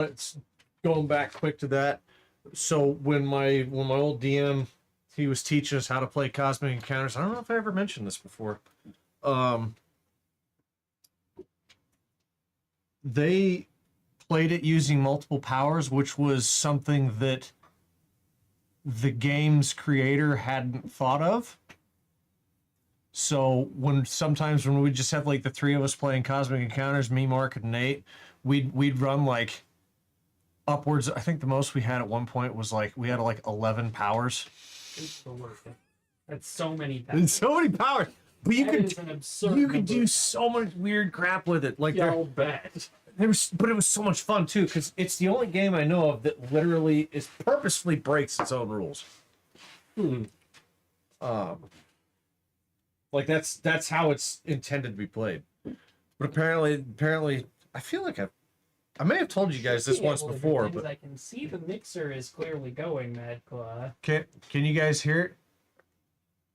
It's going back quick to that. So when my old DM, he was teaching us how to play Cosmic Encounters. I don't know if I ever mentioned this before. They played it using multiple powers, which was something that the game's creator hadn't thought of. So sometimes when we just have like the three of us playing Cosmic Encounters, me, Mark, and Nate, we'd run like upwards. I think the most we had at one point was like we had like 11 powers. That's so many powers. It's so many powers. But you could do so much weird crap with it. Like I'll bet. But it was so much fun too, because it's the only game I know of that literally purposefully breaks its own rules. Like that's how it's intended to be played. But apparently, I feel like I may have told you guys this once before, but I can see the mixer is clearly going, Mad Claw. Can you guys hear it?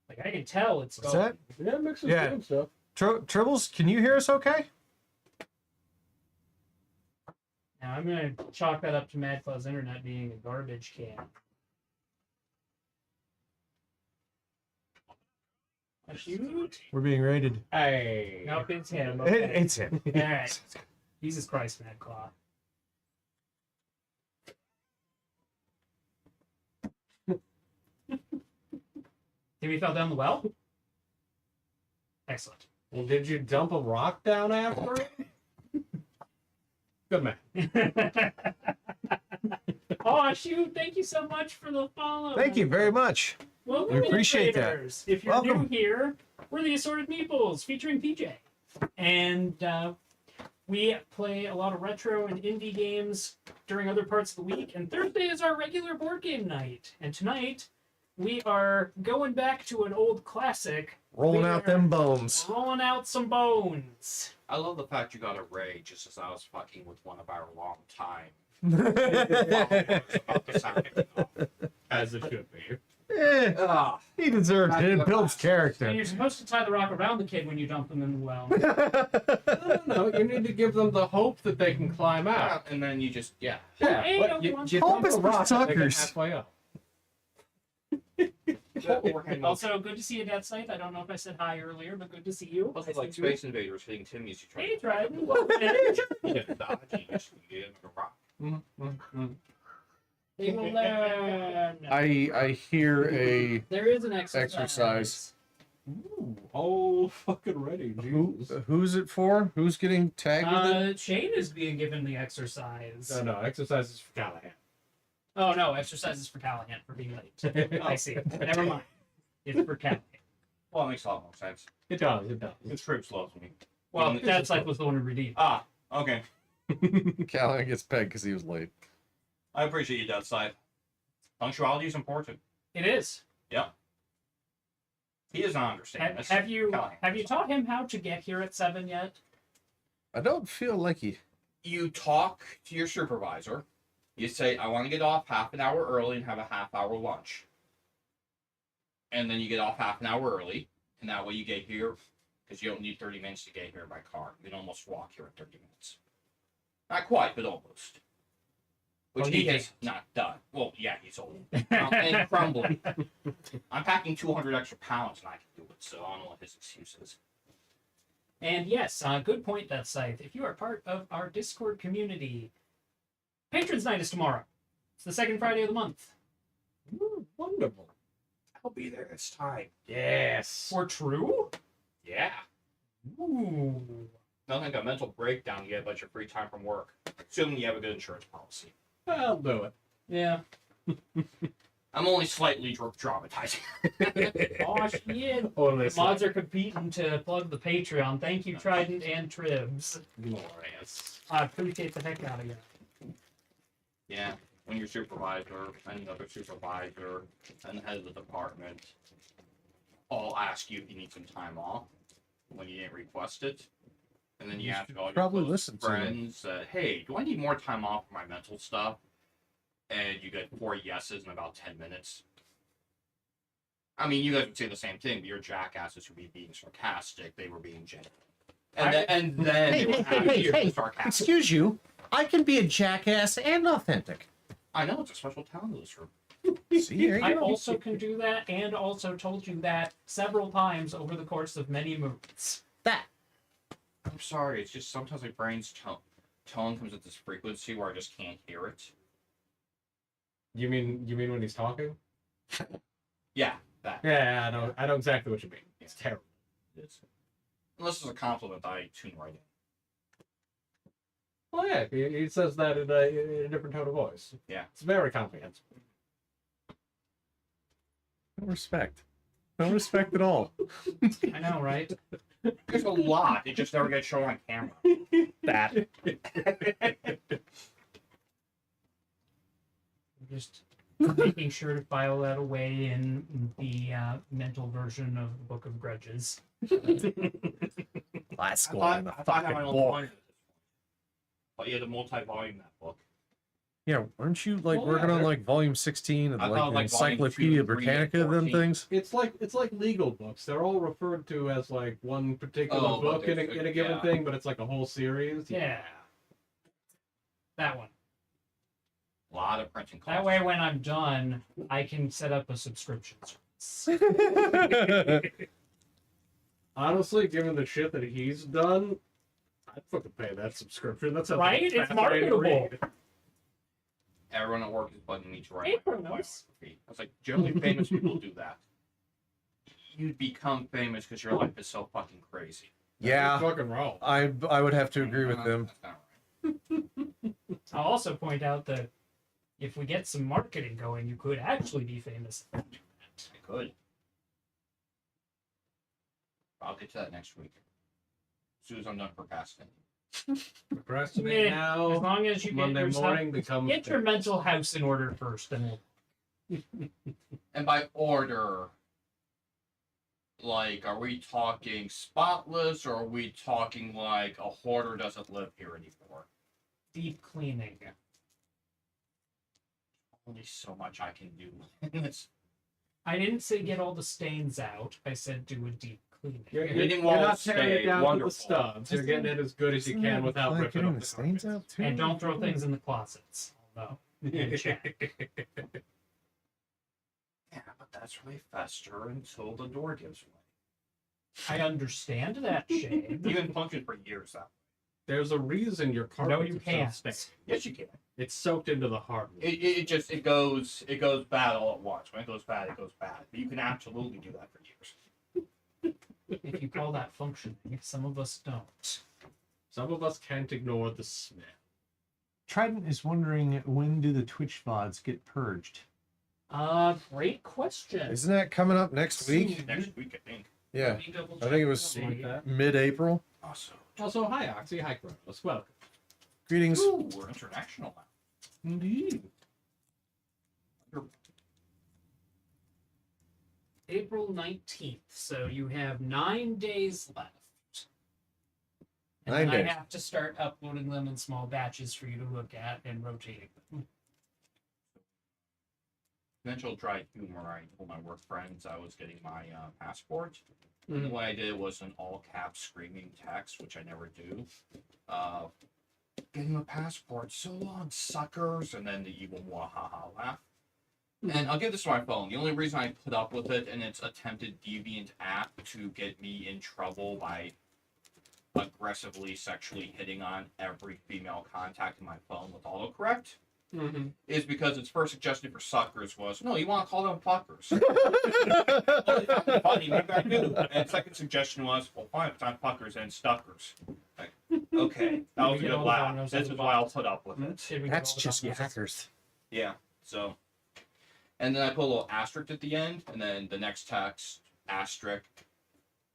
Like I can tell it's What's going. that? Yeah, mixer's doing stuff. Tribbles, can you hear us okay? Now I'm gonna chalk that up to Mad Claw's internet being a garbage can. A shoot? We're being raided. Hey. Nope, it's him. Okay. It's him. All right. Jesus Christ, Mad Claw. Timmy fell down the well? Excellent. Well, did you dump a rock down after it? Good man. Oh, shoot. Thank you so much for the follow. Thank you very much. Welcome, We appreciate that. Traders. If you're new here, we're the Assorted Meeples featuring PJ. And we play a lot of retro and indie games during other parts of the week. And Thursday is our regular board game night. And tonight, we are going back to an old classic. Rolling out them bones. Rolling out some bones. I love the fact you got a raid just as I was fucking with one of our long time. As it should be. He deserves it. It builds So character. you're supposed to tie the rock around the kid when you dump them in the well. No, you need to give them the hope that they can climb out. And then you just, Yeah, Hey, but don't you want- dump Hope is a for rock and they get suckers. halfway up. Also, good to see you, Death Scythe. I don't know if I said hi earlier, but good to see you. Plus, it's like Space Invaders hitting Timmy's. You try Hey, to Trident. dodge, you just get him with a rock. They will learn. I hear a There is an exercise. exercise. Ooh, all fucking ready. Jesus. Who's it for? Who's getting tagged with it? Shane is being given the exercise. No, exercises for Callahan. Oh, no, exercises for Callahan for being late. I see. Never mind. It's for Callahan. Well, it makes a lot more sense. It does. His troops loves me. Well, Death Scythe was the one who redeemed. Ah, okay. Callahan gets pegged because he was late. I appreciate you, Death Side. Punctuality is important. It is. Yep. He does not understand this. Have you Callahan. taught him how to get here at 7 yet? I don't feel like he. You talk to your supervisor. You say, I want to get off half an hour early and have a half-hour lunch. And then you get off half an hour early, and that way you get here, because you don't need 30 minutes to get here by car. You can almost walk here in 30 minutes. Not quite, but almost. Which he has not done. Well, yeah, he's old. And crumbling. I'm packing 200 extra pounds, and I can do it, so I don't know what his excuse is. And yes, good point, Death Scythe. If you are part of our Discord community, Patrons Night is tomorrow. It's the second Friday of the month. Ooh, wonderful. I'll be there this time. Yes. For true? Yeah. Ooh. Nothing like a mental breakdown to get a bunch of free time from work. Assuming you have a good insurance policy. I'll do it. Yeah. I'm only slightly dramatizing. Oh, shit. Only Mods are competing to plug the Patreon. Thank you, Trident and Tribs. glorious. I appreciate the heck out of you. Yeah. When your supervisor, any other supervisor, and the head of the department all ask you if you need some time off when you didn't request it. And then you ask all your probably close listen to them. friends, hey, do I need more time off for my mental stuff? And you get 4 yeses in about 10 minutes. I mean, you guys would say the same thing, but your jackasses would be being sarcastic. They were being genuine. And then they would ask you sarcastic. Excuse you. I can be a jackass and authentic. I know it's a special talent in this room. See, there you I go. also can do that, and also told you that several times over the course of many moves. That. I'm sorry. It's just sometimes my brain's tone comes at this frequency where I just can't hear it. You mean when he's talking? Yeah, that. Yeah, I know exactly what you mean. It's terrible. It's, unless it's a compliment, I tune right in. Well, yeah, he says that in a different tone of voice. Yeah. It's very comprehensive. No respect. No respect at all. I know, right? There's a lot. It just never gets shown on camera. That. Just making sure to file that away in the mental version of the Book of Grudges. Last I one thought in the I had fucking my own book. volume. But yeah, the multi-volume that book. Yeah, aren't you like Well, working yeah, on they're- like volume 16 of I like thought, the like, volume Encyclopedia 2, 3, Britannica, and them 14. things? It's like legal books. They're all referred to as like one particular Oh, but book in a there's given yeah. thing, but it's like a whole series. Yeah. That one. A lot of printing costs. That way, when I'm done, I can set up a subscription service. Honestly, given the shit that he's done, I'd fucking pay that subscription. That's a Right? It's marketable. Everyone at work is bugging me to write Hey, my Bruno. biography. I was like, generally famous people do that. You'd become famous because your life is so fucking crazy. Yeah, fucking wrong. I would have to agree with them. That's not right. I'll also point out that if we get some marketing going, you could actually be famous. I could. I'll get to that next week. As soon as I'm done procrastinating. Procrastinate Meh. now. As long as you get Monday yourself, morning becomes. get your mental house in order first, and we'll And by order, like, are we talking spotless or are we talking like a hoarder doesn't live here anymore? deep cleaning. Only so much I can do in this. I didn't say get all the stains out. I said do a deep cleaning. You're Getting not walls tearing it stay down wonderful. to the stubs. You're getting it as good as you Isn't can that without like ripping getting up the the stains carpet. out too. And don't throw things in the closets. Although, and check. Yeah, but that's where they fester until the door gives way. I understand that, Shane. Even functioned for years that way. There's a reason your carpet No, you can't. Yes, you can. It's soaked into the hardwood. It goes bad all at once. When it goes bad, it goes bad. But you can absolutely do that for years. If you call that functioning, some of us don't. Some of us can't ignore the smell. Trident is wondering, when do the Twitch VODs get purged? Great question. Isn't that coming up next week? Next week, I think. Yeah, Let me double I check think it was the date. mid-April. Awesome. Also, hi Oxy, hi Kronos, welcome. Greetings. Ooh, we're international now. Indeed. April 19th. So you have 9 days left. And 9 then days. I have to start uploading them in small batches for you to look at and rotating them. Eventual dry humor. I told my work friends I was getting my passport. And what I did was an all caps screaming text, which I never do. Getting a passport, so long, suckers, and then the evil wahaha laugh. And I'll give this to my phone. The only reason I put up with it, and it's attempted deviant app to get me in trouble by aggressively sexually hitting on every female contact in my phone with autocorrect, is because its first suggestion for suckers was, no, you want to call them fuckers. Well, they found it funny, what did I do? And second suggestion was, well, fine, it's not fuckers and stuckers. Like, okay, that was a get good all the laugh. dominoes This on is the why I'll box. put up with it. Did we get That's all the just documents? hackers. Yeah, so. And then I put a little asterisk at the end, and then the next text, asterisk,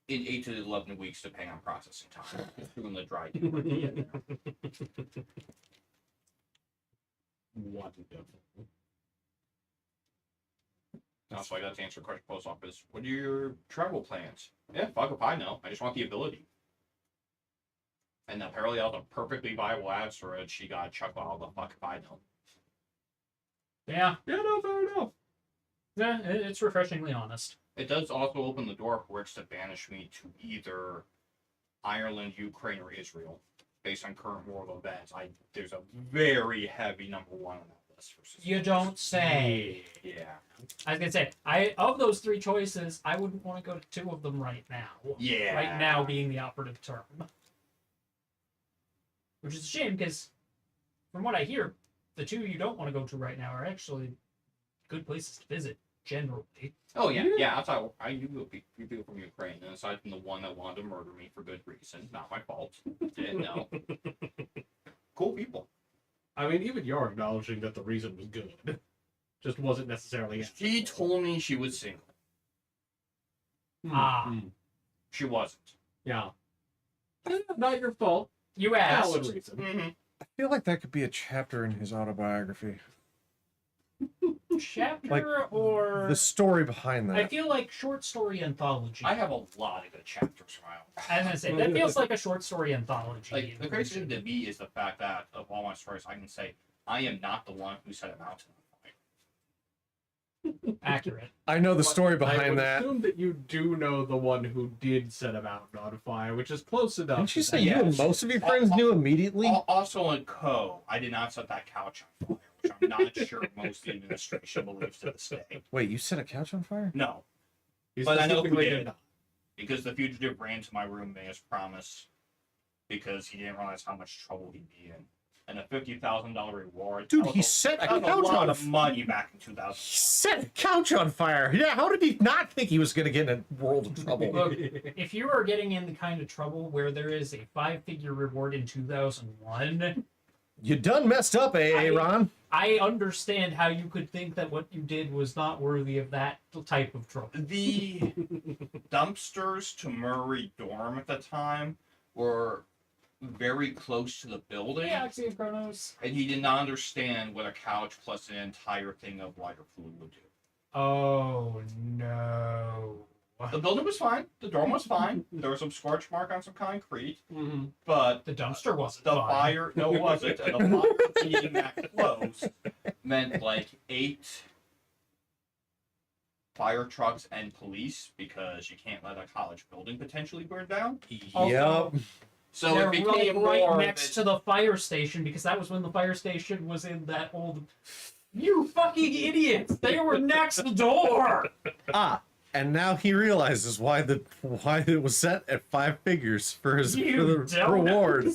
in 8 to 11 weeks depending on processing time. Doing the dry humor at the end there. Wonderful. Also, I got to answer a question post office. What are your travel plans? Yeah, fuck if I know. I just want the ability. And apparently that was a perfectly viable answer, and she got chuckle out of the fuck if I know. Yeah, Yeah, no, fair enough. yeah, it's refreshingly honest. It does also open the door for which to banish me to either Ireland, Ukraine, or Israel. based on current world events, there's a very heavy number one on that list for suspicious. You don't say. Yeah. I was gonna say, of those three choices, I wouldn't want to go to two of them right now. Yeah. Right now being the operative term. Which is a shame because, from what I hear, the two you don't want to go to right now are actually good places to visit, generally. Oh yeah, yeah. That's how I knew people from Ukraine, and aside from the one that wanted to murder me for good reason, not my fault. Didn't know. Cool people. I mean, even you're acknowledging that the reason was good. Just wasn't necessarily. She told me she was single. She wasn't. Yeah. Not your fault. You asked. Valid reason. Mm-hmm. I feel like that could be a chapter in his autobiography. Chapter or The story behind that. I feel like short story anthology. I have a lot of good chapters from I was gonna say that feels like a short story anthology. Like the crazy thing to me is the fact that of all my stories, I can say I am not the one who set a mountain on fire. Accurate. I know the story I behind would that. assume that you do know the one who did set a mountain on fire, which is close enough. Didn't you to say that. you and Yes. most of your friends knew immediately? Also in Co, I did not set that couch on fire, which I'm not sure most of the administration believes to this day. Wait, you set a couch on fire? No, You but I know who specifically did. not. Because the fugitive ran to my roommate as promised because he didn't realize how much trouble he'd be in. And a $50,000 reward. Dude, that he was set a that was couch lot on of money back in 2000. He set a couch on fire. Yeah, how did he not think he was going to get in a world of trouble? Look, if you are getting in the kind of trouble where there is a 5-figure reward in 2001, You done messed up, Ron. I understand how you could think that what you did was not worthy of that type of trouble. The dumpsters to Murray dorm at the time were very close to the building. Yeah, Axie of Chronos. And he did not understand what a couch plus an entire thing of lighter fluid would do. Oh no. The building was fine. The dorm was fine. There was some scorch mark on some concrete. Mm-hmm. But The dumpster wasn't the fine. fire, no, it wasn't. And the fire being that close meant like 8 fire trucks and police because you can't let a college building potentially burn down. Also, Yep. So They're it became right more next to the fire station because that was when the fire station was in that old. You fucking idiots! They were next door. And now he realizes why it was set at 5 figures for his You for the donut. reward.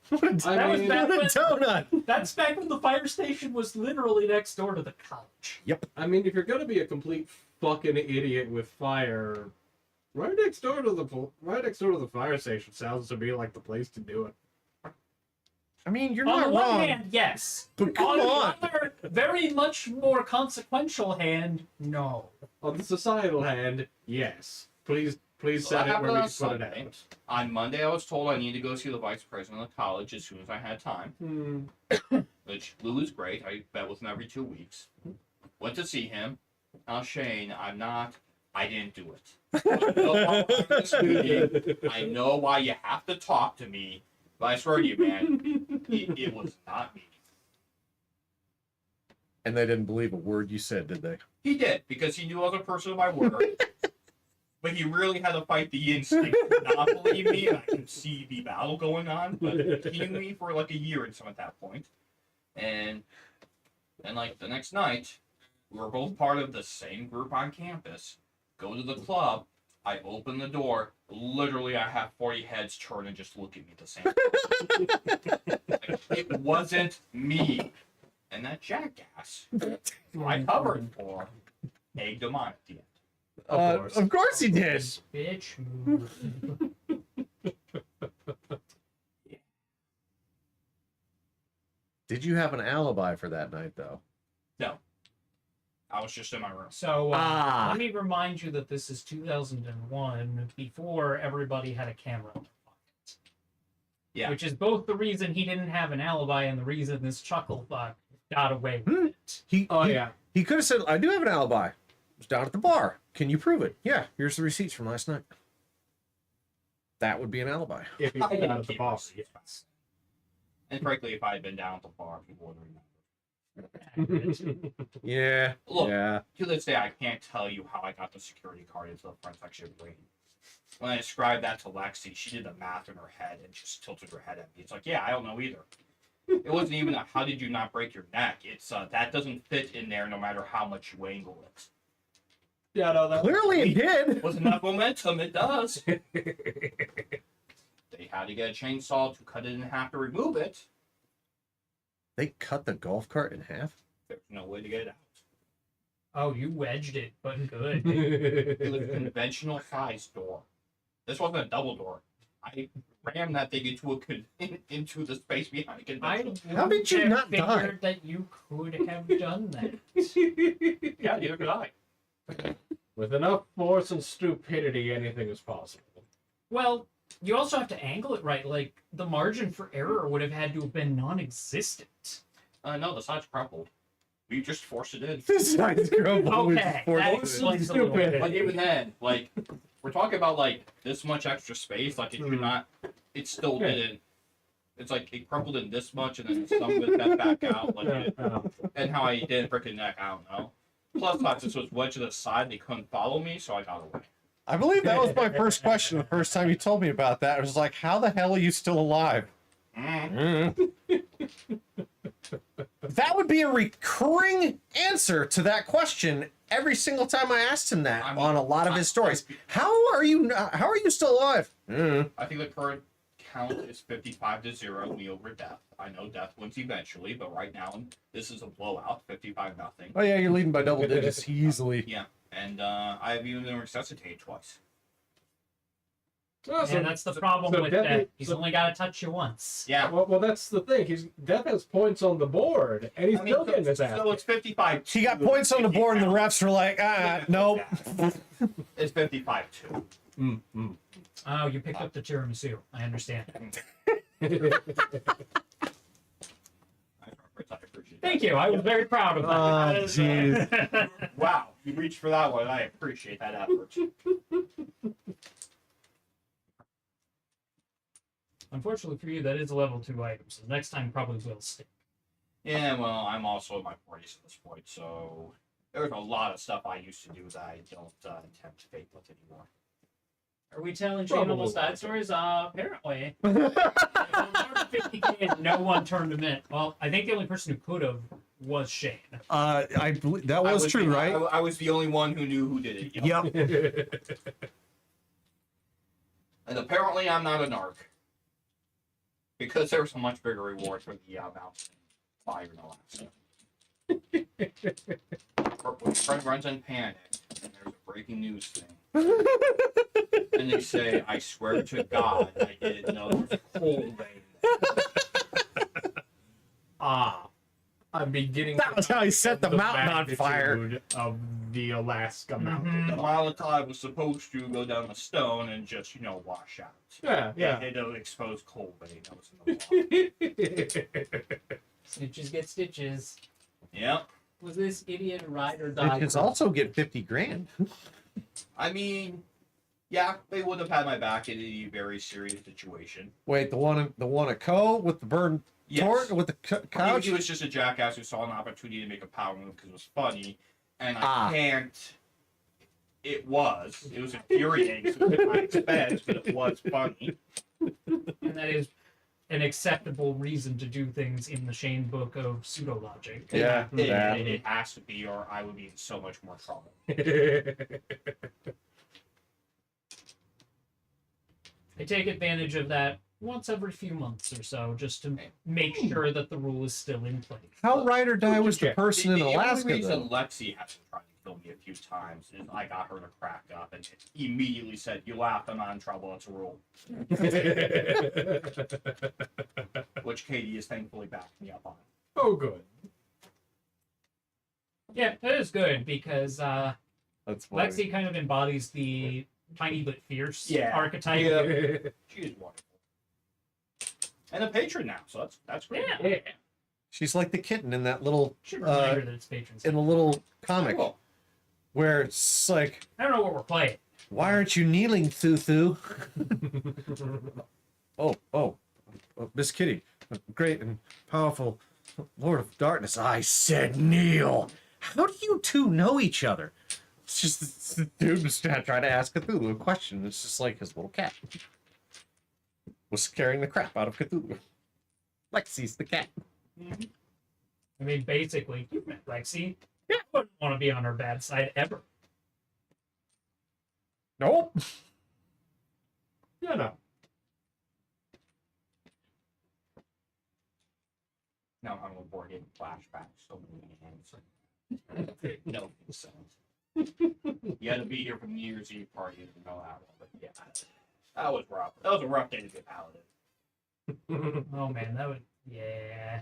What a, I That was mean, back what a when, donut! that's back when the fire station was literally next door to the college. I mean, if you're gonna be a complete fucking idiot with fire, right next door to the fire station sounds to me like the place to do it. I mean, you're On not the one wrong. hand, yes. But come on. the other, very much more consequential hand, no. On the societal hand, yes. Please So set that it happened where we on can put it Sunday. out. On Monday, I was told I need to go see the vice president of the college as soon as I had time, which Lou is great. I bet with him every 2 weeks. Went to see him. Now, Shane, I didn't do it. I know why you have to talk to me, but I swear to you, man, it was not me. And they didn't believe a word you said, did they? He did, because he knew I was a person of my word. But he really had to fight the instinct to not believe me, and I could see the battle going on. But he knew me for like a year and some at that point. And then, like, the next night, we were both part of the same group on campus. Go to the club. I open the door. Literally, I have 40 heads turn and just look at me at the same time. Like, it wasn't me. And that jackass, who I covered for, egged him on at the end. Of course he did. Bitch move. Did you have an alibi for that night, though? No. I was just in my room. So, Ah. let me remind you that this is 2001, before everybody had a camera in their pockets. Yeah. Which is both the reason he didn't have an alibi and the reason this chuckle fuck got away with it. He Yeah. he could have said, "I do have an alibi. I was down at the bar. Can you prove it?" Yeah, here's the receipts from last night. That would be an alibi. If he's I not didn't at the keep bar. receipts. And frankly, if I had been down at the bar, people would remember. Yeah. Look. Yeah. To this day, I can't tell you how I got the security card into the front section of Brady. when I described that to Lexi, she did the math in her head and just tilted her head at me. It's like, yeah, I don't know either. It wasn't even a how did you not break your neck? It's that doesn't fit in there no matter how much you angle it. Yeah, no, that Clearly it did. With enough momentum, it does. They had to get a chainsaw to cut it in half to remove it. They cut the golf cart in half? There's no way to get it out. Oh, you wedged it, but good. It was a conventional size door. This wasn't a double door. I rammed that thing into the space behind the I conventional. How did you have not die? figured that you could have done that. Yeah, neither could I. with enough force and stupidity, anything is possible. Well, you also have to angle it right. Like, the margin for error would have had to have been non-existent. No, the side's crumpled. We just forced it in. This side's crumbled. Okay, that explains a little bit. But even then, like, we're talking about, like, this much extra space. Like, it should not... It still didn't... It's like, it crumpled in this much, and then some of it got back out. Like, and how I didn't break a neck, I don't know. Plus, like, this was wedged to the side, they couldn't follow me, so I got away. I believe that was my first question the first time you told me about that. I was like, how the hell are you still alive? That would be a recurring answer to that question every single time I asked him that on a lot of his stories. How are you still alive? I think the current count is 55-0, me over death. I know death wins eventually, but right now this is a blowout, 55-0. Oh yeah, you're leading by double digits easily. Yeah, and I've even been resuscitated twice. Oh, And that's the problem so with Death- that. He's so- only got to touch you once. Yeah. Well, that's the thing. Death has points on the board, and he's still getting his ass. So it's 55. He got points on the board, and the refs were like, nope. It's 55-2. Oh, you picked up the tiramisu. I understand. I appreciate that. Thank you. I was very proud of that. Oh, That is, jeez. Wow, you reached for that one. I appreciate that effort. Unfortunately for you, that is a level 2 item, so the next time probably will stick. Yeah, well, I'm also in my 40s at this point, so there's a lot of stuff I used to do that I don't intend to fake with anymore. Are we telling Shane Probably almost not. died stories? Apparently. 50K and no one turned him in. Well, I think the only person who could have was Shane. I believe that I was true, the, right? I was the only one who knew who did it. Yep. And apparently I'm not a narc. Because there was a much bigger reward for the mouse fire no last. When friend runs in panic, and there's a breaking news thing. And they say, I swear to God, I didn't know there was coal vein. I'm beginning. That was how he set the mountain on fire. magnitude of the Alaska Mhm. mountain. The Molotov was supposed to go down the stone and just, wash out. Yeah. It had exposed coal vein that was in the wall. Snitches get stitches. Yep. Was this idiot ride or die? Kids also get 50 grand. I mean, yeah, they would have had my back in a very serious situation. Wait, the one at Co with the burned torch with the couch. He was just a jackass who saw an opportunity to make a power move because it was funny, and I Ah. can't. It was infuriating. So it was at my expense, but it was funny. And that is an acceptable reason to do things in the Shane book of pseudo logic. Yeah, It has to be, or I would be in so much more trouble. I take advantage of that once every few months or so, just to make sure that the rule is still in place. How ride or die was the person in The Alaska, only reason though? Lexi hasn't tried to kill me a few times is I got her to crack up and immediately said, "You laughed, I'm not in trouble. It's a rule." Which Katie is thankfully backing me up on. Oh, good. Yeah, that is good because That's funny. Lexi kind of embodies the tiny but fierce archetype. Yeah. She is wonderful. And a patron now, so that's great. Yeah. She's like the kitten in that little Should remind her that it's patrons. in the little comic Cool. where it's like, I don't know what we're playing. why aren't you kneeling, Thuthu? oh, Miss Kitty, great and powerful Lord of Darkness. I said kneel. How do you two know each other? It's just the dude was trying to ask Cthulhu a question. It's just like his little cat was scaring the crap out of Cthulhu. Lexi's the cat. I mean, basically, you met Lexi. Yeah. Wouldn't want to be on her bad side ever. Nope. Yeah, no. Now I'm on board getting flashbacks. So many hands. No, so. You had to be here for the New Year's Eve party to know that one, but yeah, that was rough. That was a rough day to be paladin. Oh man, that would yeah.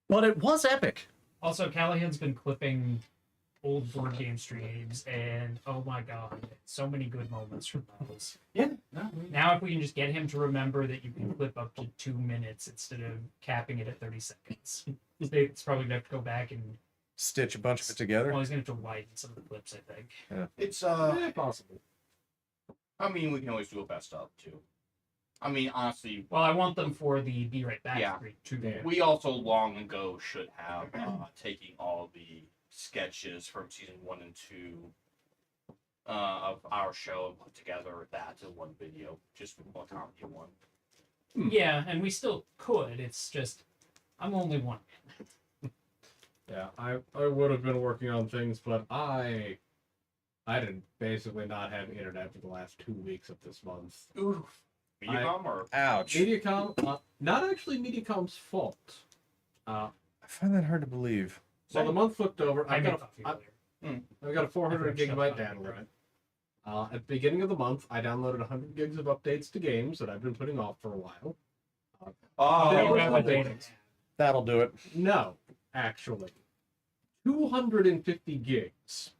But it was epic. Also, Callahan's been clipping old board game streams, and oh my god, so many good moments from those. Yeah. No. Now, if we can just get him to remember that you can clip up to 2 minutes instead of capping it at 30 seconds, it's probably gonna have to go back and Stitch a bunch of it together. well, he's gonna have to widen some of the clips, I think. It's Yeah, possible. I mean, we can always do a best of too. I mean, honestly, Well, I want them for the Be Right Back Yeah. stream too. Yeah. we also long ago should have taking all the sketches from season 1 and 2 of our show and put together that in one video, just one comedy one. Yeah, and we still could. It's just I'm only one. Yeah, I would have been working on things, but I didn't basically not have internet for the last 2 weeks of this month. Ooh, Mediacom or Ouch. Mediacom, not actually Mediacom's fault. I find that hard to believe. So the month flipped over. I I've made got coffee a, earlier. I've got a 400 Shut gigabyte up. data limit. At the beginning of the month, I downloaded 100 gigs of updates to games that I've been putting off for a while. oh, There You were have a some data things. tab. That'll do it. No, actually. 250 gigs.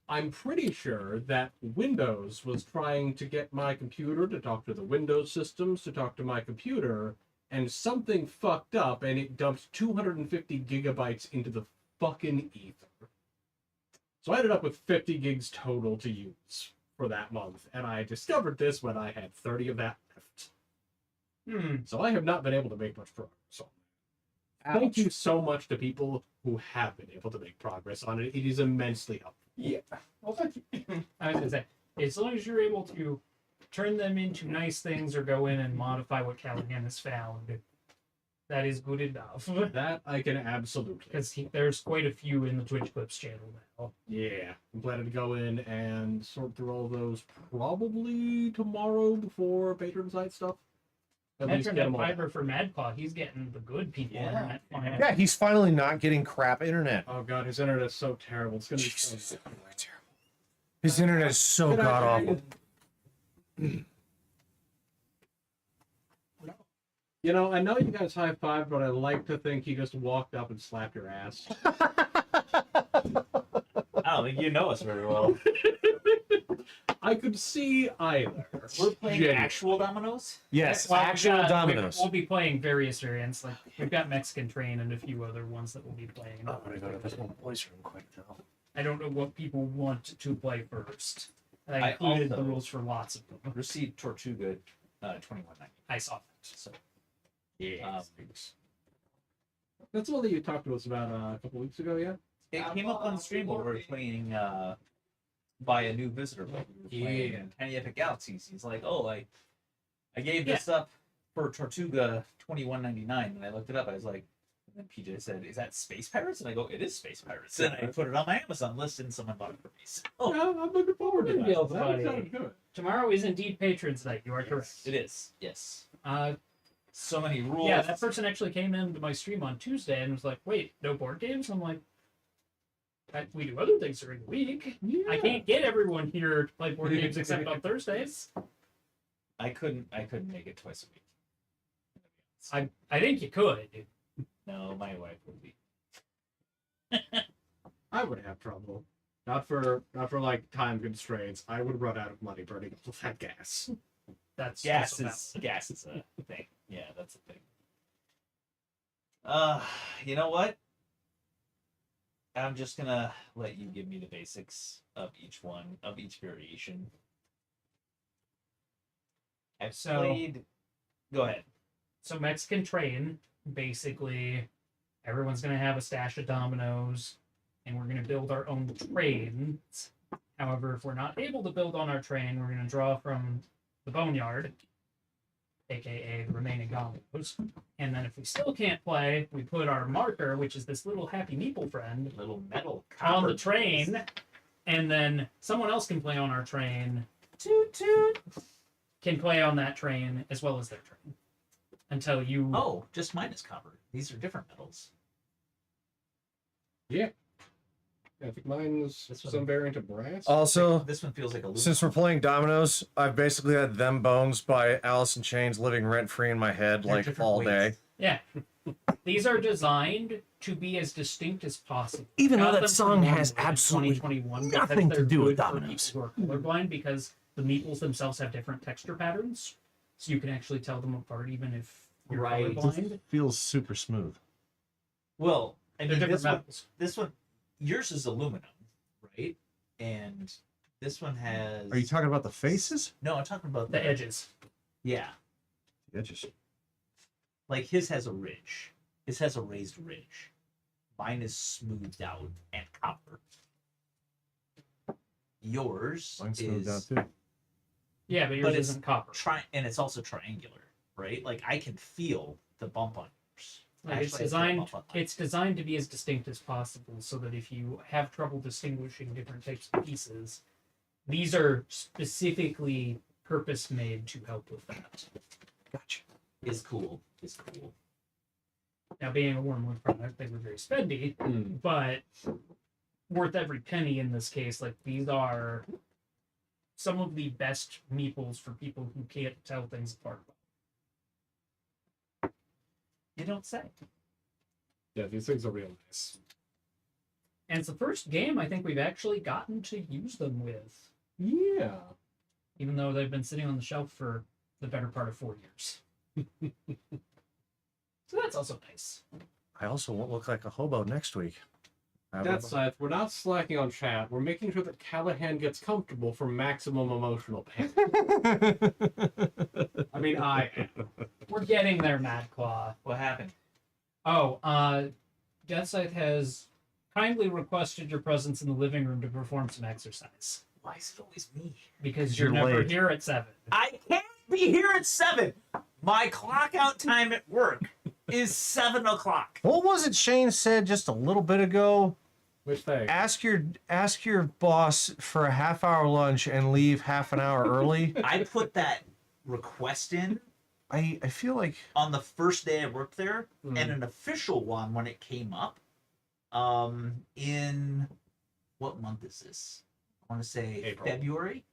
I'm pretty sure that Windows was trying to get my computer to talk to the Windows systems to talk to my computer, and something fucked up and it dumped 250 gigabytes into the fucking ether. So I ended up with 50 gigs total to use for that month, and I discovered this when I had 30 of that left. So I have not been able to make much progress on it. Thank you so much to people who have been able to make progress on it. It is immensely helpful. yeah. Well, thank you. I was gonna say, as long as you're able to turn them into nice things or go in and modify what Callahan has found, that is good enough. That I can absolutely. Because there's quite a few in the Twitch Clips channel now. Yeah, I'm planning to go in and sort through all those probably tomorrow before patron site stuff. At least get Internet them all fiber for Madpaw, he's getting the good people Yeah. internet fiber. Yeah, he's finally not getting crap internet. Oh god, his internet's so terrible. It's gonna be so Jesus, terrible. His internet is so god awful. You know, I know you guys high five, but I like to think he just walked up and slapped your ass. I don't think you know us very well. I could see either. We're playing Genuine. actual dominoes? Yes, Well, actual dominoes. We'll be playing various variants. Like we've got Mexican Train and a few other ones that we'll be playing. I'm gonna go to this one boys room quick now. I don't know what people want to play first. I I included the also- rules for lots of them. Received Tortuga 2190. I saw that. So Yeah. That's the one that you talked to us about a couple weeks ago, yeah? it came up on stream while we were playing by a new visitor. But we were playing Yeah. Tiny Epic Galaxies. He's like, oh, I gave this up for Tortuga 2199, and I looked it up. I was like, and then PJ said, "Is that Space Pirates?" And I go, "It is Space Pirates." And I put it on my Amazon list, and someone bought it for me. So, Yeah, I'm looking forward to Good deal, that. That buddy. sounds good. Tomorrow is indeed Patrons Night. You are yes, correct. it is. Yes. So many rules. yeah, that person actually came into my stream on Tuesday and was like, "Wait, no board games?" I'm like, "We do other things during the week. Yeah. I can't get everyone here to play board games except on Thursdays." I couldn't make it twice a week. I think you could. No, my wife would be. I would have trouble. Not for like time constraints. I would run out of money burning up that gas. That's Gas also is a thing. Yeah, that's a thing. You know what? I'm just gonna let you give me the basics of each one, of each variation. I've So- played. Go ahead. So Mexican Train, basically, everyone's gonna have a stash of dominoes, and we're gonna build our own trains However, if we're not able to build on our train, we're going to draw from the boneyard, aka the remaining dominoes. And then if we still can't play, we put our marker, which is this little happy meeple friend, Little metal on copper the train, piece. and then someone else can play on our train, Toot toot. can play on that train as well as their train. Until you... Oh, just mine is copper. These are different metals. Yeah. I think mine was This one- some variant of brass. Also, This one feels like a since we're playing Dominoes, I've basically had Them Bones by Alice in Chains living rent free in my head They're like different all weights. day. Yeah. These are designed to be as distinct as possible. Even though Got that them song from has Dominoes in absolutely 2021 nothing because to they're do with good for Dominoes. people who are colorblind, because the meeples themselves have different texture patterns, so you can actually tell them apart even if you're Right. colorblind. Feels super smooth. Well, I They're mean, different this one, metals. yours is aluminum, right? And this one has. Are you talking about the faces? No, I'm talking about The edges. Yeah, The edges. like his has a ridge. His has a raised ridge. Mine is smoothed out and copper. Yours Mine's smoothed out is too. Yeah, but yours it's isn't copper. and it's also triangular, right? Like I can feel the bump on yours. Like, it's Actually, I feel a designed. bump on mine. It's designed to be as distinct as possible, so that if you have trouble distinguishing different types of pieces, these are specifically purpose made to help with that. Gotcha. Is cool. Is cool. Now, being a wormwood product, they were very spendy, Mm. but worth every penny in this case. Like, these are some of the best meeples for people who can't tell things apart. You don't say. Yeah, these things are real nice. And it's the first game I think we've actually gotten to use them with, Yeah. even though they've been sitting on the shelf for the better part of 4 years. So that's also nice. I also won't look like a hobo next week. That's we're not slacking on chat. We're making sure that Callahan gets comfortable for maximum emotional pain. I mean, I am. We're getting there, Mad Claw. What happened? Oh, Death Scythe has kindly requested your presence in the living room to perform some exercise. Why is it always me? Because You're you're never late. here at 7. I can't be here at 7. My clock out time at work is 7 o'clock. What was it Shane said just a little bit ago? Which thing? Ask your boss for a half-hour lunch and leave half an hour early. I put that request in I feel like on the first day I worked there, and an official one when it came up. In what month is this? I want to say April. February.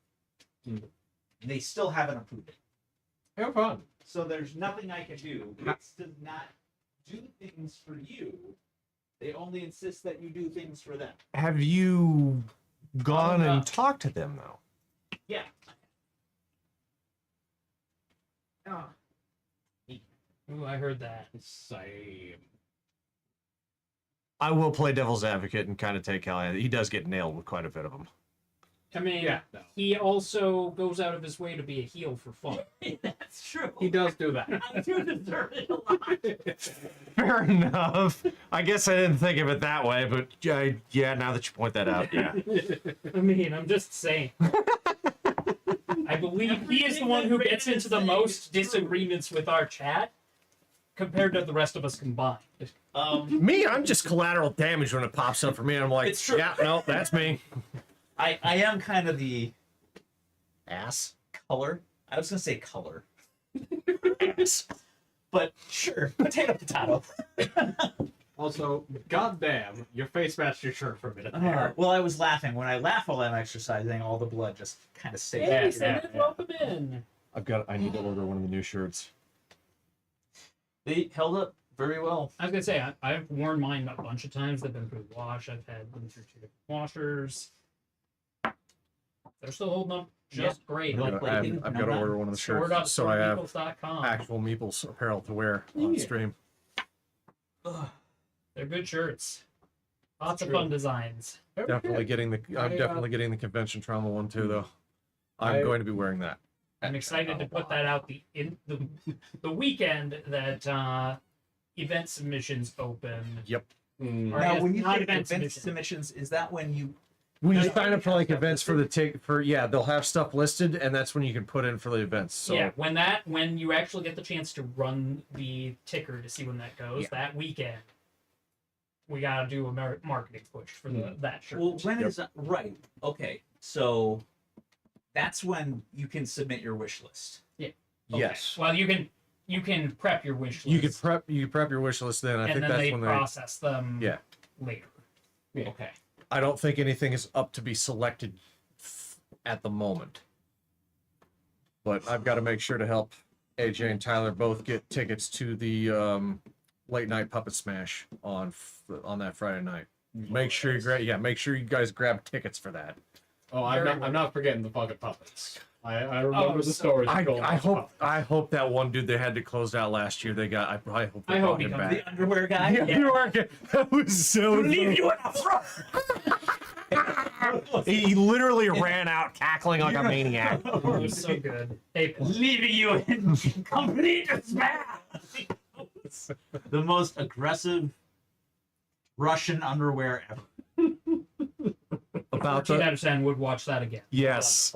Mm. They still haven't approved it. Have fun. So there's nothing I can do. It does not do things for you. They only insist that you do things for them. have you gone Oh, no. and talked to them though? Yeah. Oh. Ooh, I heard that. Same. I will play devil's advocate and kind of take Callahan. He does get nailed with quite a bit of them. I mean, Yeah, no. he also goes out of his way to be a heel for fun. That's true. He does do that. I do deserve it a lot. Fair enough. I guess I didn't think of it that way, but yeah, now that you point that out, yeah. I mean, I'm just saying. I believe he is the one who gets into the most disagreements with our chat compared to the rest of us combined. Me, I'm just collateral damage when it pops up for me. I'm like, It's true. yeah, no, that's me. I am kind of the Ass. color. I was gonna say color. But sure, potato potato. Also, goddamn, your face matched your shirt for a minute there. Well, I was laughing. When I laugh while I'm exercising, all the blood just kind of stays. Hey, Yeah, Simon, yeah. welcome in. I need to order one of the new shirts. They held up very well. I was gonna say I've worn mine a bunch of times. They've been through the wash. I've had them through 2 different washers. They're still holding up just great. Really? I've got to order one of the shirts so I have actual Meeples apparel to wear on Yeah. stream. They're good shirts. Lots of True. fun designs. Definitely getting the. I'm I, definitely getting the convention trauma one too, though. I'm I- going to be wearing that. I'm excited to put that out the weekend that event submissions open. Yep. Mm. Or I Now, guess when you not say event event submissions. submissions, is that when When you Yeah, sign up for like stuff events for the they'll have stuff listed, and that's when you can put in for the events. So Yeah, when you actually get the chance to run the ticker to see when that goes, that weekend, we gotta do a marketing push for that shirt. Well, when is right? Okay, so that's when you can submit your wish list. Okay. yes, Well, you can prep your wish list. you can prep your wish list then. I and think then that's they when process them. Yeah. Later. Yeah. Okay. I don't think anything is up to be selected at the moment. But I've got to make sure to help AJ and Tyler both get tickets to the late night puppet smash on that Friday night. Make sure you guys grab tickets for that. Oh, Very I'm not forgetting the fucking puppets. I remember Oh, the so- stories. I going about hope puppets. I hope that one dude they had to close out last year. I hope they I hope brought he him comes back. The underwear guy. That was so. Leave you in the front. He literally ran out cackling like a maniac. Oh, it was so good. Hey, Leaving you in complete despair. The most aggressive Russian underwear ever. About 14 the out of 10 would watch that again. yes.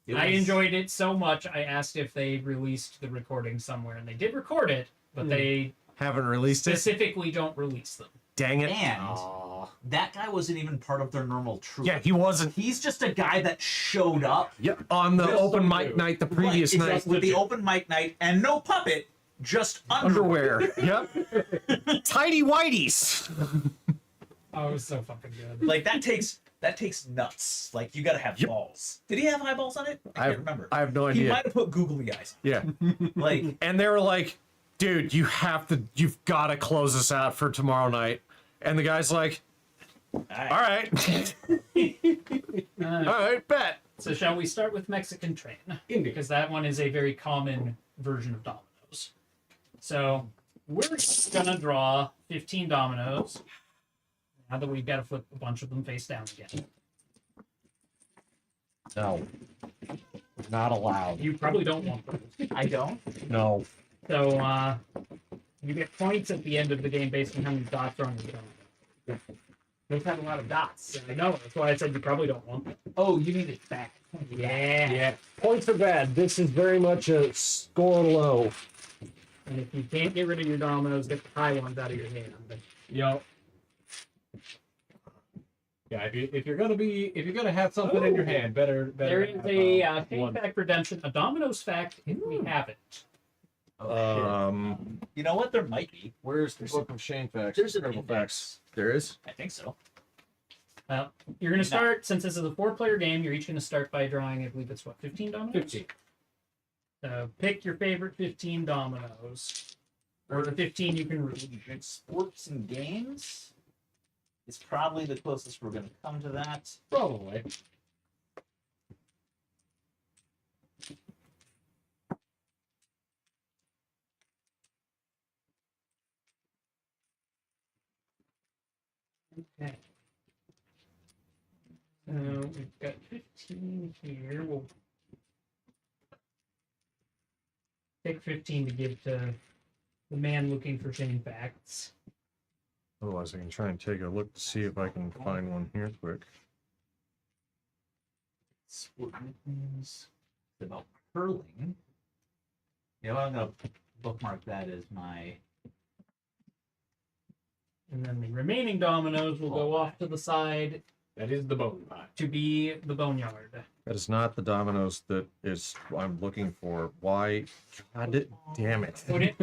It I was- enjoyed it so much. I asked if they released the recording somewhere, and they did record it, but they Haven't released it. specifically don't release them. Dang it. And Aw. that guy wasn't even part of their normal troupe. Yeah, he wasn't. He's just a guy that showed up. Yeah, on the Just open some mic dude. night the previous Right, night. exactly, with the open mic night and no puppet, just underwear. Underwear. Yep. Tidy whiteys. Oh, it was so fucking good. Like that takes nuts. Like you gotta have Yep. balls. Did he have eyeballs on it? I can't remember. I have no He idea. might have put googly eyes. Yeah. Like And they were like, dude, you've got to close us out for tomorrow night. And the guy's like, all right. All right, bet. So shall we start with Mexican Train? Because that one is a very common version of dominoes. So we're gonna draw 15 dominoes. Now that we've got to flip a bunch of them face down again. No. Not allowed. You probably don't want them. I don't. No. So you get points at the end of the game based on how many dots are on your domino. Those have a lot of dots. I know. That's why I said you probably don't want them. Oh, you mean it's back. Yeah. Points are bad. This is very much a score low. And if you can't get rid of your dominoes, get the high ones out of your hand. Yo. Yeah, if you're gonna have something in your hand, better. There is have, a chain one. fact redemption, a dominoes fact if we have it. Oh, you know what? There might be. Where's the book of Shane facts? There's an Incredible index. There is. I think so. Well, you're going to start, since this is a 4-player game, you're each going to start by drawing, I believe it's what, 15 dominoes? 15. So pick your favorite 15 dominoes. Or the 15 you can read. Sports and games is probably the closest we're going to come to that. Probably. Okay. So we've got 15 here. We'll pick 15 to give to the man looking for chain facts. Otherwise, I can try and take a look to see if I can find one here quick. Sport games. It's about curling. Yeah, well, I'm going to bookmark that as my. And then the remaining dominoes will go off to the side That is the bone pie. to be the boneyard. That is not the dominoes that I'm looking for. Why? God damn it. Put an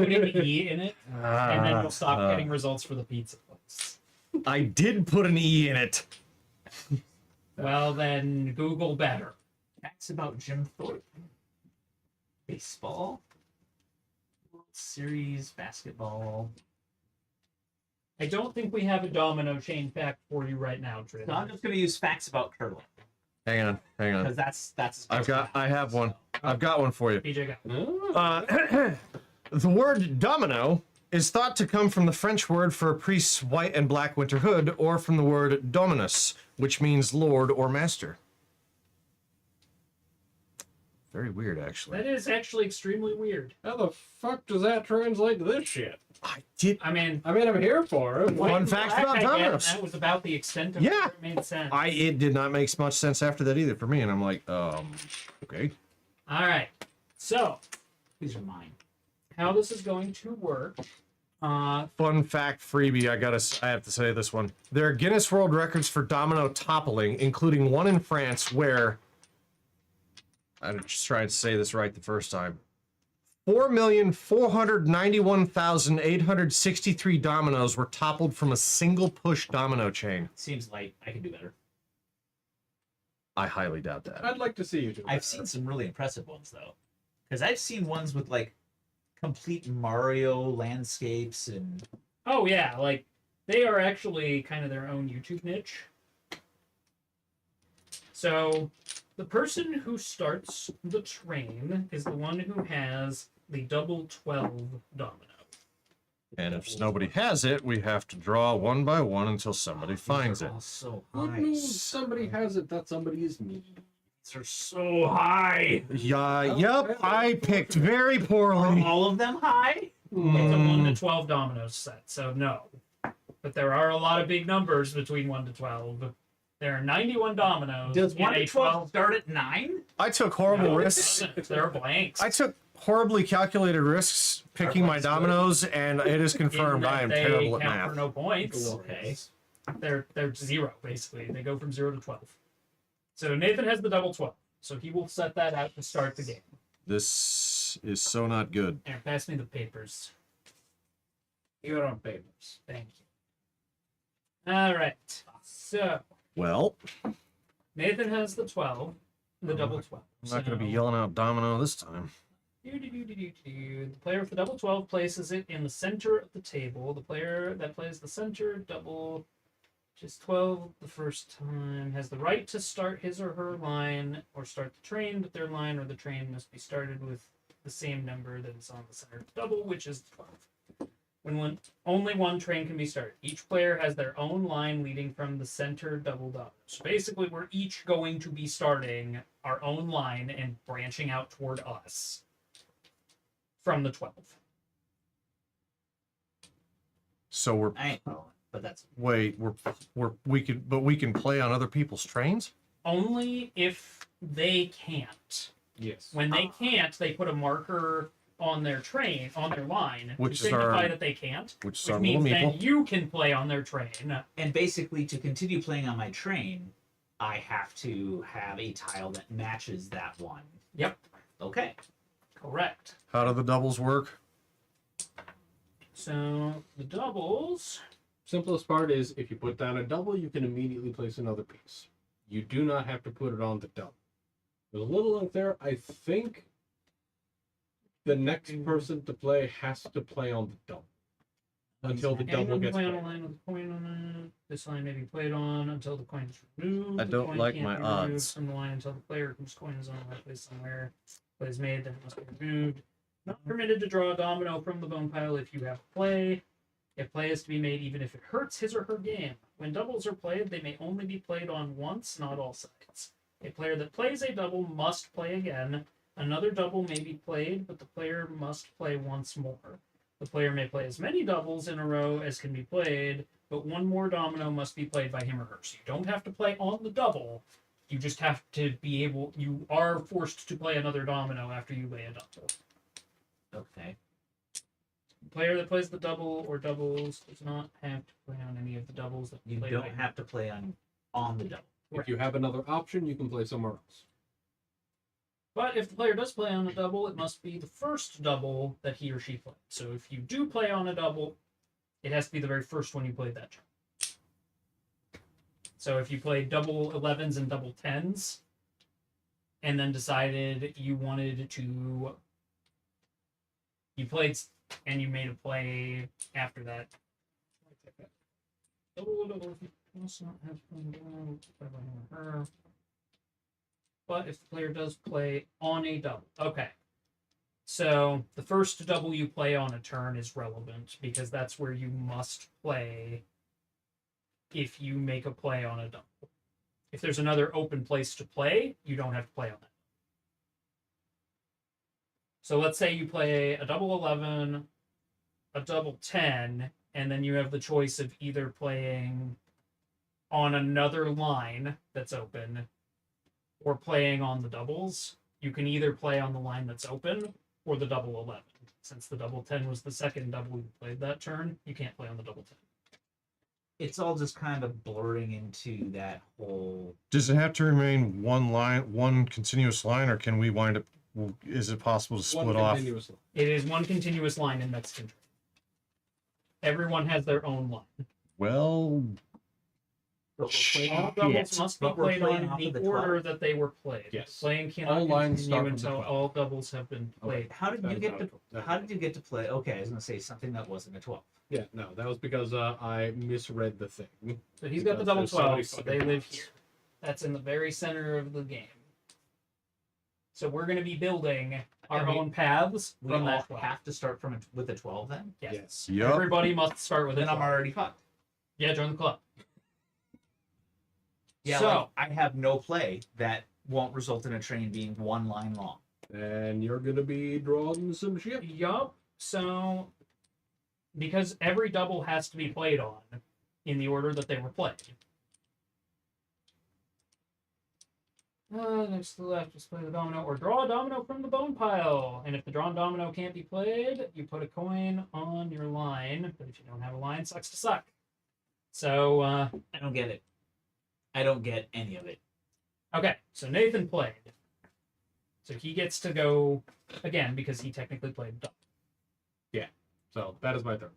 E in it, and then you'll stop Ah, getting results for the pizza place. I did put an E in it. Well, then Google better. Facts about Jim Thorpe. Baseball. World Series, basketball. I don't think we have a domino chain fact for you right now, Trin. So I'm just going to use facts about curling Hang on. because that's. I have one. I've got one for you. PJ got The word domino is thought to come from the French word for a priest's white and black winter hood, or from the word dominus, which means lord or master. Very weird, actually. That is actually extremely weird. How the fuck does that translate to this shit? I did. I mean, I'm here for it. Fun fact I about get, Dominoes. That was about the extent of Yeah. it. It made sense. It did not make much sense after that either for me, and I'm like, okay. All right. So, These are mine. how this is going to work? Fun fact freebie. I have to say this one. There are Guinness World Records for domino toppling, including one in France where I'm just trying to say this right the first time. 4,491,863 dominoes were toppled from a single push domino chain. Seems light. I can do better. I highly doubt that. I'd like to see you do that. I've seen some really impressive ones though, because I've seen ones with like complete Mario landscapes and Oh yeah, like they are actually kind of their own YouTube niche. So, the person who starts the train is the one who has the double 12 domino. And if nobody has it, we have to draw one by one until somebody finds it. Oh, so Good high. news, somebody has it. That somebody is me. These are so high. Yeah, yep, I picked very Are poorly. all of them high? It's a 1 to 12 dominoes set, so no. But there are a lot of big numbers between 1 to 12. There are 91 dominoes. Does in 1 a to 12 start at 9? I took horrible No, it risks. doesn't. There are blanks. I took horribly calculated risks picking my dominoes, and it is confirmed In I that am they terrible at count math. for no points. Okay. They're 0 basically. They go from 0 to 12. So Nathan has the double 12. So he will set that out to start the game. This is so not good. Aaron, pass me the papers. You're on papers. Thank you. All right. So Well, Nathan has the 12, the double 12. I'm not going to be yelling out domino this time. The player with the double 12 places it in the center of the table. The player that plays the center double, just 12 the first time, has the right to start his or her line or start the train, but their line or the train must be started with the same number that is on the center of the double, which is 12. Only one train can be started. Each player has their own line leading from the center double domino. So basically, we're each going to be starting our own line and branching out toward us from the 12. So we're I ain't following, but that's wait, we can play on other people's trains? Only if they can't. Yes. When they can't, they put a marker on their train, on their line, Which to is our- signify that they can't. Which is Which our little means then meeple. you can play on their train. and basically to continue playing on my train, I have to have a tile that matches that one. Yep, Okay. correct. How do the doubles work? So the doubles. Simplest part is if you put down a double, you can immediately place another piece. You do not have to put it on the double. It was a little unclear. I think the next person to play has to play on the double until the double Anyone gets play on a played. line with a coin on it. This line may be played on until the coin is removed. I The don't coin like can't my be removed odds. from the line until the player whose coin is on the line placed somewhere. Play is made, then it must be removed. Not permitted to draw a domino from the bone pile if you have a play. If play is to be made even if it hurts his or her game. When doubles are played, they may only be played on once, not all sides. A player that plays a double must play again. Another double may be played, but the player must play once more. The player may play as many doubles in a row as can be played, but one more domino must be played by him or her. So you don't have to play on the double. You just have to be able. You are forced to play another domino after you lay a double. Okay. The player that plays the double or doubles does not have to play on any of the doubles that You play don't by have to play on the double. If you have another option, you can play somewhere else. But if the player does play on a double, it must be the first double that he or she played. So if you do play on a double, it has to be the very first one you played that turn. So if you played double 11s and double 10s, and then decided you wanted to, you played and you made a play after that. Double must not have her. But if the player does play on a double, okay. So the first double you play on a turn is relevant because that's where you must play if you make a play on a double. If there's another open place to play, you don't have to play on that. So let's say you play a double 11 a double 10, and then you have the choice of either playing on another line that's open or playing on the doubles. You can either play on the line that's open or the double 11. Since the double 10 was the second double you played that turn, you can't play on the double 10. It's all just kind of blurring into that whole. Does it have to remain one line, one continuous line, or can we wind up? Is it possible to split off? continuous line. It is one continuous line in Mexican trade. Everyone has their own line. Well, All doubles must be But we're played playing on off the of the order 12. that they were played. Yes. Playing cannot All lines continue start from the until 12. all doubles have been played. How did That you is get not to? How did you get to play? Okay, I was gonna say something that wasn't a 12. Yeah, no, that was because I misread the thing. So he's got the Because double there's so many 12, so they fucking live blocks. here. That's in the very center of the game. So we're going to be building our I mean, own paths We from all that 12. have to start from with a 12 then. Yes. Yes. Yup. Everybody must start with a Then I'm 12. already fucked. Yeah, join the club. Yeah, So- like, I have no play that won't result in a train being one line long. And you're gonna be drawing some shit. Yup. So, because every double has to be played on in the order that they were played. Next to the left, just play the domino or draw a domino from the bone pile. And if the drawn domino can't be played, you put a coin on your line. But if you don't have a line, sucks to suck. So, I don't get it. I don't get any of it. okay. So Nathan played. So he gets to go again because he technically played double. So that is my turn.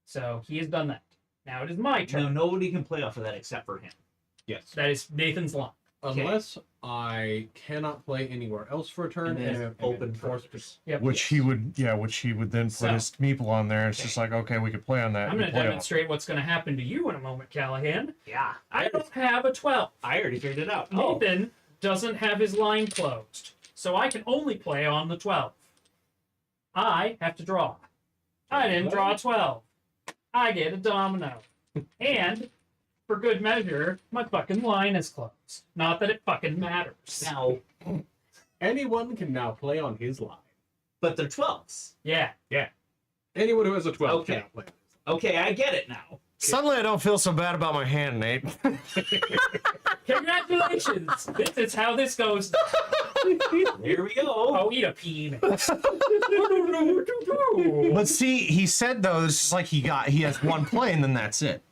So he has done that. Now it is my turn. No, nobody can play off of that except for him. Yes. That is Nathan's line. Okay. Unless I cannot play anywhere else for a turn And then and open forced first. Yep. which he would, which he would then put So- his Meeple on there. It's just like, okay, we could play on that. I'm we going to play on it. demonstrate what's going to happen to you in a moment, Callahan. Yeah. I don't have a 12. I already figured it out. Nathan doesn't have his line closed, so I can only play on the 12. I have to draw. I didn't draw a 12. I get a domino. And, for good measure, my fucking line is closed. Not that it fucking matters. Now, anyone can now play on his line. but they're 12s. Yeah. Anyone who has a 12 Okay. cannot play. Okay, I get it now. Suddenly, I don't feel so bad about my hand, Nate. Congratulations! This is how this goes. Here we go. Oh, eat a pea. But see, he said though, it's just like he has one play and then that's it.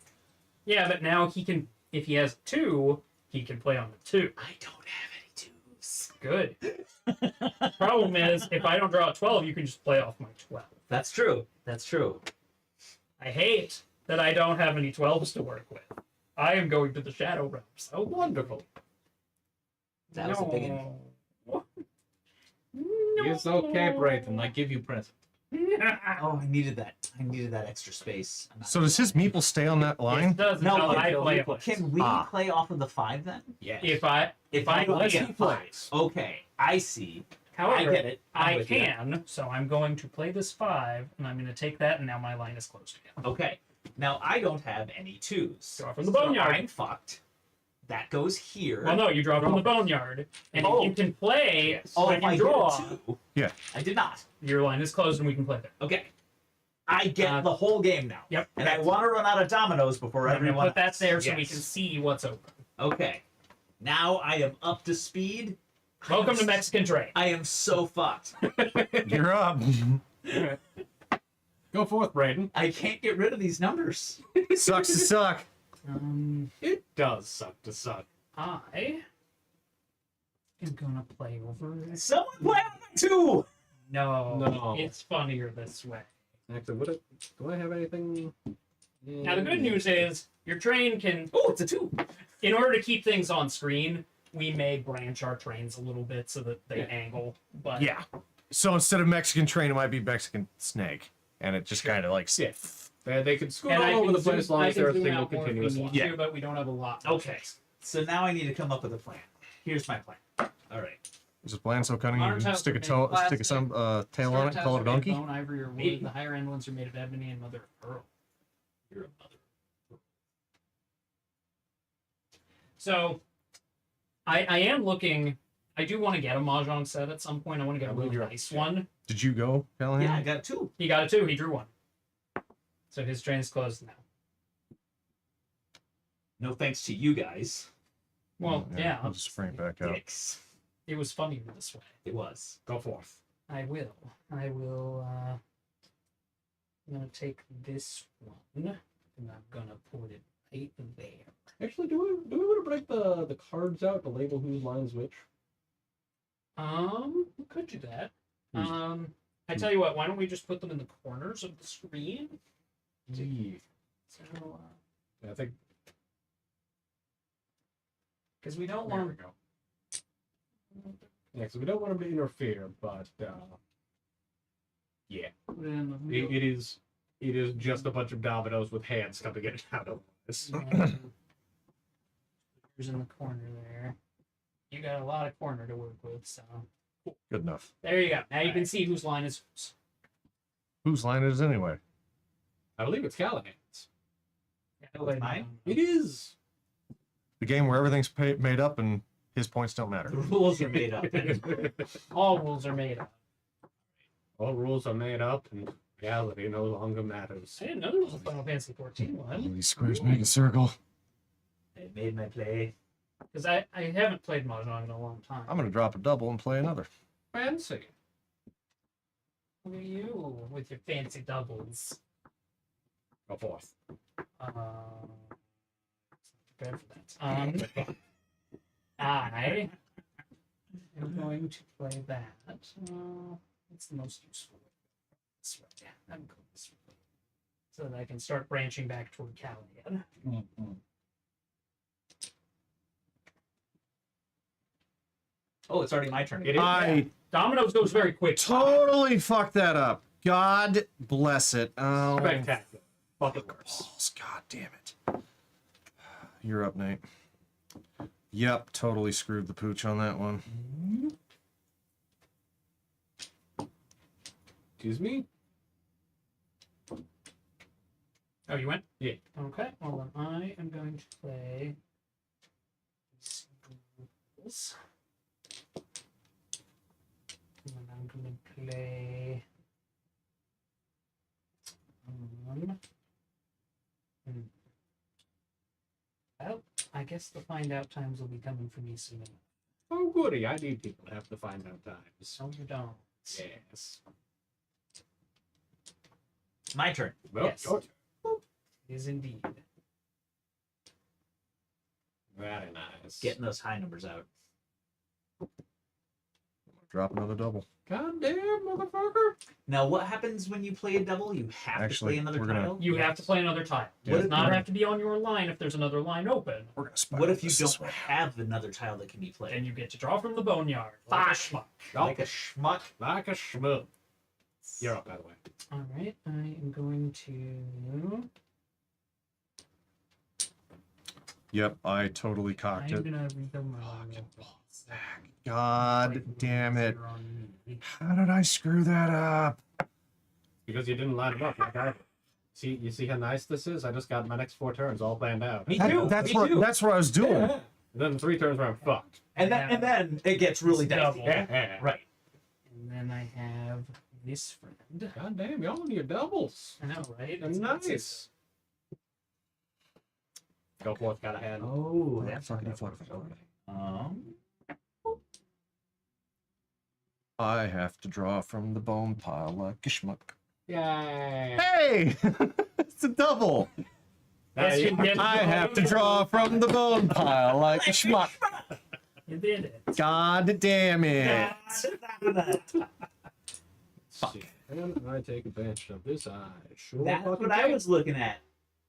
Yeah, but now he can, if he has 2, he can play on the 2. I don't have any twos. Good. Problem is, if I don't draw a 12, you can just play off my 12. That's true. That's true. I hate that I don't have any 12s to work with. I am going to the Shadow Realms. Oh, wonderful. That was a big one. No. It's okay, Brayton. I give you present. Oh, I needed that. I needed that extra space. I'm not- So does his Meeple stay on that It line? does No, until but I play it. Can we play off of the 5 then? Yes. If I Unless play he it. plays. Okay, I see. However, I get it. I'm I with you. can, so I'm going to play this 5, and I'm going to take that, and now my line is closed again. Okay. Now I don't have any 2s. Draw from the boneyard. I'm fucked. That goes here. Well, no, you draw from the boneyard, and Oh. if you can play Oh, when if you I draw, get a 2. Yeah. I did not. your line is closed, and we can play there. Okay. I get Uh, the whole game now. Yep. And I want to run out of dominoes before I'm going to everyone put that else. there so we Yes. can see what's open. Okay. Now I am up to speed. Welcome to Mexican Trade. I am so fucked. You're up. Go forth, Brayden. I can't get rid of these numbers. Sucks to suck. It does suck to suck. I am going to play over. Someone play on my 2. No. It's funnier this way. Actually, do I have anything? Now, the good news is your train can, Oh, it's a 2. in order to keep things on screen, we may branch our trains a little bit so that they Yeah. angle. But Yeah. So instead of Mexican train, it might be Mexican snake, and it just kind of like Yeah. They can scoot And all I over can the place as long I as can they're a zoom single out more if we continuous need line. Yeah. to, but we don't have a lot. Okay. So now I need to come up with a plan. Here's my plan. All right. Is this plan so cunning? Modern You tiles stick are a made toe, of plastic. stick a some tail on it, Stone call tiles it a are made of donkey. Bone, ivory, or wood. The higher end ones are made of ebony and mother of pearl. You're a mother. So, I am looking. I do want to get a mahjong set at some point. I want to get a I believe really you're- nice one. Did you go, Callahan? Yeah, I got 2. He got a 2. He drew one. So his train is closed now. No thanks to you guys. Well, yeah. I'll just bring it back out. Dicks. It was funnier this way. It was. Go forth. I will. I'm gonna take this one and I'm gonna put it right there. Actually, do we want to break the cards out to label whose line's which? We could do that. I tell you what, why don't we just put them in the corners of the screen? Gee. So, Yeah, I think. because we don't There we want. go. Yeah, so we don't want to interfere, but yeah, Put it in the middle. it is just a bunch of dominoes with hands coming in and out of this. Here's in the corner there. You got a lot of corner to work with, so Good enough. there you go. Now you can see whose line is whose. Whose line is it anyway? I believe it's Callahan's. Yeah, mine? It is. The game where everything's made up and his points don't matter. The rules are made up. All rules are made up. All rules are made up, and reality no longer matters. I didn't know there was a Final Fantasy 14 one. These squares make a circle. I made my play. Because I haven't played Mahjong in a long time. I'm gonna drop a double and play another. Fancy. Look at you with your fancy doubles. Go forth. Prepared for that. I am going to play that. What's the most useful way? This way. I'm going this way. So that I can start branching back toward Callahan. Oh, it's already my turn. It is. I Dominoes goes very quick. totally fucked that up. God bless it. Oh, Spectacular. Fucking worse. balls. God damn it. You're up, Nate. Yep, totally screwed the pooch on that one. Excuse me? Oh, you went? Yeah. Okay, well then I am going to play singles. And then I'm going to play well, I guess the find out times will be coming for me soon. Oh, goody. I need people to have to find out times. No, you don't. Yes. My turn. Well, Yes. your turn. It is indeed. Very nice. Getting those high numbers out. Drop another double. Goddamn, motherfucker. Now, what happens when you play a double? You have Actually, to play another we're gonna- tile? You have to play another tile. It Yeah. does not have to be on your line if there's another line open. We're gonna spy What if you this don't way. have another tile that can be played? Then you get to draw from the boneyard. Like a schmuck. Like a schmuck. Like a schmoo. You're up, by the way. Alright, I am going to. Yep, I totally I'm cocked it. gonna rebuild my Fucking line. God damn it. How did I screw that up? Because you didn't line them up like I did. See, you see how nice this is? I just got my next 4 turns all planned out. Me That- too. that's me what too. that's what I was doing. And then 3 turns where I'm fucked. And then it gets really dicey. Yeah. Right. And then I have this friend. God damn, y'all on your doubles. I know, right? And nice. Go forth, got a hand. Oh, that's that's fucking fucking. I have to draw from the bone pile like a schmuck. Yay. Hey! It's a double! Yes, you did. I have to draw from the bone pile like a schmuck. You did it. God damn it! Fuck. And I take advantage of this. I sure That's fucking what I can. was looking at.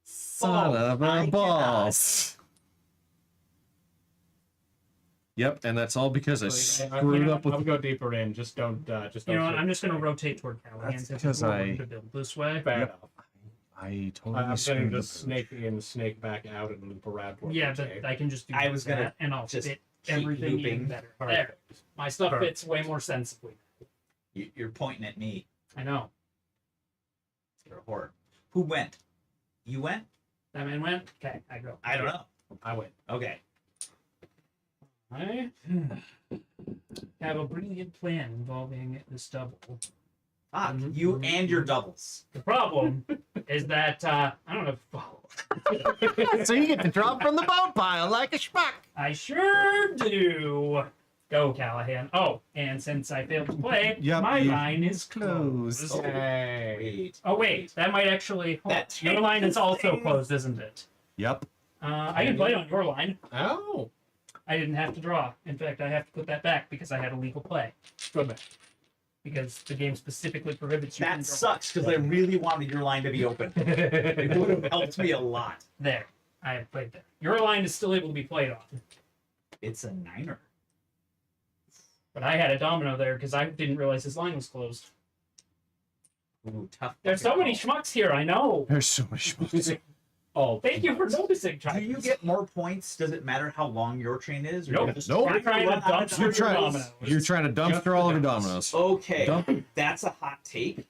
Son of I a cannot. boss! Yep, and that's all because I screwed up I'll with. go deeper in. Just don't. Just don't. You know what? shoot. I'm just gonna rotate toward Callahan That's since because we're I- going to build this way. Fair Yep. enough. I totally I'm going screwed to the just snake in, snake back out, and loop around. towards Yeah, the but tape. I can just do I was gonna that, and I'll just fit keep everything even looping. better. There, my stuff Perfect. fits way more sensibly. You're pointing at me. I know. You're a whore. Who went? You went? That man went. Okay, I go. I don't know. I win. Okay. I have a brilliant plan involving this double. Fuck, Mhm. you and your doubles. The problem is that I don't know. So you get to drop from the bone pile like a schmuck. I sure do. Go, Callahan. Oh, and since I failed to play, Yep, my you line is closed. closed. Hey. Wait. Oh wait, that might actually. That Your line is changes also things. closed, isn't it? Yep. I can play on your line. Oh, I didn't have to draw. In fact, I have to put that back because I had a legal play. good man. Because the game specifically prohibits you from That drawing. sucks because I really wanted your line to be open. It would have helped me a lot. There, I have played there. Your line is still able to be played on, It's a niner. but I had a domino there because I didn't realize his line was closed. Ooh, tough. There's so fucking many call. schmucks here. I know. There's so much schmucks. Oh, Thank you for noticing, Do you Travis. get more points? Does it matter how long your chain is? Or Nope. you just Nope. You're trying to run out of dumpster You're your trying, dominoes. you're trying to dumpster all of your dominoes. Okay, Dump- that's a hot take.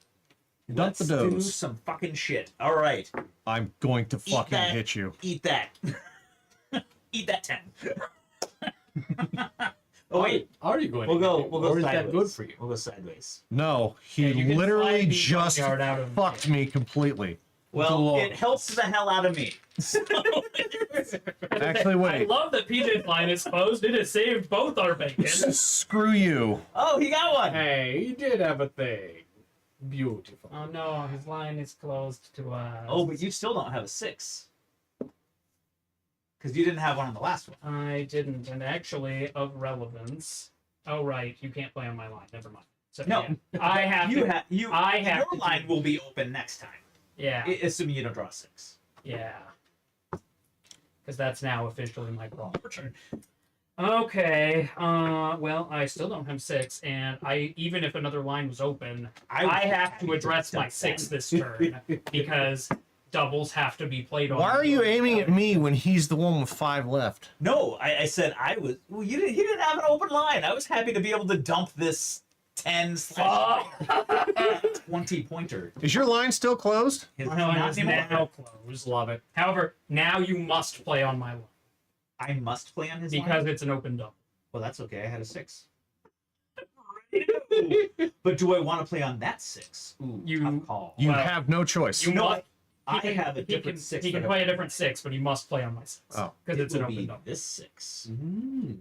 Dump Let's the do doughs. some fucking shit. All right, I'm going to Eat fucking that. hit you. eat that. Eat that 10. Oh wait, are you going? we'll to go. get it? We'll go Or is sideways. that good for you? We'll go sideways. No, he Yeah, you can literally slide the just boneyard out of fucked it. me completely. Well, Lord. it helps the hell out of me. Actually, I wait. love that PJ's line is closed. It has saved both our bacon. Screw you. Oh, he got one. Hey, he did have a thing. Beautiful. Oh no, his line is closed to us. Oh, but you still don't have a 6. Because you didn't have one on the last one. I didn't, and actually, of relevance. Oh right, you can't play on my line. Never mind. So No. yeah, I have You to. have you. I have your to line do- will be open next time, Yeah, assuming you don't draw a 6. yeah. Because that's now officially my problem. Okay. Well, I still don't have 6, and even if another line was open, I have to address my 6 this turn because doubles have to be played on. Why are you aiming at me when he's the one with 5 left? No, I said I was. Well, you didn't. He didn't have an open line. I was happy to be able to dump this 10/20 pointer. Is your line still closed? His, My line not is anymore. now closed. Love it. However, now you must play on my line I must play on his because line. it's an open double. Well, that's okay. I had a 6. But do I want to play on that 6? Ooh, You- tough call. You Well, have no choice. You No, must. I he can- have a different 6. He can that I- play a different 6, but he must play on my 6 Oh. because It it's an will open be double. this 6. Mm.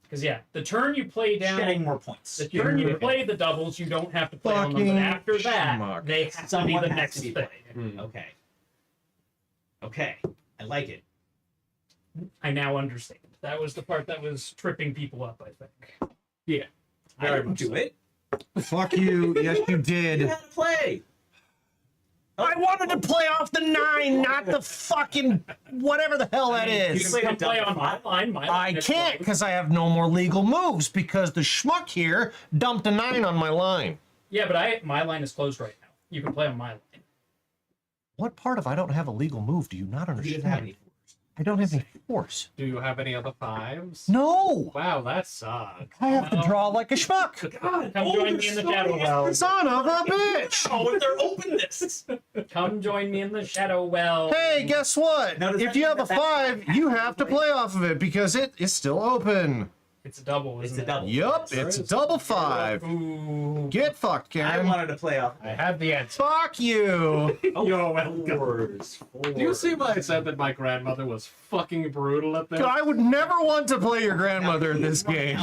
Because yeah, the turn you play Shedding down, more points. the turn you play the doubles, you don't have to play on them. Fucking But after that, schmuck. they have to be Someone the has next to be thing. played. Mm. Okay. Okay. I like it. I now understand. That was the part that was tripping people up. I think. I Very didn't much do so. it. Fuck you. Yes, you You did. had to play. I wanted to play off the 9, not the fucking whatever the hell that You is. can Play come a double play on my five. line. My I line is can't closed. because I have no more legal moves because the schmuck here dumped a 9 on my line. Yeah, but my line is closed right now. You can play on my line. What part of I don't have a legal move do you not He doesn't have understand? any fours. I don't have any force. Do you have any other 5s? No! Wow, that sucks. I have to draw like a schmuck. Come Oh, join me in the there's so shadow many well. Son of a bitch! Oh, and they're openness. Come join me in the shadow well. Hey, guess what? Now, does If that you mean have a that 5, you have to play off of it because it is still open. It's a double, It's isn't a double. Yup, it's a double 5. it? Ooh. Get fucked, I Karen. wanted to play off. I have the answer. Fuck you. Oh, You're welcome. fours. Do you see why I said that my grandmother was fucking brutal at this? I would never want to play your grandmother in this game.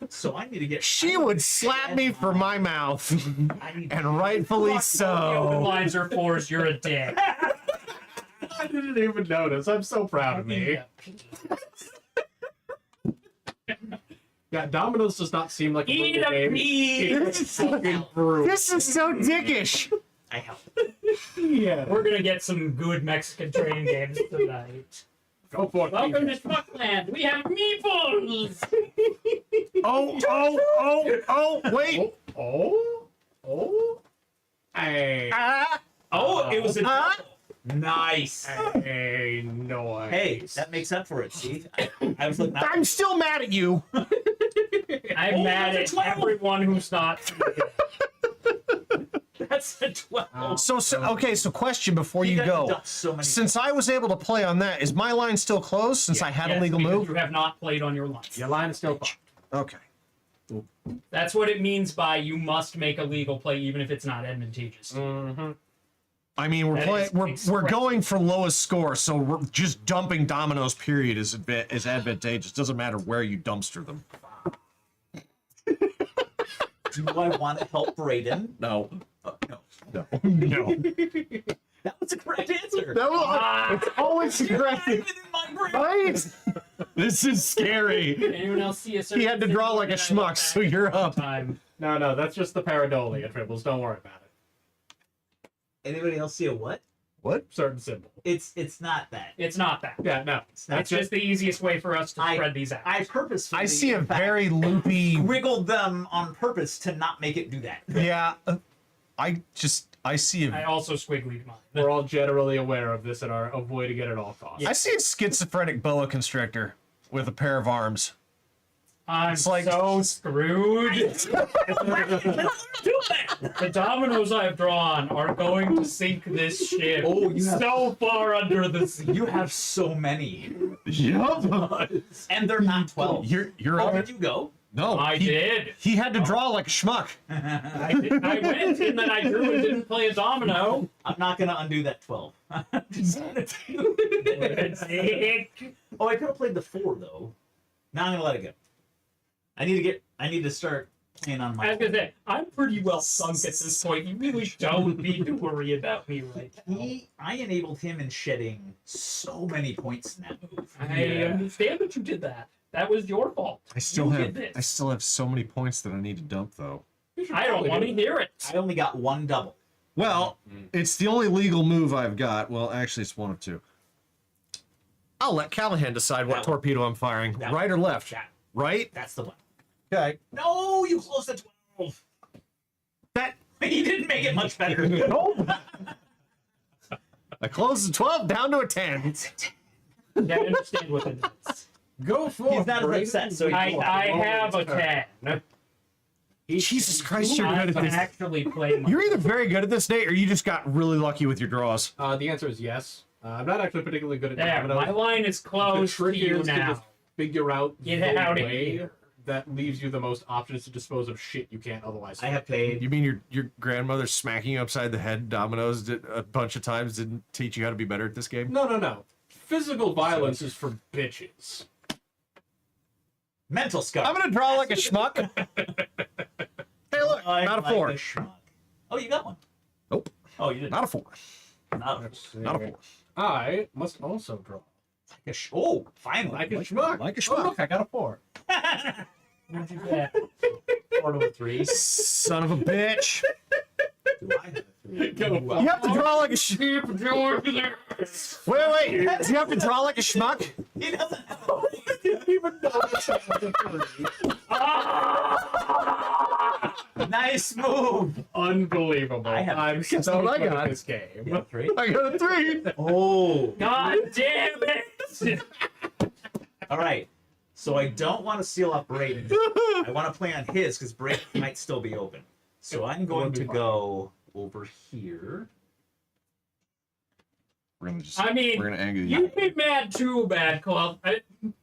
So I need to get. She would slap me for my mouth, I need and rightfully The open so. lines are 4s. You're a dick. I didn't even notice. I'm so proud of me. Yeah, Dominoes does not seem like a Eat brutal a game. pea. It's fucking brutal. This is so dickish. I help. Yeah. We're gonna get some good Mexican training games tonight. Go for it. Welcome to Schmuckland. We have meeples. Wait. Oh. Hey. Oh, it was a Ah. double. Nice. Hey, noise. Hey, that makes up for it. See, I was looking. I'm still mad at you. I'm Oh, mad that's at a 12. everyone who's not. That's a 12. So question before you got to go. dump so many. Since I was able to play on that, is my line still closed since I had a Yes, legal because move? You have not played on your line. Your line is still fucked. Okay. That's what it means by you must make a legal play even if it's not advantageous. Mm-hmm. I mean, we're That playing. is We're expressive. going for lowest score, so we're just dumping dominoes. Period is advantageous. Doesn't matter where you dumpster them. Do I want to help Brayden? No, No. no, no. That was the correct answer. That was, it's always You have aggressive, it in my brain. right? This is scary. Anyone else see a He had to draw like a schmuck, so you're up. Time. No, that's just the pareidolia triples. Don't worry about it. Anybody else see a what? What? Certain symbol. It's not that. It's not that. Yeah, no. That's just the easiest way for us to spread these out. I purposefully. I see a in fact, very loopy. wiggled them on purpose to not make it do that. Yeah, I see I a. also squigglied mine. We're all generally aware of this and are avoiding it at all costs. I see a schizophrenic boa constrictor with a pair of arms. I'm It's like- so screwed. Do that. The dominoes I've drawn are going to sink this ship Oh, you have- so far under the sea. You have so many, Yup. and they're not 12. You're Oh, up. did you go? No, I did. He had to draw like a schmuck. I went and then I drew and didn't play a domino. I'm not gonna undo that 12. I'm just gonna do it. Oh, I could have played the 4 though. Now I'm gonna let it go. I need to start playing on my. I was gonna say, I'm pretty well sunk at this point. You really don't need to worry about me right now. I enabled him in shedding so many points in that move. I understand that you did that. That was your fault. I still You have. did this. I still have so many points that I need to dump though. I don't want to hear it. I only got 1 double. Well, it's the only legal move I've got. Well, actually, it's one of 2. I'll let Callahan decide what That one. torpedo I'm firing. That Right or left? That- Right? That's the one. Okay. No, you closed the 12. That. He didn't make it much better. Nope. I closed the 12 down to a 10. Yeah, I understand what it is. Go for He's not as upset, so he I have a 10. Jesus Christ, you're I good at can this. actually play my... You're either very good at this, Nate, or you just got really lucky with your draws. The answer is yes. I'm not actually particularly good at There, dominoes. my line is The close to trick you is to now. just figure out Get the out of way here. that leaves you the most options to dispose of shit you can't otherwise. I have played. You mean your grandmother smacking you upside the head dominoes a bunch of times didn't teach you how to be better at this game? No. Physical violence is for bitches. Mental scar. I'm gonna draw like a schmuck. Hey, look, I not a like 4. a schmuck. Oh, you got one. Nope, Oh, you didn't. not a 4. Not a, Not a 4. I must also draw. oh, finally. Like a schmuck. Like a Oh, schmuck. look, I got a 4. What'd you get? 4 to a 3. Son of a bitch. Do I have a 3? Go. You have to draw like a schmuck. Wait. Do you have to draw like a schmuck? He doesn't have Nice move. Unbelievable. I'm Guess so what I good got? at this game. You got 3? I got a 3. Oh. God damn it! All right. So I don't want to seal up Brayden. I want to play on his because Brayden might still be open. So I'm going to go over here. We're gonna just. I mean, we're gonna anger You made mad too bad, Club.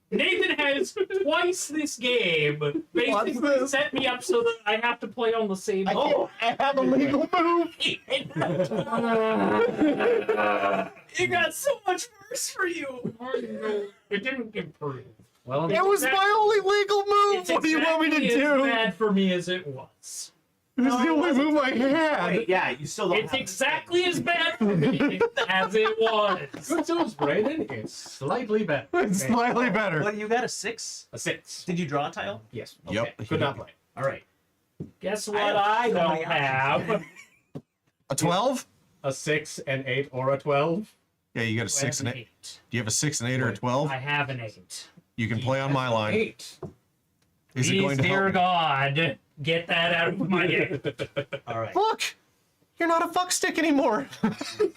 Nathan has twice this game basically this? set me up so that I have to play on the same. I have a legal move. It got so much worse for you. It didn't improve. Well, It was my only legal move. It's What do you want me to exactly as do? bad for me as it was. It was the only move I had. Wait, yeah, you still don't It's have exactly as bad for me as it was. good news, Brayden. It's slightly better. It's slightly better. What, you got a 6? A 6. Did you draw a tile? Yes. Yep. Okay. Could not play. All right. Guess what I I have so don't many options. have? A 12? A 6, an 8, or a 12. Yeah, you got a 6 and 8. Do you have a 6 and 8 or a 12? I have an 8. You can play on my line. 8. Is it Please, going to dear help? God, get that out of my head. All right. Look, you're not a fuck stick anymore.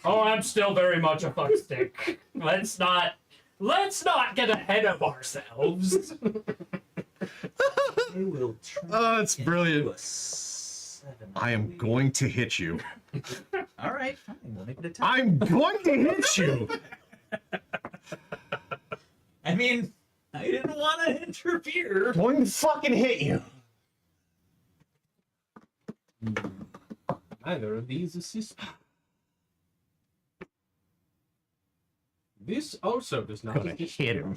Oh, I'm still very much a fuckstick. Let's not get ahead of ourselves. I will turn Oh, that's into brilliant. a 7. I am going to hit you. All right, fine. We'll make it a 10. I'm going to hit you. I mean, I didn't want to interfere. I'm going to fucking hit you. Neither of these assist. This also does not. Gonna hit him.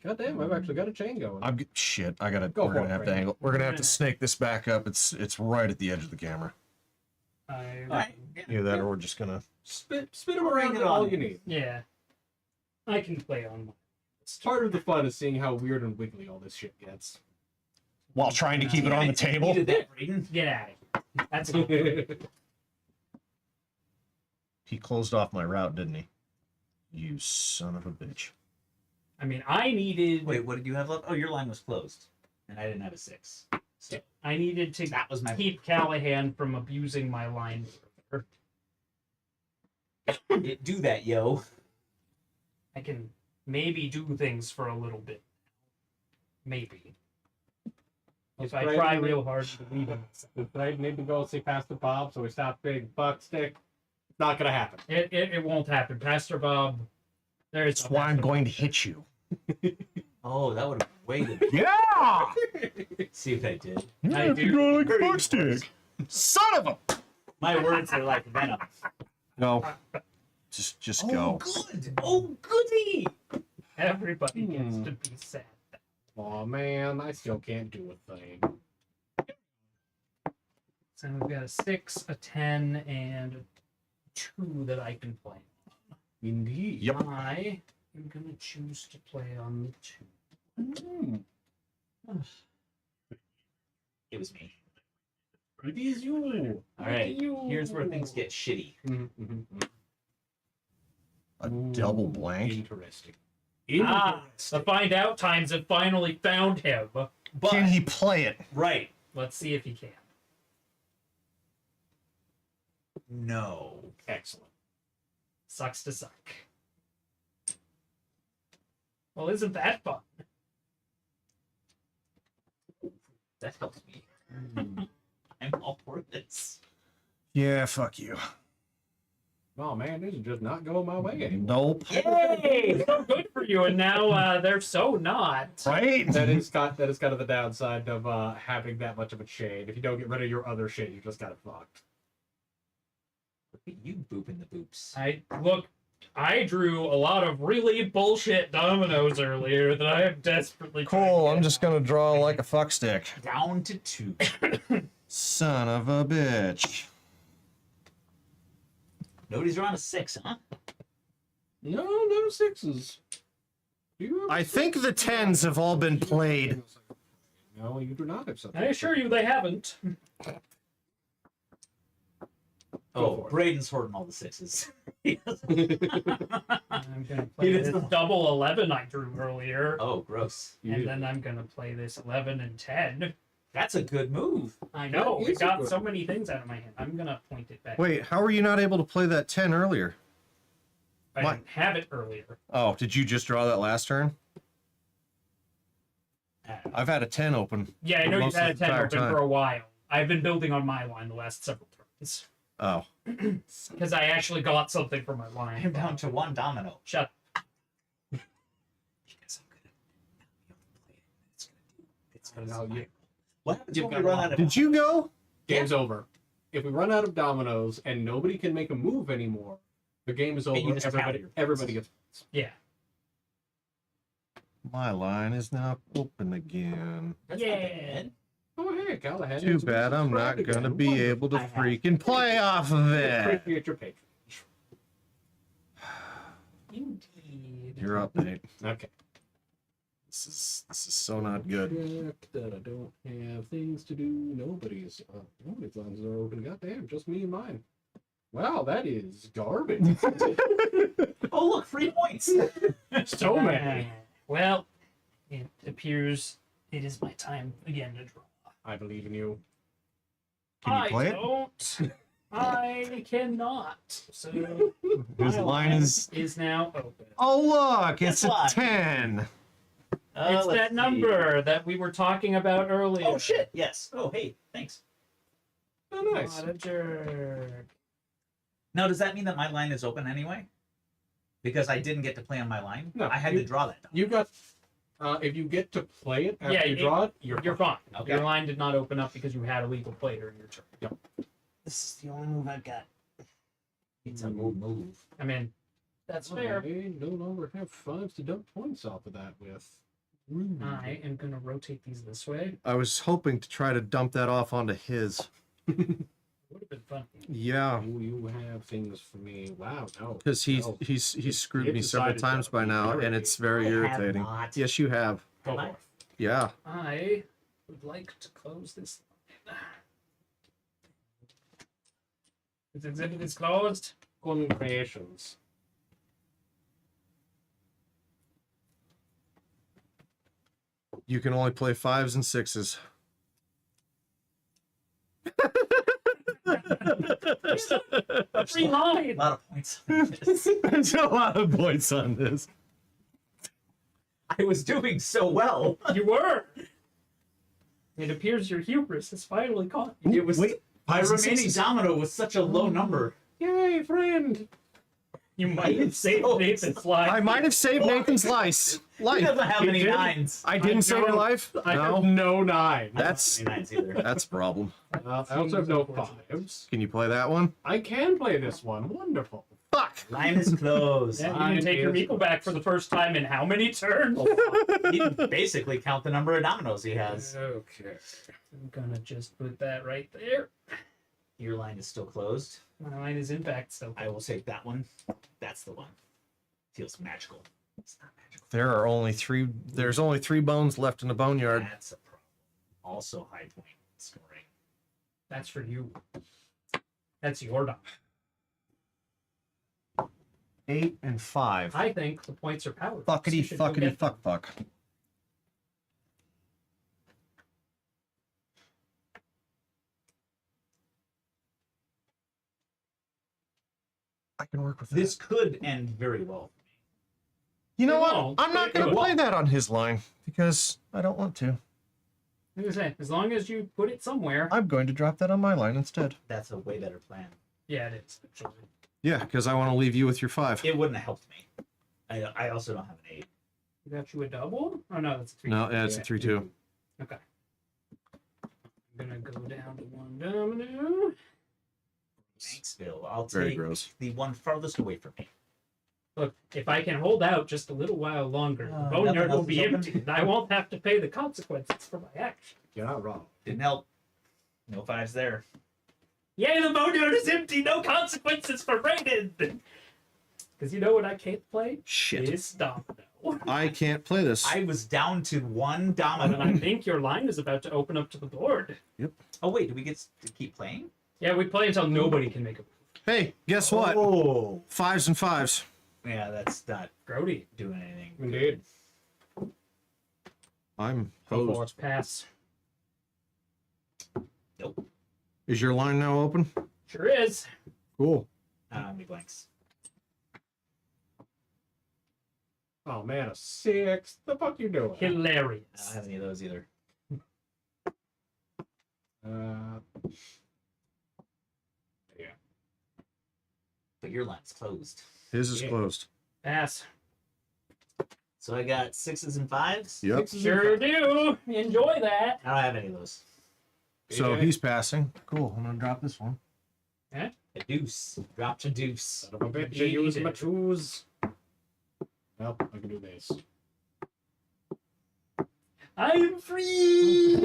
God damn, I've actually got a chain going. Shit. I gotta. Go We're for gonna it, have to Brandon. angle. We're gonna have to snake this back up. It's right at the edge of the camera. Alright. Either that, or we're just gonna. Spin them around it all on. you need. Yeah. I can play on one. Part of the fun is seeing how weird and wiggly all this shit gets. While trying to keep it on the table. You did that, Braden. Get out of here. That's cool. He closed off my route, didn't he? You son of a bitch. I mean, I needed. Wait, what did you have left? Oh, your line was closed, and I didn't have a 6. So I needed to that was my. keep Callahan from abusing my line. Do that, yo. I can maybe do things for a little bit. Maybe. If I try real hard to believe in myself. I need to go see Pastor Bob, so we stop big buck stick. It's not gonna happen. It won't happen. Pastor Bob, there's That's why I'm going to hit you. Oh, that would have waited. Yeah! See if I did. I do. like a buck stick. Son of a. My words are like venom. No. Just go. Good. Oh, goody. Everybody gets to be sad. Oh man, I still can't do a thing. So we've got a 6, a 10, and a 2 that I can play. Indeed. Yep. I am gonna choose to play on the 2. It was me. It is you. All right. Here's where things get shitty. A double blank. Interesting. The find out times have finally found him. But Can he play it? right. Let's see if he can. No. Excellent. Sucks to suck. Well, isn't that fun? That helps me. I'm all for this. Yeah, fuck you. Oh man, this is just not going my way anymore. Nope. Yay! So good for you, and now they're so not. Right? That is kind of the downside of having that much of a shade. If you don't get rid of your other shade, you just got it fucked. Look at you booping the boops. I drew a lot of really bullshit dominoes earlier that I am desperately trying Cool, to I'm get just out. gonna draw like a fuck stick. Down to 2. Son of a bitch. Nobody's drawing a 6, huh? No sixes. I think the 10s have all been played. No, you do not have something. I assure you they haven't. Oh, for it. Braden's hoarding all the 6s. I'm gonna play this double 11 I drew earlier. Oh, gross. And then I'm gonna play this 11 and 10. That's a good move. I know, That we is got good. so many things out of my hand. I'm gonna point it back. Wait, how were you not able to play that 10 earlier? I my- didn't have it earlier. Oh, did you just draw that last turn? I've had a 10 open. Yeah, I know Most you've had a of the 10 entire open time. for a while. I've been building on my line the last several turns. Oh. Because I actually got something for my line. I'm down to 1 domino. Shut Because I'm gonna it's gonna do. It's gonna No, you- What happens You've when we got run one. out of? Did you go? Game's over. If we run out of dominoes and nobody can make a move anymore, the game is over. you just count your Everybody gets. Yeah. My line is now open again. That's Yeah. not bad. Oh hey, Callahan. Too bad I'm not gonna be able to freaking play off of it. Appreciate your patronage. Indeed. You're up, Nate. Okay. This is so not good. Check that I don't have things to do. Nobody's lines are open. Goddamn, just me and mine. Wow, that is garbage. Oh look, 3 points. So many. Well, it appears it is my time again to draw. I believe in you. Can you play I it? don't. I cannot. So His my line is. now open. Oh look, it's Guess a what? 10. It's let's that see. number that we were talking about earlier. Oh shit! Yes. Oh hey, thanks. Oh, nice. What a jerk. Now does that mean that my line is open anyway? Because I didn't get to play on my line. No, I had to draw that. You got. If you get to play it after Yeah, you draw it, You're fine. Okay. Your line did not open up because you had a legal play during your turn. This is the only move I've got. It's a move. I mean, That's fair. I no longer have 5s to dump points off of that with. I am gonna rotate these this way. I was hoping to try to dump that off onto his. Would have been fun. Yeah, Oh, you have things for me. Wow, no. because No. he's screwed You've me several decided times that by now, already. and it's very I have irritating. not. Yes, you have. Go Am I? for it. Yeah. I would like to close this line. This exhibit is closed. Congratulations. You can only play 5s and 6s. A free line. A lot of points. on this. There's a lot of points on this. I was doing so well. You were. It appears your hubris has finally caught you. It was Wait, my fives and remaining sixes. domino was such a low number. Yay, friend! You might have saved Nathan's life. I might have saved Nathan's life. He doesn't have He any did. nines. I didn't save your don't- life? I No. have no 9. That's Any nines either. that's a problem. I also have no 5s. Can you play that one? I can play this one. Wonderful. Fuck! Line is closed. Yeah, you Mine can take your is- Meeple back for the first time in how many turns? He can basically count the number of dominoes he has. Okay. I'm gonna just put that right there. Your line is still closed. My line is in fact still. I will take that one. That's the one. Feels magical. It's not magical. There's only 3 bones left in the boneyard. That's a problem. Also high point scoring. That's for you. That's your dom. 8 and 5. I think the points are powered. Fuckity You should go fuckity get them. fuck. I can work with that. This could end very well. You know It what? won't. I'm not It going to won't. play that on his line because I don't want to. Like I say, as long as you put it somewhere. I'm going to drop that on my line instead. That's a way better plan. Yeah, it is. Actually. Yeah, because I want to leave you with your 5. It wouldn't have helped me. I also don't have an 8. You got you a double? Oh no, that's a 3. No, yeah, it's Yeah. a 3-2. Okay. I'm gonna go down to 1 domino. Thanksville. I'll Very take gross. the one farthest away from me. Look, if I can hold out just a little while longer, the nothing boneyard will else be is open. empty, and I won't have to pay the consequences for my action. You're not wrong. Didn't help. No 5s there. Yay, the boneyard is empty! No consequences for Raiden! Because you know what I can't play? Shit. This domino. I can't play this. I was down to 1 And domino. I think your line is about to open up to the board. Oh wait, do we get to keep playing? Yeah, we play until nobody can make a move. Hey, guess what? Oh. 5s and 5s. Yeah, that's not Grody. doing anything. Indeed. I'm Go for posed. it. Pass. Nope. Is your line now open? Sure is. Cool. I don't have any blanks. Oh man, a 6. The fuck you doing? I Hilarious. don't have any of those either. Yeah. But your line's closed. His is Yeah. closed. Pass. So I got 6s and 5s. Yep. Sure do. Enjoy that. I don't have any of those. So Yeah. he's passing. Cool. I'm going to drop this one. A deuce. Dropped a deuce. Son of a bitch, Yeah, you you use did. my tools. Well, I can do this. I'm free.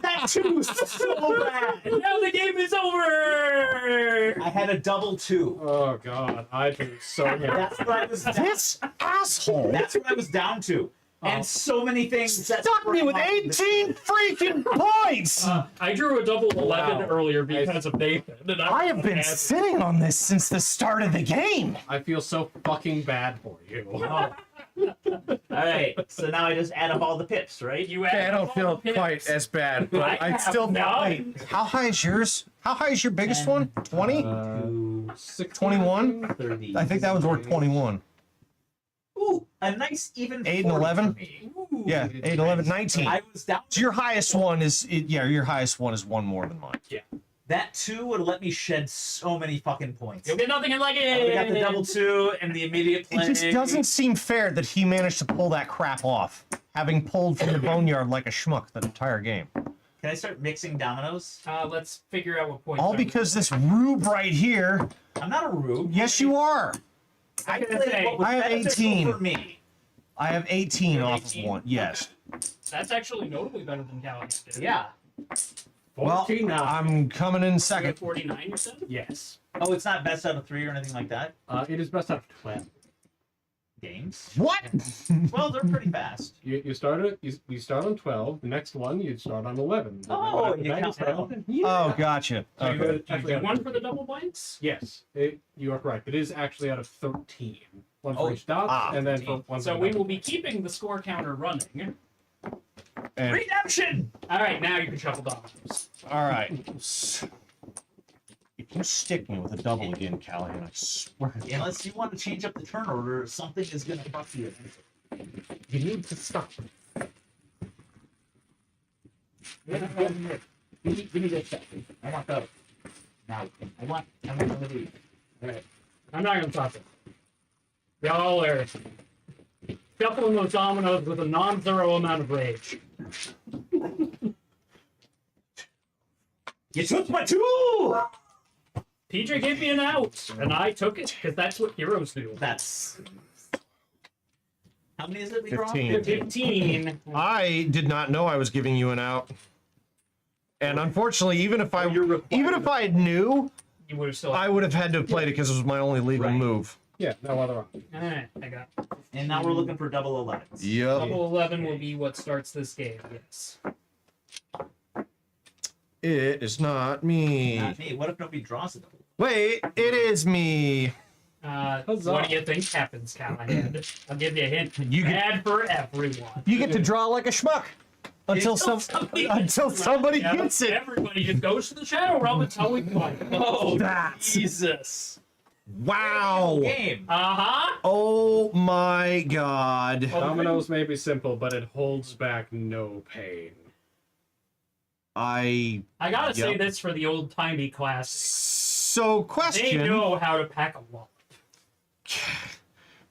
That two's so bad. And now the game is over. I had a double 2. Oh god, I do so many. That's what I was down. This asshole That's what I was down to. And so many things that stuck me with sprung off this- 18 freaking points! I drew a double 11 Wow. earlier because of Nathan. And I have been sitting on this since the start of the game. I feel so fucking bad for you. Oh. All right, so now I just add up all the pips, right? You Okay, I add don't all feel the quite pips. as bad, but I I'd have still. 9. Wait, how high is yours? How high is your biggest 10, one? 20? 21? 30. I think that was worth 21. Ooh, a nice even 8 and 40 11? for me. Ooh. Yeah, 8, 11, 19. I was down. So your highest one is, your highest one is one more than mine. That 2 would let me shed so many fucking points. You'll get nothing like We it. got the double 2 and the immediate play. It just doesn't seem fair that he managed to pull that crap off, having pulled from the boneyard like a schmuck the entire game. Can I start mixing dominoes? Let's figure out what points. All are- because this rube right here. I'm not a rube. Yes, you are. I I'm gonna played say- what was I have beneficial 18. for me. I have 18 You have off 18? of one. Yes. That's actually notably better than Callahan did. Yeah. Well, 14 now. I'm coming in You have second. 49, you said? Yes. Oh, it's not best out of 3 or anything like that. It is best out of 12. Games. What? Well, they're pretty fast. You start on 12. The next one you start on 11. Oh, The you back count start down. on- Yeah. Oh, gotcha. So you Okay. would Do you actually do have- one for the double blanks? Yes, you are correct. It is actually out of 13. One for Oh, each dot, and then for 13. one. So for we the will be keeping the score counter running. And, Redemption. All right, now you can shuffle dominoes. all right. If you stick me with a double again, Callahan, I swear. Unless you want to change up the turn order, something is gonna fuck you. You need to stop. Give me this stuff. I want those. Now, I want the lead. Alright. I'm not gonna touch it. Y'all are shuffling those dominoes with a non-zero amount of rage. You took my two. PJ gave me an out, and I took it, because that's what heroes do. That's. How many is it we draw? 15. 15. I did not know I was giving you an out. And unfortunately, even if I knew, You would have still. I would have had to have played it because it was my only legal Right. move. Yeah, no other option. Alright, I got. And now we're looking for double 11s. Yep. Double 11 will be what starts this game, yes. It is not me. Not me. What if nobody draws a double? Wait, it is me. Huzzah. What do you think happens, Callahan? I'll give you a hint. You get- Bad for everyone. You get to draw like a schmuck until somebody Yeah, gets it. Everybody just goes to the shadow realm until we play. Oh, That's- Jesus. Wow. Game. Uh-huh. Oh my god. Dominoes may be simple, but it holds back no pain. I I gotta say Yep. this for the old-timey class. so They question know how to pack a wallop.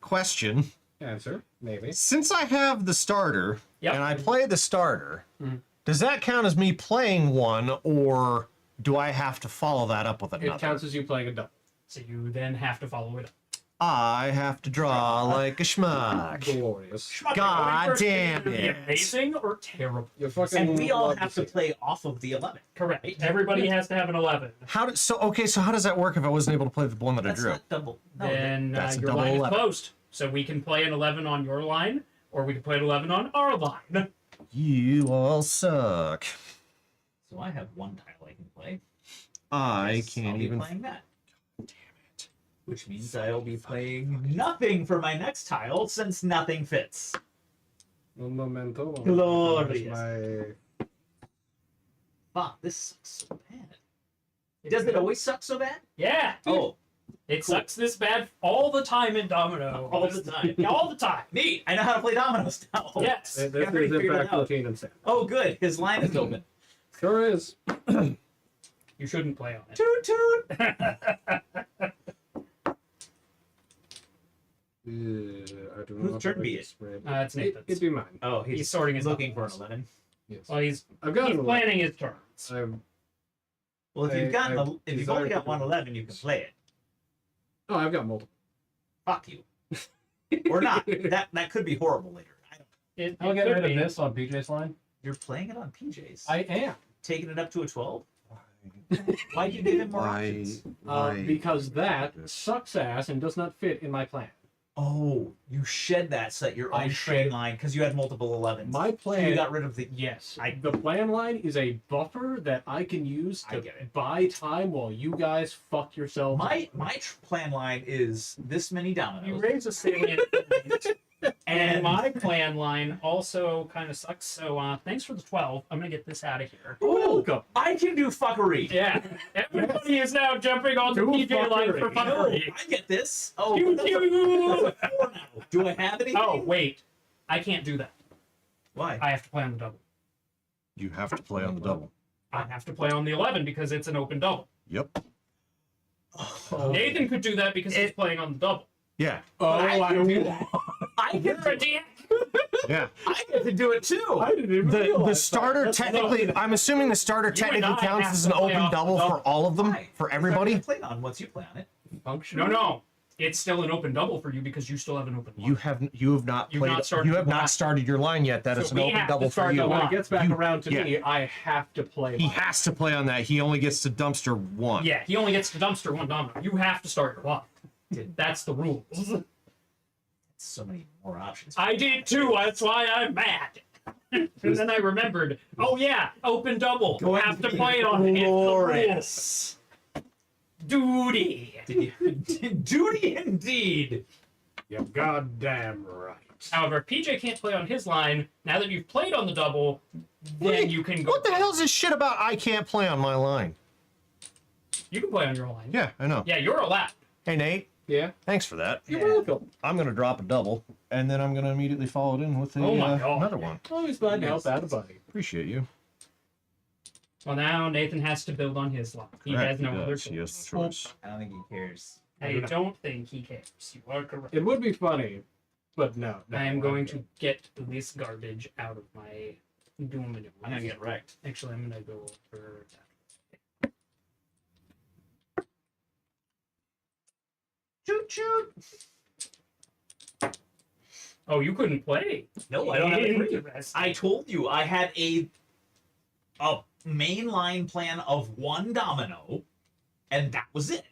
question. Answer, maybe. Since I have the starter Yep. and I play the starter, Mhm. does that count as me playing one, or do I have to follow that up with It another? counts as you playing a double. So you then have to follow it up. I have to draw like a schmuck. Glorious. God First, it's damn gonna be it. Amazing or terrible? You fucking And we all love have see to play off of the 11. Correct. Everybody has to have an 11. How did so how does that work if I wasn't able to play the one that I That's drew? not double. No, Then that's a your double line 11. is closed. So we can play an 11 on your line, or we can play an 11 on our line. You all suck. so I have one tile I can play. I Yes, can't I'll be even. playing that. Damn it. Which means I'll be playing nothing for my next tile since nothing fits. Un momento. Glorious. My... Fuck, this sucks so bad. Does it always suck so bad? Yeah. Oh, It sucks this bad all the time in Domino. all the time. Yeah, all the time. Neat. I know how to play dominoes now. Yes. This I already is in figured fact it out. routine and standard. Oh, good. His line is open. Sure is. You shouldn't play on it. Toot toot. I do Whose not turn have be a it? spread. It's Nathan's. It'd be mine. Oh, He's he's sorting his looking for an dominoes. 11. Yes. Well, he's I've got he's an planning his turns. Well, if you've got I if you've only desire got to one do 11, you can play it. Oh, I've got multiple. Fuck you. Or not. That could be horrible later. I don't. It I'll get could rid of be. this on PJ's line. You're playing it on PJs. I am. Taking it up to a 12. Why'd you give him more options? Because that sucks ass and does not fit in my plan. Oh, you shed that so that your I own train line because you had multiple 11s. My So plan. you got rid of the. Yes. I- The plan line is a buffer that I can use I to get it. buy time while you guys fuck yourselves. My plan line is this many You dominoes. raise a salient point. And And my plan line also kind of sucks. So thanks for the 12. I'm going to get this out of here. Welcome. I can do fuckery. Yeah. Everybody is now jumping on the Do PJ line for fuckery. No, fuckery. I get this. Oh, Pew, that's pew. a 4 now. Do I have anything? Oh, wait. I can't do that. Why? I have to play on the double. You have to play on the double. I have to play on the 11 because it's an open double. Yep. Oh. Nathan could do that because he's playing on the double. Yeah. Oh, I I can do will. that. I You're can a dick. Yeah. I get to do it too. I didn't even The realize starter that. technically, I'm assuming the starter and technically I counts have as to an play open off the double double. for all of them, Right. for It's everybody. not gonna play on once you play on it. Functional. No. It's still an open double for you because you still have an open line. You have not You've not started you have your line. not started your line yet. That So is an we open have to double for start you. the When line. it gets back You- around to yeah. me, I have to play. He mine. has to play on that. He only gets to dumpster one. Yeah, he only gets to dumpster one domino. You have to start your line. That's the rules. So many more options. I did too. That's why I'm mad. And then I remembered. Oh yeah, open double. You Going have to to be play on it. It's the glorious. rules. Duty. Duty indeed. You're goddamn right. However, PJ can't play on his line. Now that you've played on the double, then you can go. What the hell's this shit about? I can't play on my line. You can play on your line. Yeah, I know. Yeah, you're allowed. Hey Nate, Yeah. thanks for that. You're Yeah. welcome. I'm gonna drop a double, and then I'm gonna immediately follow it in with Oh my God. another one. Always glad to help out a buddy. Appreciate you. Well, now Nathan has to build on his line. He Correct, has no other does. He has choice. no choice. I don't think he cares. I don't think he cares. You are correct. It would be funny, but no. I am going to get this garbage out of my Domino. I'm gonna get wrecked. Actually, I'm gonna go for that. Choo choo. Oh, you couldn't play. No, I don't have a free. Interesting. I told you I had a mainline plan of one domino, and that was it.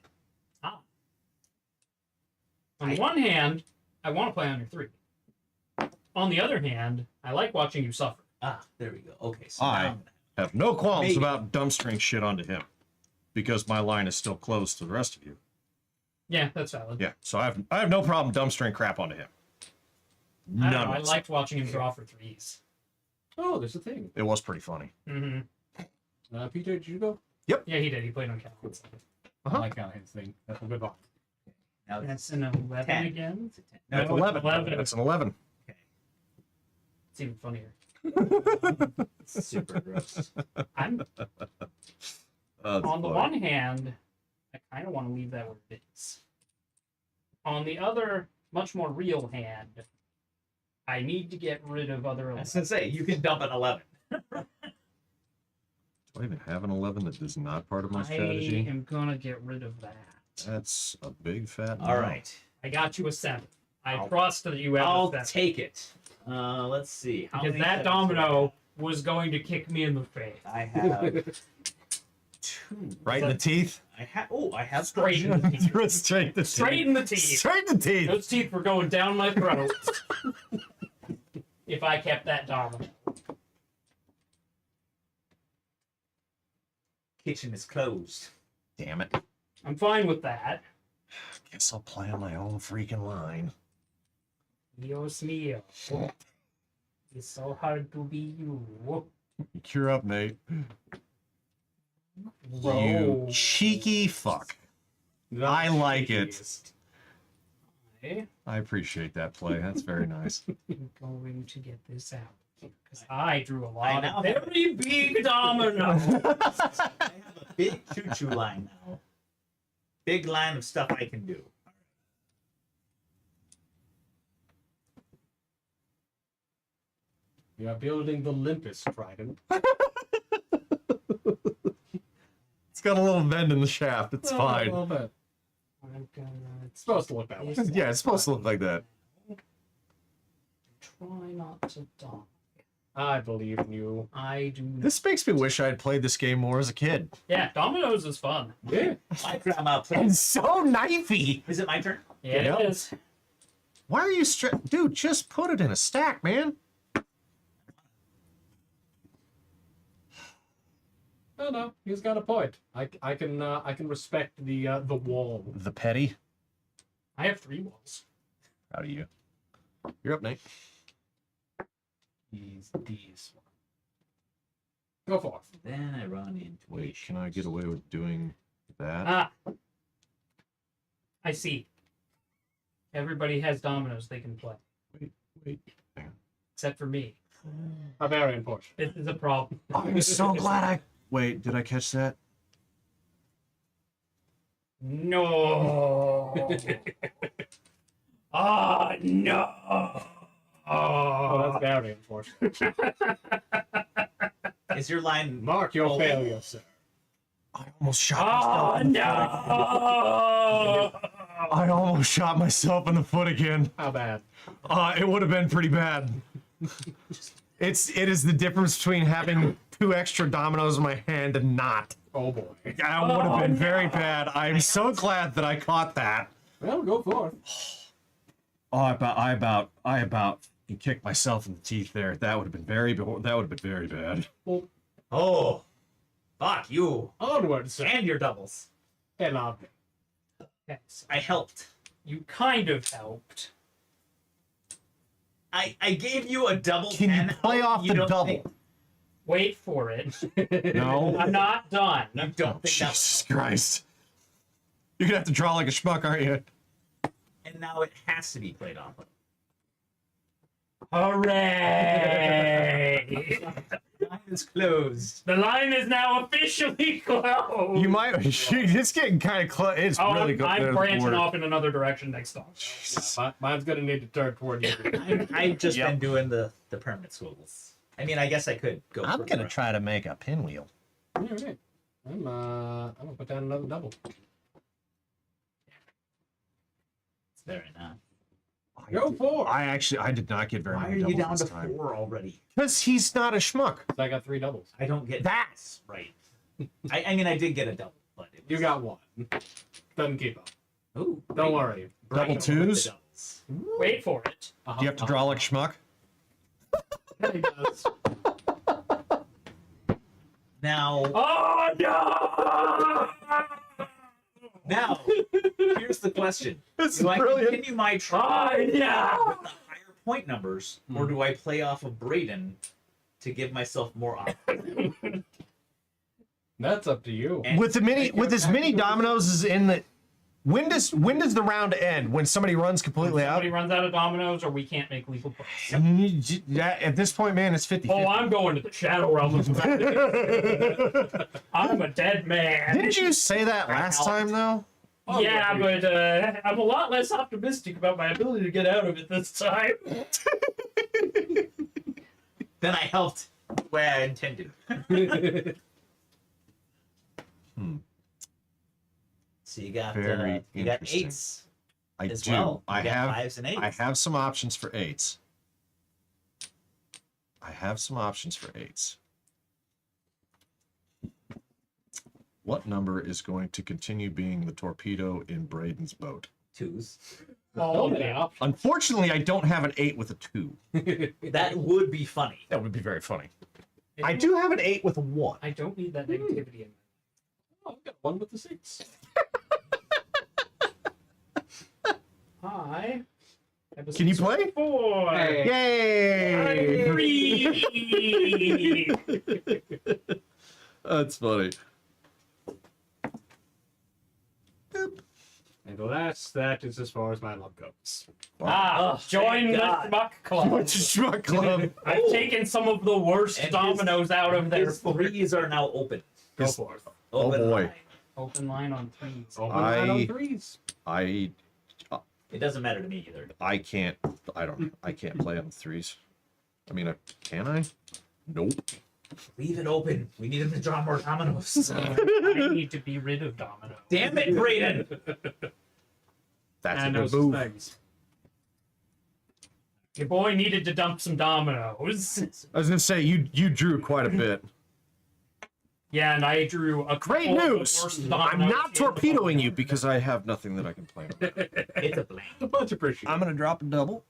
On one hand, I want to play on your 3. On the other hand, I like watching you suffer. Ah, there we go. Okay, so I- now Have no qualms Maybe. about dumpstering shit onto him, because my line is still closed to the rest of you. Yeah, that's valid. Yeah, so I have no problem dumpstering crap onto him. I don't None know, I of it. liked watching him draw for 3s. Oh, there's a thing. It was pretty funny. Mm-hmm. PJ, did you go? Yeah, he did. He played on California. Uh-huh. I like Callahan's thing. That's a good one. now That's an 11 10. again. it's a 10. No, That's 11. 11. That's an 11. It's even funnier. It's super gross. I'm That's on the funny. one hand, I kind of want to leave that where it is. On the other, much more real hand, I need to get rid of other. I was gonna say you can dump an 11. Do I even have an 11 that is not part of my I strategy? am gonna get rid of that. That's a big fat. All no. right, I got you a 7. I I'll- trust that you have I'll a 7. take it. Let's see. How Because many that sevens do I domino was going to kick me in the face. I have 2. Right in the teeth? I have. Oh, I have Straight in the teeth. Straight in the teeth. Straight in the teeth. Straight in the teeth. Those teeth were going down my throat. If I kept that domino. Kitchen is closed. Damn it. I'm fine with that. Guess I'll play on my own freaking line. Dios mío. It's so hard to be you. Cure up, Nate. Bro. You cheeky fuck. I like it. I appreciate that play. That's very nice. I'm going to get this out. Because I drew a I lot now of very big dominoes. I have a big choo-choo line now. Big line of stuff I can do. You are building the limpest trident. It's got a little bend in the shaft. It's A fine. little bit. I'm gonna It's supposed to look that way. Yeah, it's supposed to look like that. try not to die. I believe in you. I do. This makes me wish I had played this game more as a kid. Yeah, dominoes is fun. Yeah. My grandma And plays. so knifey. Is it my turn? Yeah, Yeah. it is. Why are you dude, just put it in a stack, man. No, he's got a point. I can respect the wall. The petty. I have 3 walls. Proud of you. You're up, Nate. These. Go for it. Then I run into. Wait, can I get away with doing that? Ah. I see. Everybody has dominoes they can play. Wait. Except for me. A very unfortunate. This is a problem. I'm so glad I. Wait, did I catch that? No. Ah, no. Oh, that's very unfortunate. Is your line Mark your Oh. failure, sir. I almost shot myself. Oh, no! I almost shot myself in the foot again. How bad? It would have been pretty bad. It is the difference between having 2 extra dominoes in my hand and not. Oh boy. That would have been very bad. I'm so glad that I caught that. Well, go forth. Oh, I about kicked myself in the teeth there. That would have been very bad. Oh, fuck you Onward, sir. and your doubles. And on. Okay, so I helped. you kind of helped. I gave you a double. Can you 10 play help. off You the don't double? think- Wait for it. No. I'm not done. You don't think that. Jesus Christ. You're gonna have to draw like a schmuck, aren't you? And now it has to be played off. Hooray! Line is closed. The line is now officially closed. You might. It's getting kind of close. It's Oh, really I'm good. branching off in another direction next time. Mine's gonna need to turn toward you. I've just Yep. been doing the permanent swivel. I mean, I guess I could go. I'm for gonna the- try to make a pinwheel. All right. I'm gonna put down another double. It's very nice. Go for it. I did not get very Why are many you doubles down this to time. 4 already? Because he's not a schmuck. So I got 3 doubles. I don't get That. right. I mean, I did get a double, but it was... You got 1. Doesn't keep up. Ooh, Don't worry. Double Right. twos? The doubles. Wait for it. Do you have to draw like a schmuck? He does. Now, Oh no! now, here's the question: This Do I continue my try Oh yeah! with the higher point numbers, or do I play off of Braden to give myself more options? That's up to you. And With as many dominoes as in the. When does the round end? When somebody runs completely out? Somebody runs out of dominoes, or we can't make lethal plays. Yeah, at this point, man, it's 50. Oh, I'm going to the shadow realm. I'm a dead man. Didn't you say that last time though? Yeah, but I'm a lot less optimistic about my ability to get out of it this time. then I helped the way I intended. So you got Very you got interesting. 8s I as do. well. I You got have 5s and 8s. I have some options for 8s. What number is going to continue being the torpedo in Braden's boat? 2s. So many options. Unfortunately, I don't have an 8 with a 2. That would be funny. That would be very funny. I do have an 8 with a 1. I don't need that negativity in Oh, I've got 1 with the 6. I have a Can you 6 play? 4. Yay! I'm free. That's funny. And that is as far as my love goes. Join the God. Schmuck Club. What's a schmuck club? I've taken some of the worst And dominoes out of their His 3s are now open. Go Yes. forth. Oh, Open boy. line. open line on 3s. Open line I- on 3s. It doesn't matter to me either. I can't play on 3s. I mean, can I? Nope. Leave it open. We need him to draw more dominoes. I need to be rid of dominoes. Damn it, Braden! That's And a those good move. things. Your boy needed to dump some dominoes. I was gonna say you drew quite a bit. Yeah, and I drew a Great couple of the news! worst I'm dominoes not in the torpedoing book. you because I have nothing that I can play on. It's a blank. Much appreciated. I'm gonna drop a double,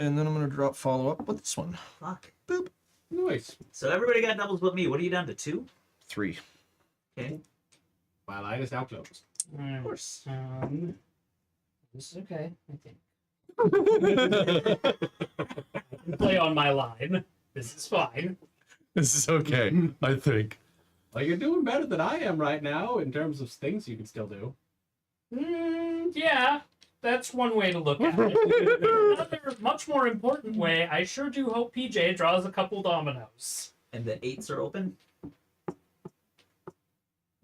and then I'm gonna follow up with this one. Fuck. Boop. Nice. So everybody got doubles but me. What are you down to? 2? 3. Okay. My line is now closed. Of course. This is okay, I think. I can play on my line. This is fine. This is okay, I think. Well, you're doing better than I am right now in terms of things you can still do. Yeah, that's one way to look at it. Another, much more important way, I sure do hope PJ draws a couple dominoes. And the 8s are open?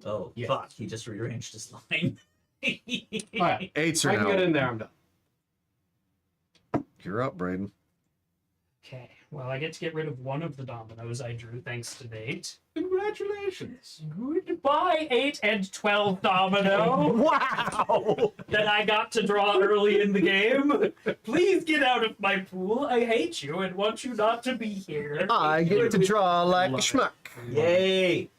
Oh, Yes. fuck. He just rearranged his line. Alright. 8s I are can get now. in there, I'm done. You're up, Braden. Okay. Well, I get to get rid of one of the dominoes I drew thanks to Nate. Congratulations. Goodbye, 8 and 12 domino. Wow! That I got to draw early in the game. Please get out of my pool. I hate you and want you not to be here. I get to draw like a Love it. schmuck. Yay!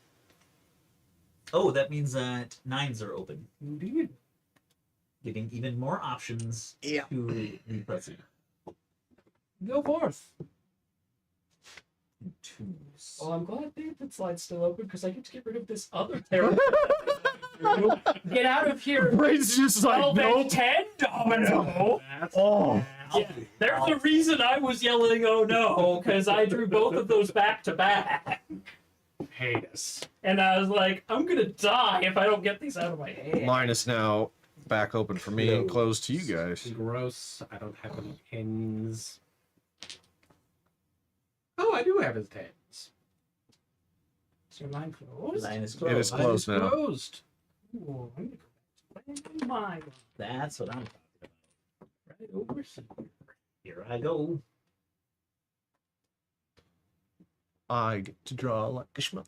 Oh, that means that 9s are open, Indeed. giving even more options Yeah. to the president. Go forth. 2s. Well, I'm glad David slide's still open because I get to get rid of this other terrible. Get out of here. Brain's just like, 12 nope. and 10 domino. Oh. Yeah, there's a reason I was yelling, oh no, because I drew both of those back to back. Heinous. And I was like, I'm going to die if I don't get these out of my hand. Mine is now back open for me and closed to you guys. Gross. I don't have any pins. Oh, I do have his tens. Is your line closed? 9 is It closed. is closed now. Closed. Ooh, I'm going to go back to my line. That's what I'm talking about. Right over here. Here I go. I get to draw like a schmuck.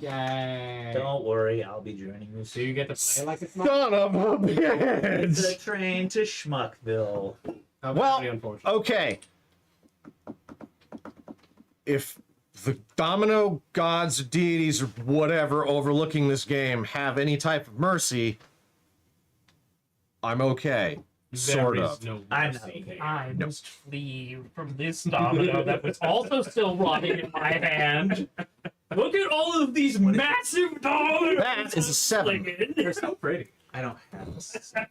Yay. Don't worry, I'll be joining you Do soon. you get to play like it's not? Son of a The bitch! train to Schmuckville. Oh, Well, very unfortunate. Okay. If the domino gods, deities, or whatever overlooking this game have any type of mercy, I'm okay. Sort There of. is no I'm not mercy. okay. I must flee from this domino that was also still rotting in my hand. Look at all of these massive dominoes. That is a 7. slinging. They're so pretty. I don't have a 7.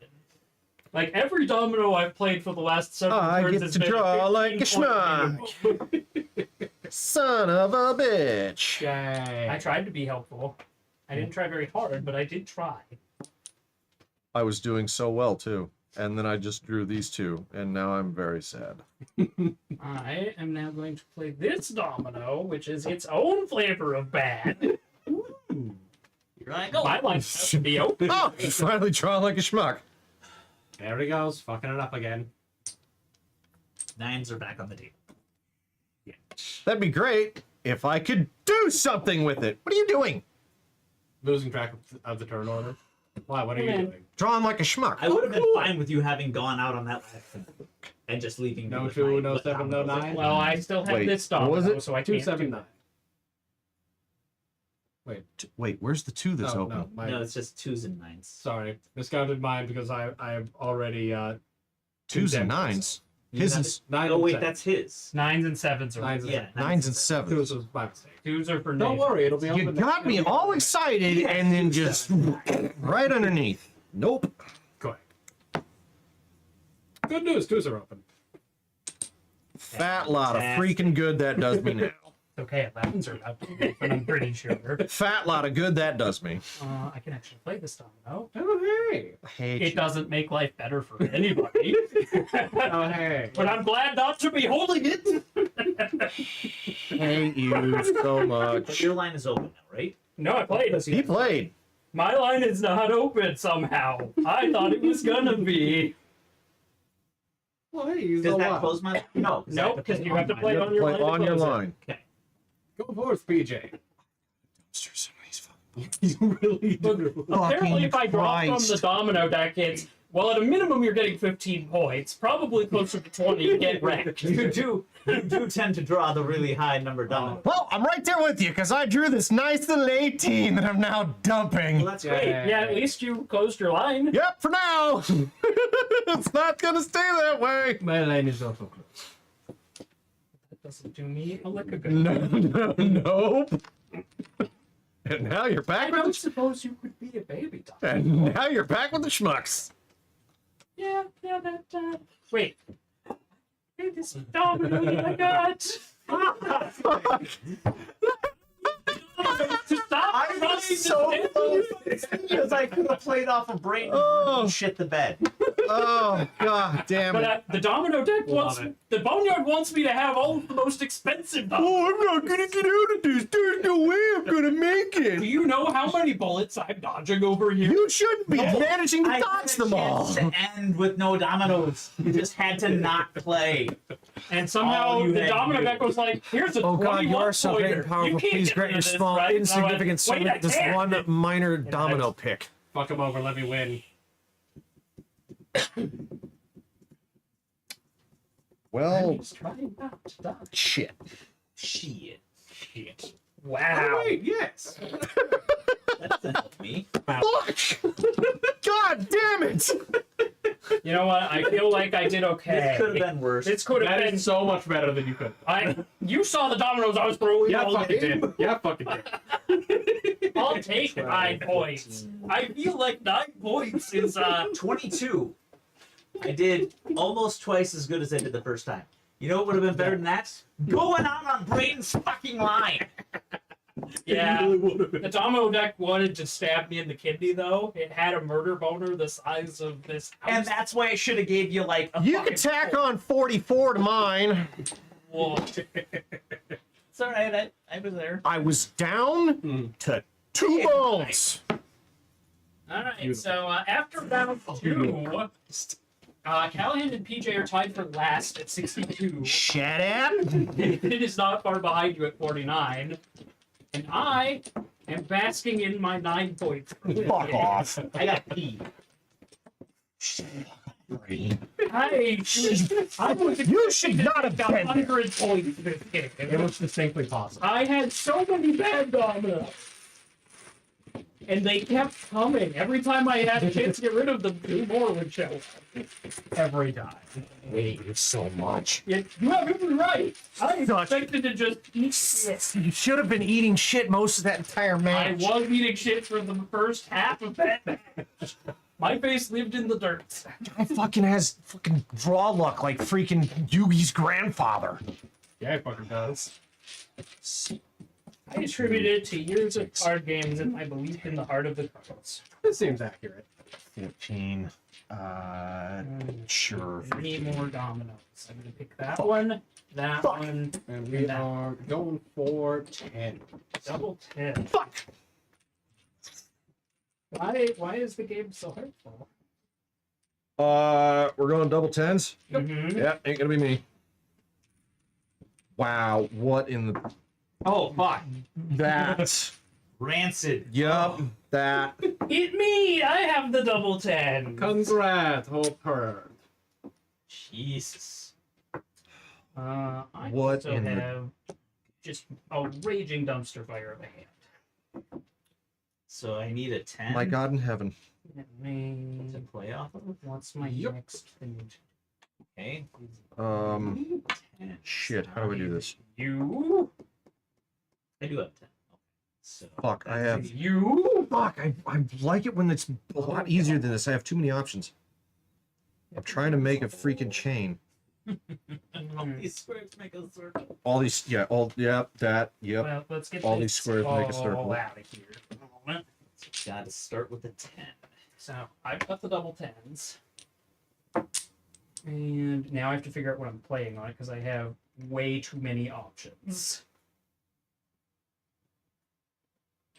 Like every domino I've played for the last several I turns get has to been draw like a 15-point schmuck. minimum. Son of a bitch. Yay. I tried to be helpful. I didn't try very hard, but I did try. I was doing so well too. And then I just drew these two, and now I'm very sad. I am now going to play this domino, which is its own flavor of bad. Here I go. My line has to be open. Oh, you finally draw like a schmuck. There he goes, fucking it up again. 9s are back on the table. Yeah. That'd be great if I could do something with it. What are you doing? Losing track of the turn order. Why? What are you Man. doing? Drawing like a schmuck. I would have been fine with you having gone out on that last turn and just leaving. me No with 2, my- no with 7, no dominoes. 9. Well, I still have Wait, this what domino, was it? so I 2, can't 7, do 9. that. Wait, where's the 2 that's No, open? no, my, No, it's just 2s and 9s. sorry, miscounted mine because I've already 2s and Two 9s. His have is 9. Oh and wait, 7. that's his. 9s and 7s are Nines and Yeah, 9s and 7. 7s. 2s was my mistake. 2s are for Don't Nate. worry, it'll be You open. got me all excited and then just right underneath. Nope. Go ahead. Good news, 2s are open. Fat lot of freaking good that does me now. Okay, 11s are about to be open, I'm pretty sure. Fat lot of good that does me. I can actually play this domino. Oh, hey. I hate It you. doesn't make life better for anybody. Oh, hey. But I'm glad not to be holding it. Hate you so But much. your line is open now, right? No, I played. He played. My line is not open somehow. I thought it was gonna be. Well, hey, he's Does a that lot. close my? No, 'cause I Nope, because you have to play You it have on to your play line. to on your close it. line. Go forth, PJ. You You really do. Apparently, if I draw from Christ. the domino deck, it's well, at a minimum, you're getting 15 points. Probably closer to 20. You get wrecked. you do tend to draw the really high number domino. Well, I'm right there with you because I drew this nice little 18 that I'm now Well, dumping. that's great. Yeah, at least you closed your line. Yep, for now. It's not gonna stay that way. My line is also closed. That doesn't do me a lick of good. No, nope. And now you're I back with don't the suppose you could be a baby dog. and now you're back with the schmucks. Yeah, that. Wait. Hey, this domino that I got. To stop I was running so the table. close because I could have played off a brain Oh. and shit the bed. Oh god damn But it! the Domino deck Love wants it. the Boneyard wants me to have all of the most expensive dominoes. Oh, I'm not gonna get out of this. There's no way I'm gonna make Do it. you know how many bullets I'm dodging over here? You shouldn't be managing to I dodge had a them all. chance to end with no dominoes. You just had to not play. And somehow All you the had to Domino do. deck was like, "Here's a Oh god, you 21 are so great and pointer. powerful. You can't Please get grant rid your of this, small, right?" And I went, insignificant "Wait, I servant this can." one minor And domino I- pick. Fuck him over. Let me win. Well, He's trying not to die. shit. Shit. Shit. Oh, Wow. wait, yes. That doesn't help me. Fuck! God damn it! You know what? I feel like I did okay. This could have been worse. This could have That been. is so much better than you could. You saw the dominoes I was throwing. Yeah, all fucking day. did. Yeah, fucking did. I'll take 9 points. I feel like 9 points is 22. I did almost twice as good as I did the first time. You know what would have been better than that? Going on Braden's fucking line. yeah. It really would have been. The domino deck wanted to stab me in the kidney though. It had a murder boner the size of this house. And that's why I should have gave you like a You fucking could tack on 44 to mine. Whoa. It's alright, I was there. I was down to 2 bones. All right. Beautiful. So after round 2, Callahan and PJ are tied for last at 62. Shut up. David is not far behind you at 49. And I am basking in my 9 points. Fuck off. I got pee. I was You should not have got been there. 100 points this game. It was distinctly possible. I had so many bad dominoes. And they kept coming. Every time I had a chance to get rid of them, 2 more would show up. Every time. Wait so much. You have every right. I Such- expected to just eat shit. You should have been eating shit most of that entire I match. was eating shit for the first half of that match. My face lived in the dirt. Guy fucking has fucking draw luck like freaking Yugi's grandfather. Yeah, it fucking does. I attribute it to years of card games and my belief in the heart of the cards. It seems accurate. 14. Sure. 3 more dominoes. I'm gonna pick that one, that Fuck. one, And we are going for 10. double 10. Fuck. Why is the game so hurtful? We're going double 10s? Mm-hmm. Yeah, ain't gonna be me. Wow, what in the... Oh, fuck. That. Rancid. Yup, that. Hit me! I have the double 10. Congrats, whole herd. Jesus. I What also in the- have just a raging dumpster fire of a hand. So I need a 10 My God in heaven. Let me... to play off of. What's my Yep. next thing? Okay. 10. Shit, how do I do this? You. I do have 10. Okay. So Fuck, I have... You. Fuck, I like it when it's a lot easier than this. I have too many options. I'm trying to make a freaking chain. all these squares make a circle. All these, yeah, all, yep, that, yep. Well, let's get All this these squares make a all circle. out of here for a moment. Gotta start with a 10. So I've got the double 10s. And now I have to figure out what I'm playing on because I have way too many options.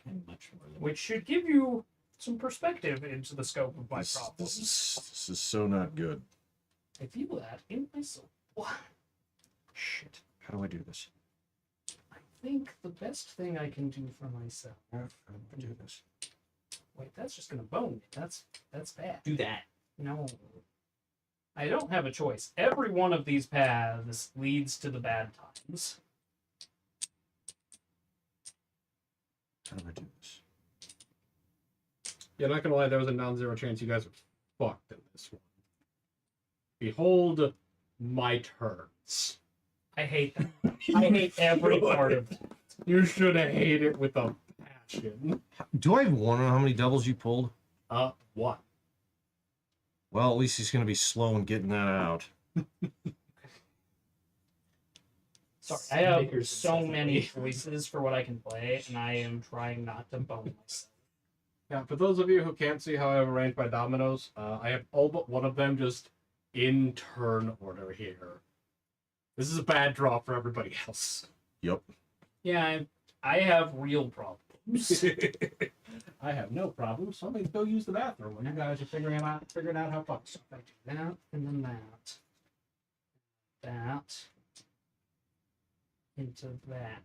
And much more than Which should give you some perspective into the scope of my This problems. is so not good. I feel that in my soul. Shit, how do I do this? I think the best thing I can do for myself. How do I do this? Wait, that's just gonna bone me. That's bad. do that. No. I don't have a choice. Every one of these paths leads to the bad times. How do I do this? Yeah, not gonna lie, there was a non-zero chance you guys were fucked in this one. Behold my turns. I hate them. I hate every part of it. You should have hated it with a passion. Do I want to know how many doubles you pulled? What? Well, at least he's going to be slow in getting that out. Sorry, I have Makers so and many stuff. choices for what I can play, and I am trying not to bone myself. Yeah, for those of you who can't see how I have arranged my dominoes, I have all but one of them just in turn order here. This is a bad draw for everybody else. Yep. Yeah, I have real problems. I have no problem, so I'm gonna go use the bathroom when you guys are figuring out how fun. So if I do that, and then that, into that.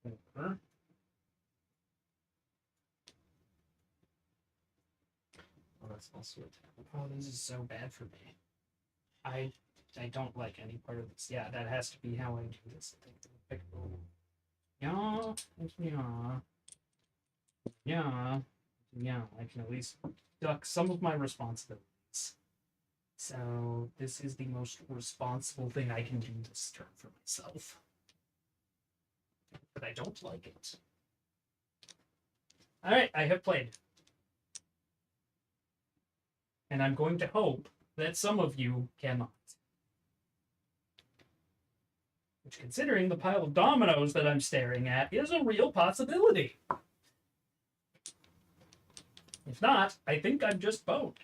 Over. Oh, that's also a tab. Oh, this is so bad for me. I don't like any part of this. Yeah, that has to be how I do this. I think. Fickle. Yeah, yeah. I can at least duck some of my responsibilities. So this is the most responsible thing I can do this turn for myself. But I don't like it. All right, I have played. And I'm going to hope that some of you cannot. Which, considering the pile of dominoes that I'm staring at, is a real possibility. If not, I think I'm just boned.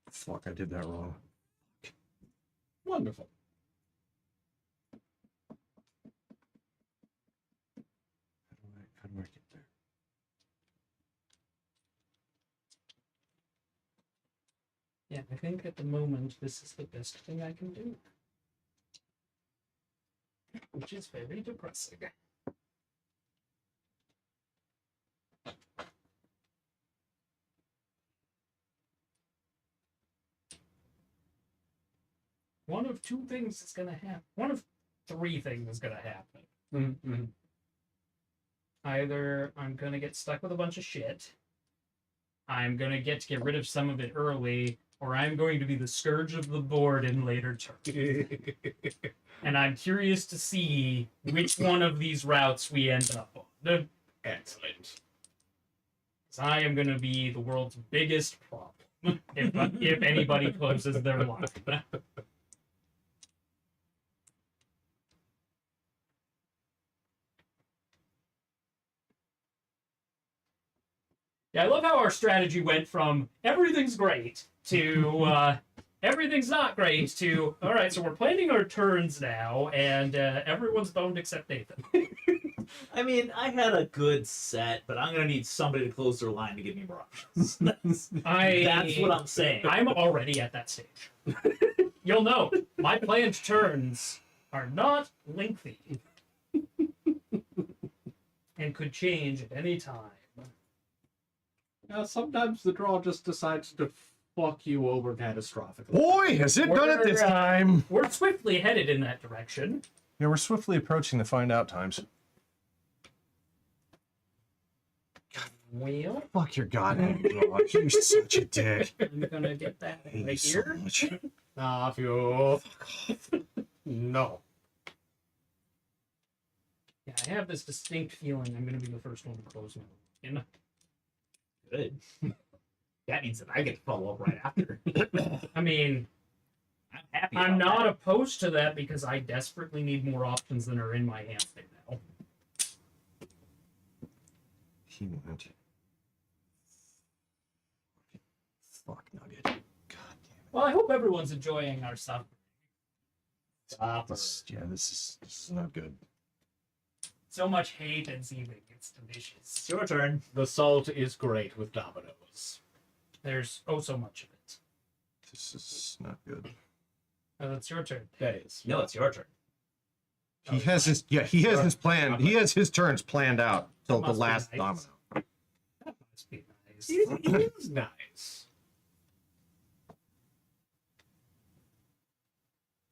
Fuck, I did that wrong. Wonderful. How do I get there? Yeah, I think at the moment this is the best thing I can do. Which is very depressing. One of two things is gonna happen. One of three things is gonna happen. Mm-hmm. Either I'm gonna get stuck with a bunch of shit, I'm gonna get to get rid of some of it early, or I'm going to be the scourge of the board in later turns. And I'm curious to see which one of these routes we end up on. Excellent. Because I am going to be the world's biggest problem if anybody closes their line. Yeah, I love how our strategy went from everything's great to everything's not great to all right, so we're planning our turns now, and everyone's boned except Nathan. I mean, I had a good set, but I'm gonna need somebody to close their line to give me more options. That's what I'm saying. I'm already at that stage. You'll know my planned turns are not lengthy and could change at any time. Sometimes the draw just decides to fuck you over catastrophically. Boy, has it done it this time! We're swiftly headed in that direction. Yeah, we're swiftly approaching the find out times. Well, Fuck your goddamn draw. You're such a dick. I'm gonna get that I hate you right so here. much. Ah, you. No. Yeah, I have this distinct feeling I'm gonna be the first one to close my line. Good. That means that I get to follow up right after. I mean, I'm happy. I'm about not that. opposed to that because I desperately need more options than are in my hands right now. He went. Fuck nugget. God damn it. Well, I hope everyone's enjoying our stuff. This is not good. So much hate and seething. It's delicious. It's your turn. The salt is great with dominoes. There's oh so much of it. This is not good. Oh, it's your turn. That is. No, it's your turn. He has his his plan. He has his turns planned out till the Must be last nice. domino. That must be nice. It is nice.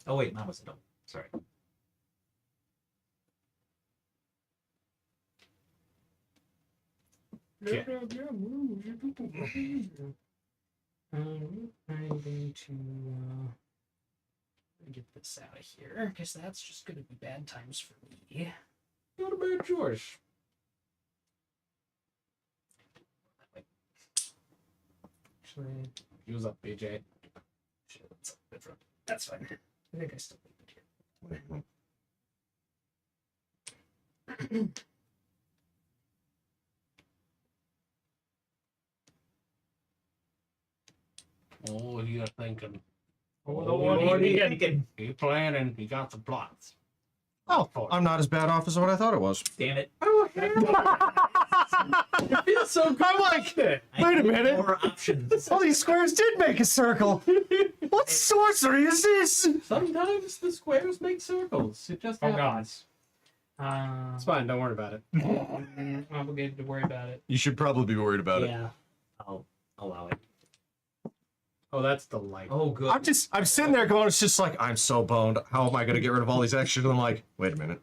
Oh wait, mine was a double. Sorry. Yeah. I'm going to get this out of here because that's just going to be bad times for me. Not a bad choice. Actually, Use up, BJ. shit, that's different. That's fine. I think I still leave it here. Oh, you're thinking. Oh, Lordy, what are you thinking? He planning. He got some plots. Oh, I'm not as bad off as what I thought it was. Damn it. Oh, it feels so good. I'm like, it. I Wait a need minute. More options. all these squares did make a circle. What sorcery is this? Sometimes the squares make circles. It just Oh, happens. It's fine. Don't worry about it. I'm obligated to worry about it. You should probably be worried about it. Yeah. I'll allow it. Oh, that's delightful. Oh, good. I'm sitting there going, it's just like, I'm so boned. How am I going to get rid of all these extras? And I'm like, wait a minute.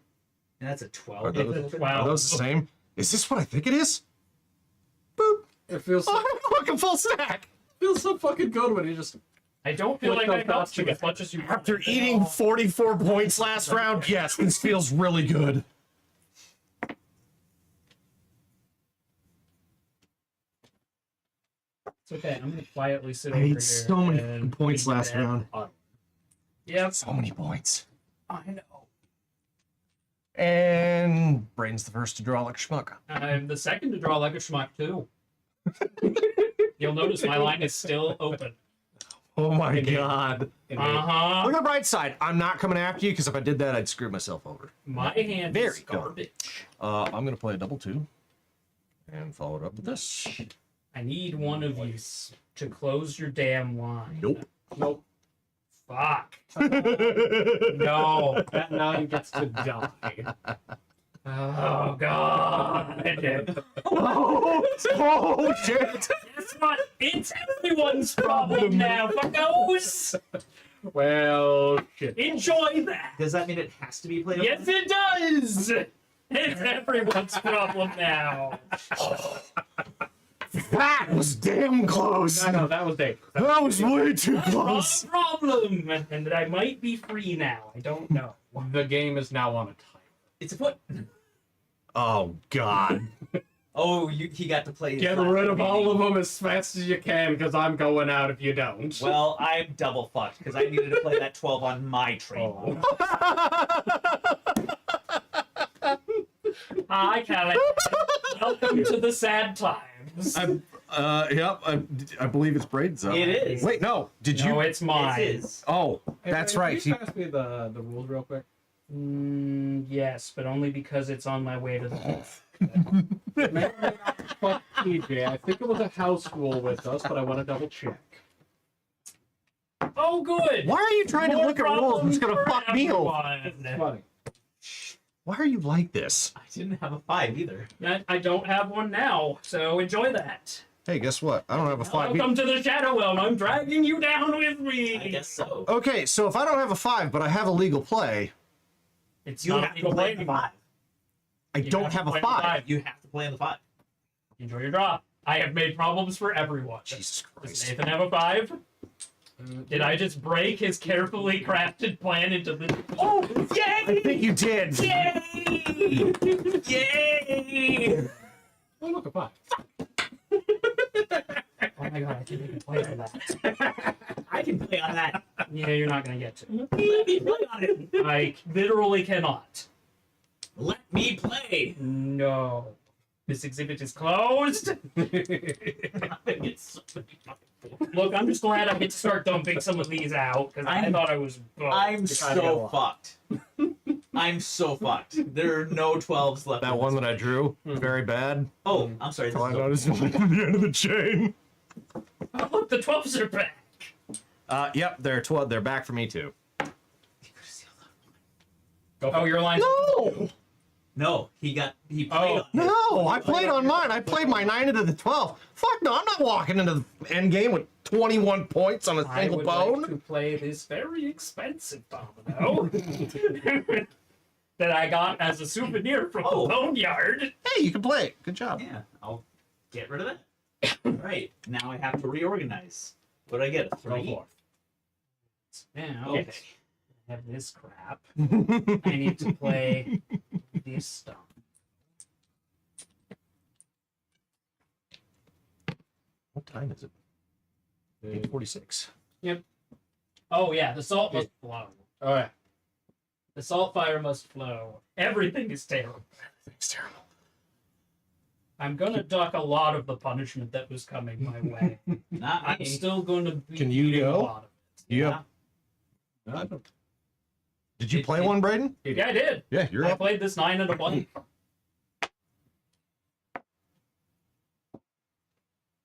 And that's a Are 12. those, Wow. are those the same? Is this what I think it is? Boop. It feels Oh, so, I have a fucking full stack. feels so fucking good when you just. I don't feel like I helped you as much as you After wanted. eating 44 points last round, yes, this feels really good. It's okay. I'm gonna quietly sit I over ate here. so many and points do last that. round. Yep. So many points. I know. And Braden's the first to draw like a schmuck. I'm the second to draw like a schmuck too. You'll notice my line is still open. Oh my god. Uh-huh. Look at the bright side. I'm not coming after you because if I did that, I'd screw myself over. My hand Very is good. garbage. I'm going to play a double 2 and follow it up with this. I need one of you to close your damn line. Nope. Nope. Fuck. No. That 9 gets to die. Oh god. Oh, shit. Guess what? It's everyone's problem now, fuckos. Well, shit. Enjoy that. Does that mean it has to be played? Yes, it does. It's everyone's problem now. That was damn close. I know, that was Dave. That was way too Wrong close. problem, and that I might be free now. I don't know. The game is now on a timer. It's a foot. Oh, God. Oh, he got to play. his Get last rid of all remaining- of them as fast as you can, because I'm going out if you don't. Well, I'm double fucked because I needed to play that 12 on my train. Oh. Hi, Callie. Welcome to the sad times. I believe it's Braden's up. It is. Wait, no. Did No, you? it's mine. It is. Oh, Hey, that's Brandon, right. Can you pass me the rules real quick? Yes, but only because it's on my way to the. Fuck TJ. I think it was a house rule with us, but I want to double check. Oh, good. Why are you trying to More look at rules that's going to problems fuck me for over? everyone. Funny. Why are you like this? I didn't have a 5 either. I don't have one now, so enjoy that. Hey, guess what? I don't have a 5. Welcome to the Shadow Realm. I'm dragging you down with me. I guess so. Okay, so if I don't have a 5, but I have a legal play, It's You not have to legal play in the anymore. 5. I You don't have to have a play the 5. five. You have to play in the 5. Enjoy your draw. I have made problems for everyone. Jesus Does Christ. Nathan have a 5? Did I just break his carefully crafted plan into the? Oh, I yay! think you did. Yay! Yay! Oh, look, a 5. Oh my god, I can't even play on that. I can play on that. Yeah, you're not gonna get to. Let me play on it. I literally cannot. Let me play. No. This exhibit is closed. It's so many fucking- Look, I'm just glad I get to start dumping some of these out because I I'm- thought I was. I'm You're trying to get a so lot. fucked. I'm so fucked. There are no 12s left. That in one this that I drew, very bad. Oh, I'm sorry. This All I is noticed was at the end of the chain. Oh, look, the 12s are back. Yep, they're 12. They're back for me too. Oh, your line. No, No, he played Oh. on it. no, I played on mine. I played my 9 into the 12. Fuck no, I'm not walking into the end game with 21 points on a I single would bone. like to play this very expensive domino that I got as a souvenir from Oh. the boneyard. Hey, you can play it. Good job. Yeah, I'll get rid of that. Right, now I have to reorganize. What did I get? A 3? Yeah, Okay. okay. I have this crap. I need to play this stuff. What time is it? 8:46. Oh yeah, the salt must blow. All right. The salt fire must flow. Everything is terrible. It's terrible. I'm gonna duck a lot of the punishment that was coming my way. Not I'm me. still going to be Can you eating go? a lot of it. You Yeah. have, did you play one, Braden? Yeah, I did. Yeah, you're I up. played this 9 and a blank.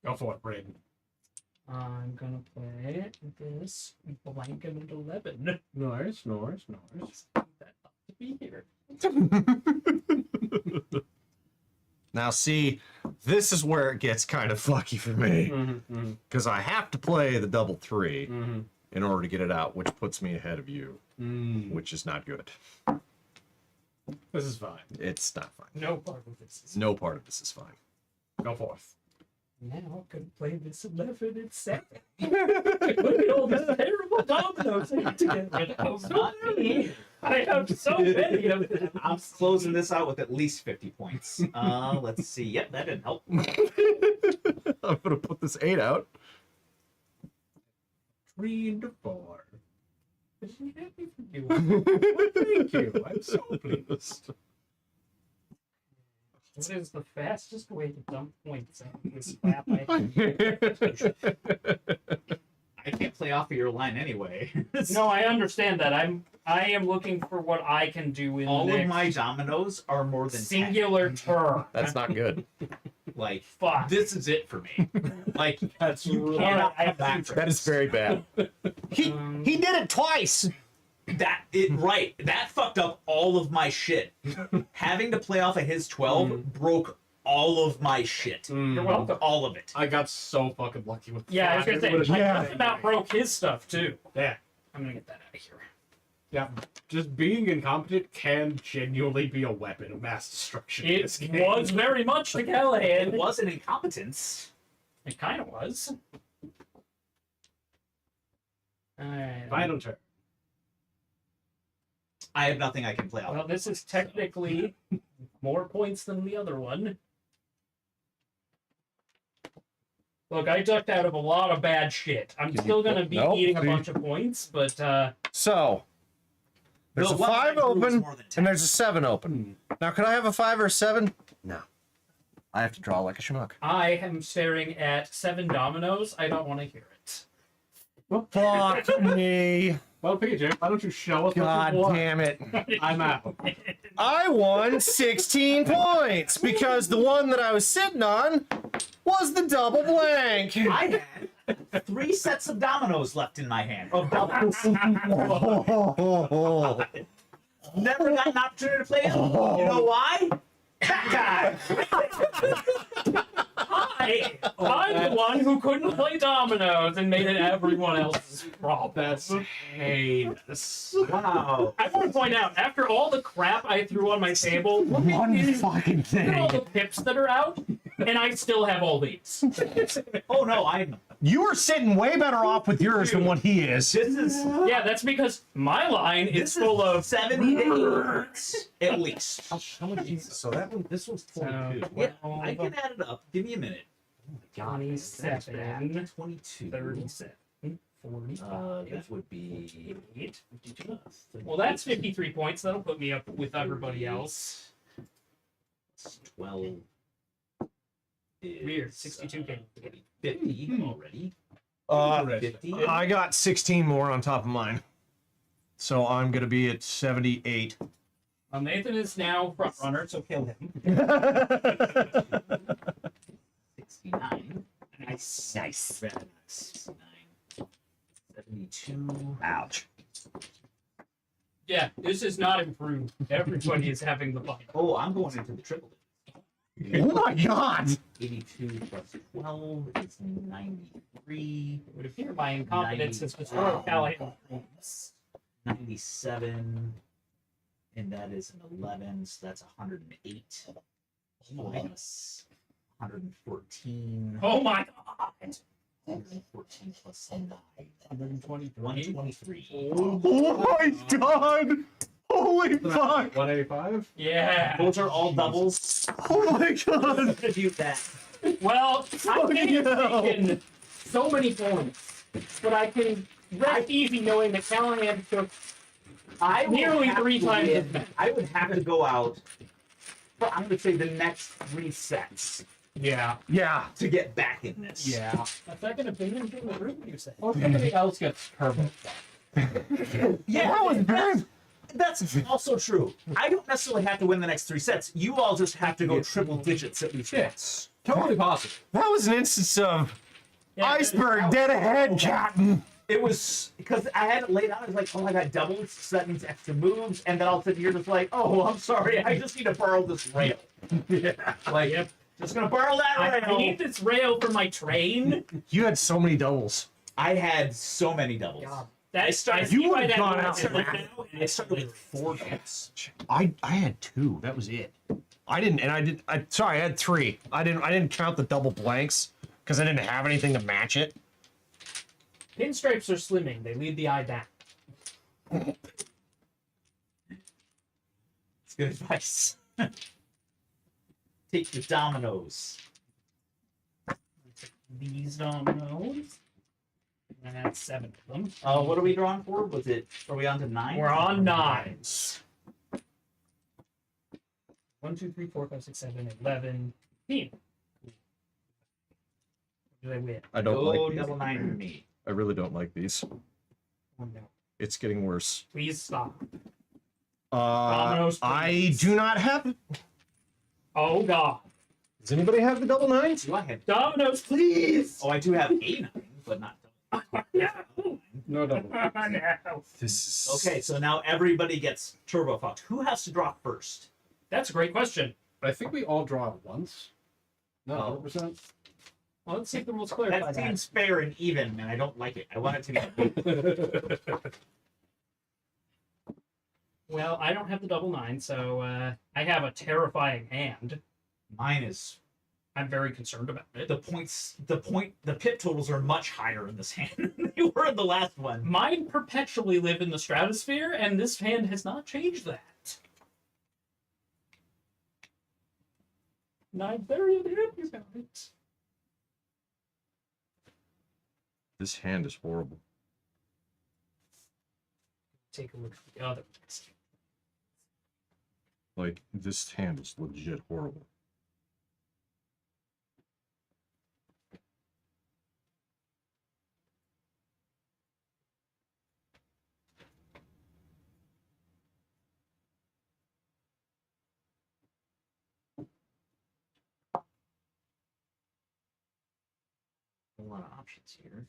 Go for it, Braden. I'm gonna play this blank and an 11. Nice. That ought to be here. Now, see, this is where it gets kind of fucky for me. Because I have to play the double 3 in order to get it out, which puts me ahead of you, which is not good. This is fine. It's not fine. No part of this is. No part of this is fine. Go forth. Now I can play this 11 and 7. Look at all these terrible dominoes I get to get rid of. Not me. I have so many of them. I'm closing this out with at least 50 points. Let's see. Yep, that didn't help. I'm gonna put this 8 out. 3 into 4. Isn't he happy for you? Thank you. I'm so pleased. What is the fastest way to dump points out of this map? I can't play off of your line anyway. No, I understand that. I am looking for what I can do in All the of next my dominoes are more than 10. singular turn. That's not good. Like, Fuck. this is it for me. Like, That's you really cannot I come have back to- from That is very bad. He did it twice. right. That fucked up all of my shit. Having to play off of his 12 broke all of my shit. You're welcome. All of it. I got so fucking lucky with Yeah, I was 5. gonna say, Yeah. I just about broke his stuff too. Yeah. I'm gonna get that out of here. Yeah. Just being incompetent can genuinely be a weapon of mass destruction. in It this game. was very much the Callahan. It wasn't incompetence. It kind of was. Alright. Final turn. I have nothing I can play off. Well, this is technically more points than the other one. Look, I ducked out of a lot of bad shit. I'm still gonna be Nope. eating a bunch of points, but So, there's The a one 5 that proves open, more than 10. and there's a 7 open. Now, can I have a 5 or a 7? No. I have to draw like a schmuck. I am staring at 7 dominoes. I don't want to hear it. Fuck me. Well, PJ, why don't you show us God what you want? damn it. I'm out. I won 16 points because the one that I was sitting on was the double blank. I had 3 sets of dominoes left in my hand. Of doubles. Never got an opportunity to play them. You know why? That guy. I'm the one who couldn't play dominoes and made it everyone else's problem. That's heinous. Wow. I want to point out, after all the crap I threw on my table, look at One these- fucking look at all thing. the pips that are out, and I still have all these. Oh no, I'm. You are sitting way better off with yours than what he is. This is. Yeah, that's because my line is This full is of 70 to 80 at least. How much is so that one? This one's 22. Yeah, I can add it up. Give me a minute. 27, 22. 37, 45, That would be 8, 52. Well, that's 53 points. That'll put me up with everybody else. 12. Weird, 62 games. 50 already. 50. I got 16 more on top of mine. So I'm going to be at 78. Well, Nathan is now front runner, so kill him. 69. Nice. Nice. Very nice. 69. 72. Ouch. Yeah, this is not improved. Everybody is having the fun. Oh, I'm going into the triple. Oh my god! 82 plus 12 is 93. It would appear my incompetence has destroyed Callahan. 97. And that is an 11, so that's 108. Minus 114. Oh my god! 114 plus 9. 123. 123. Oh my god! Holy fuck! 185? Yeah. Those are all doubles. Oh my god! Distribute that. Well, I Fucking can hell. taken so many points, but I can rest easy knowing that Callahan took I would Nearly have 3 to times win- as bad. I would have to go out for, I'm going to say, the next 3 sets Yeah. Yeah. to get back in this. Yeah. A second opinion from the group, you said. Or somebody else gets turbo. Yeah, That was very. that's also true. I don't necessarily have to win the next 3 sets. You all just have to go triple digits at least once. Totally possible. That was an instance of Yeah, iceberg dead ahead, Captain. It was because I had it laid out. I was like, oh, I got doubles, so that means extra moves. And then all of a sudden you're just like, oh, I'm sorry. I just need to borrow this rail. Like, Yep. just going to borrow that I rail. need this rail for my train. You had so many doubles. I had so many doubles. That's I You see why would've that gone movie out started and now, and I it's started with hilarious. 4 doubles. I had 2. That was it. I had 3. I didn't count the double blanks because I didn't have anything to match it. Pinstripes are slimming. They lead the eye down. It's good advice. Take the dominoes. These dominoes. And that's 7 of them. What are we drawing for? Are we on to 9? We're on 9s. 1, 2, 3, 4, 5, 6, 7, 11, 15. Did I win? I don't Go like these. double 9 for me. I really don't like these. Oh no. It's getting worse. Please stop. I Dominoes, please. do not have. Oh god. Does anybody have the double 9s? Do I have? Dominoes, please! Oh, I do have a 9, but not. No. No double. No. This is Okay, so now everybody gets turbo fucked. Who has to draw first? That's a great question. I think we all draw at once. Oh. Not 100%. Well, let's see if the rules clarify That that. seems fair and even, and I don't like it. I want it to be. Well, I don't have the double 9, so I have a terrifying hand. Mine is I'm very concerned about it. the pip totals are much higher in this hand than they were in the last one. Mine perpetually live in the stratosphere, and this hand has not changed that. And I'm very unhappy about it. This hand is horrible. Take a look at the other ones. Like, this hand is legit horrible. A lot of options here.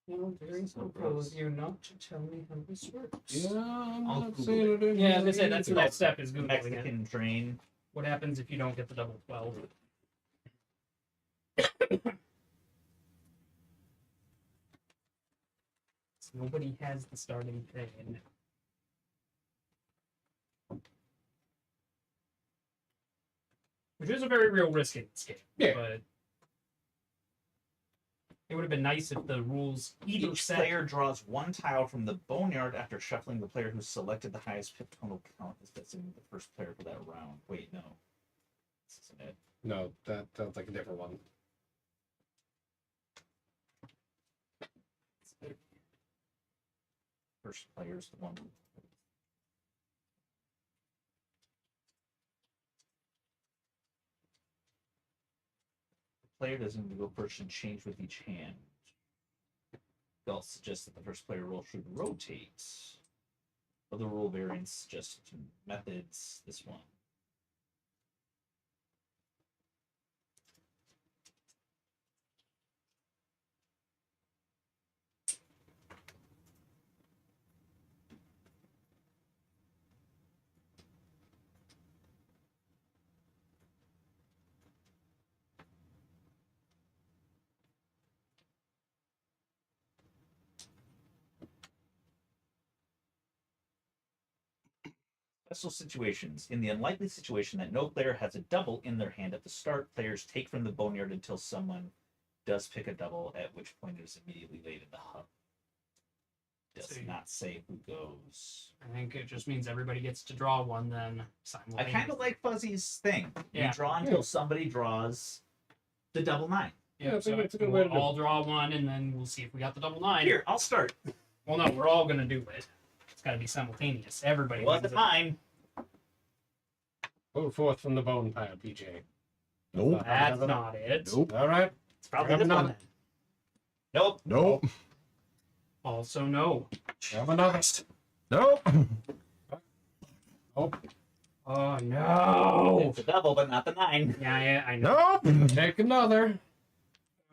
No, very simple of you not to tell me how this works. Yeah, I'm I'll not Google saying it. Yeah, as I said, that's the next step is Googling it. Mexican train. What happens if you don't get the double 12? Nobody has the starting train. Which is a very real risk in this game. Yeah. But it would have been nice if the rules either Each said player draws 1 tile from the boneyard after shuffling the player who selected the highest pip total count as designated the first player for that round. Wait, no. This isn't it. No, that sounds like a different one. First player's the one. The player doesn't need to go first and change with each hand. It also suggests that the first player roll should rotate. Other rule variants suggest methods. This one. Special situations. In the unlikely situation that no player has a double in their hand at the start, players take from the boneyard until someone does pick a double, at which point it is immediately laid in the hub. Does See. not say who goes. I think it just means everybody gets to draw one then I simultaneously. kind of like Fuzzy's thing. Yeah. You draw until somebody draws the double 9. Yeah, Yeah, so it's a good way we'll to do it. all draw one, and then we'll see if we got the double 9. Here, I'll start. Well, no, we're all gonna do it. It's gotta be simultaneous. Everybody. Wasn't wins it. mine. Go forth from the bone pile, PJ. Nope. That's not it. Nope. All right. It's probably Grab this one another. then. Nope. Nope. Also, no. Grab another. Nope. Oh, Oh no. It's a double, but not the 9. Yeah, I know. Nope. take another.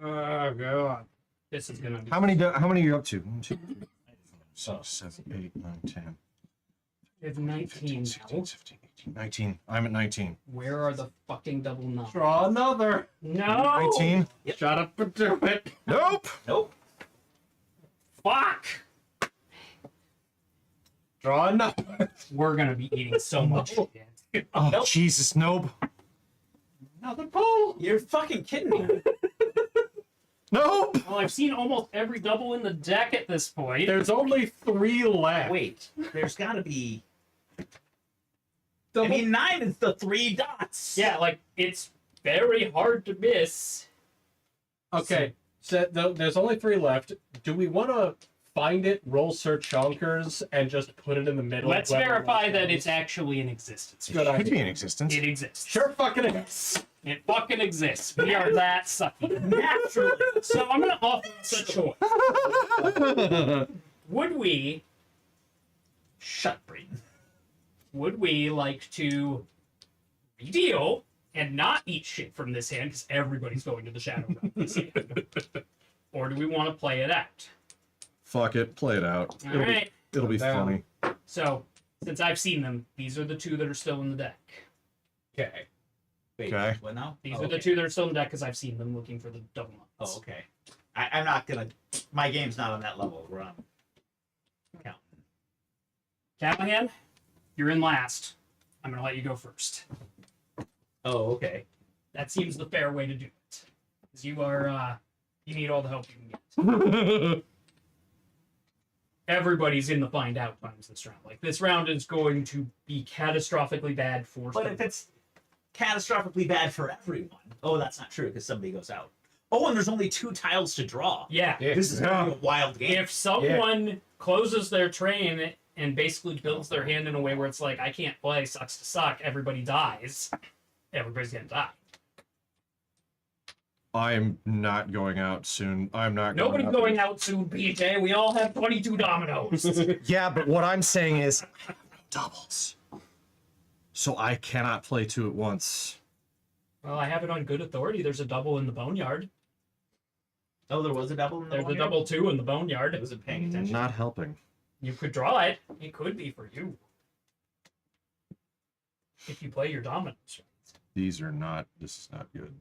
Oh god. This is gonna be. How many are you up to? 1, 2, 3, 4, 5, 6, 7, 8, 9, 10. It's 19 15, now. 16, 17, 18, 19. I'm at 19. Where are the fucking double 9s? Draw another. No. 19. Shut up and do it. Nope. Nope. Fuck. Draw another. We're gonna be eating so much shit. Oh, Nope. Jesus, nope. Another pull. You're fucking kidding me. Nope. Well, I've seen almost every double in the deck at this point. There's only 3 left. Wait, there's got to be. Double. I mean, 9 is the 3 dots. Yeah, like it's very hard to miss. Okay, so there's only 3 left. Do we want to find it, roll Sir Chonkers, and just put it in the middle? Let's whoever verify wants that it? it's actually in existence. Good Could be idea. in existence. It exists. Sure fucking is. It fucking exists. We are that sucky. Naturally. So I'm gonna offer us a choice. Would we Shut, Brayden. would we like to redeal and not eat shit from this hand because everybody's going to the Shadow Realm this hand? Or do we want to play it out? Fuck it. Play it out. All right. It'll be Down. funny. So since I've seen them, these are the 2 that are still in the deck. Okay. Wait, Okay. what now? These Oh, are the okay. 2 that are still in the deck because I've seen them looking for the double nuts. Oh, okay. I'm not gonna. My game's not on that level where I'm counting. Callahan, you're in last. I'm gonna let you go first. Oh, okay. That seems the fair way to do it. Because you are, you need all the help you can get. Everybody's in the find out times this round. Like, this round is going to be catastrophically bad for But some- if it's catastrophically bad for everyone, oh, that's not true because somebody goes out. Oh, and there's only 2 tiles to draw. Yeah. Yeah. This is gonna be a wild game. If someone closes their train and basically builds their hand in a way where it's like, I can't play, sucks to suck, everybody dies, everybody's gonna die. I'm not going out soon. I'm not Nobody's going going out soon, PJ. We all have 22 dominoes. Yeah, but what I'm saying is I have no doubles. So I cannot play 2 at once. Well, I have it on good authority. There's a double in the boneyard. Oh, there was a double in the There's a boneyard? double 2 in the I boneyard. wasn't paying attention. Not helping. You could draw it. It could be for you. If you play your dominoes. These are not. This is not good.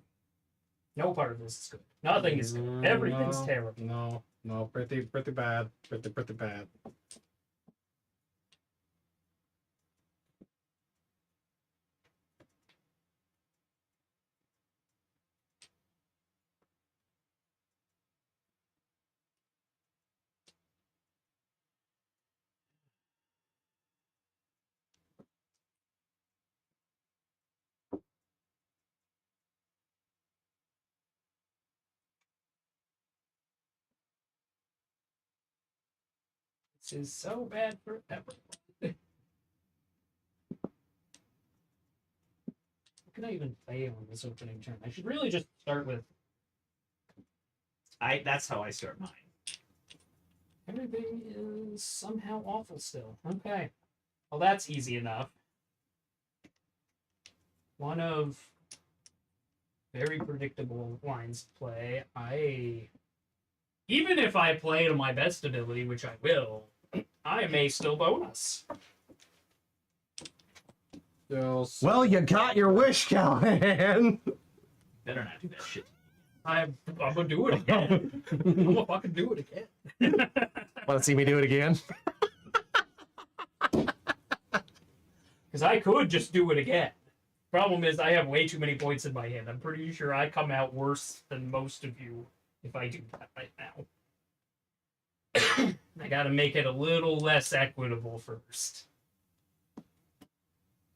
No part of this is good. Nothing is good. Everything's No, terrible. No, pretty bad. Pretty bad. This is so bad for everyone. What can I even play on this opening turn? I should really just start with That's how I start mine. everything is somehow awful still. Okay. Well, that's easy enough. One of very predictable lines to play. Even if I play to my best ability, which I will, I may still bonus. Well, you got your wish, Callahan. Better not do that shit. I'm gonna do it again. I'm gonna fucking do it again. Want to see me do it again? Because I could just do it again. Problem is, I have way too many points in my hand. I'm pretty sure I come out worse than most of you if I do that right now. I gotta make it a little less equitable first.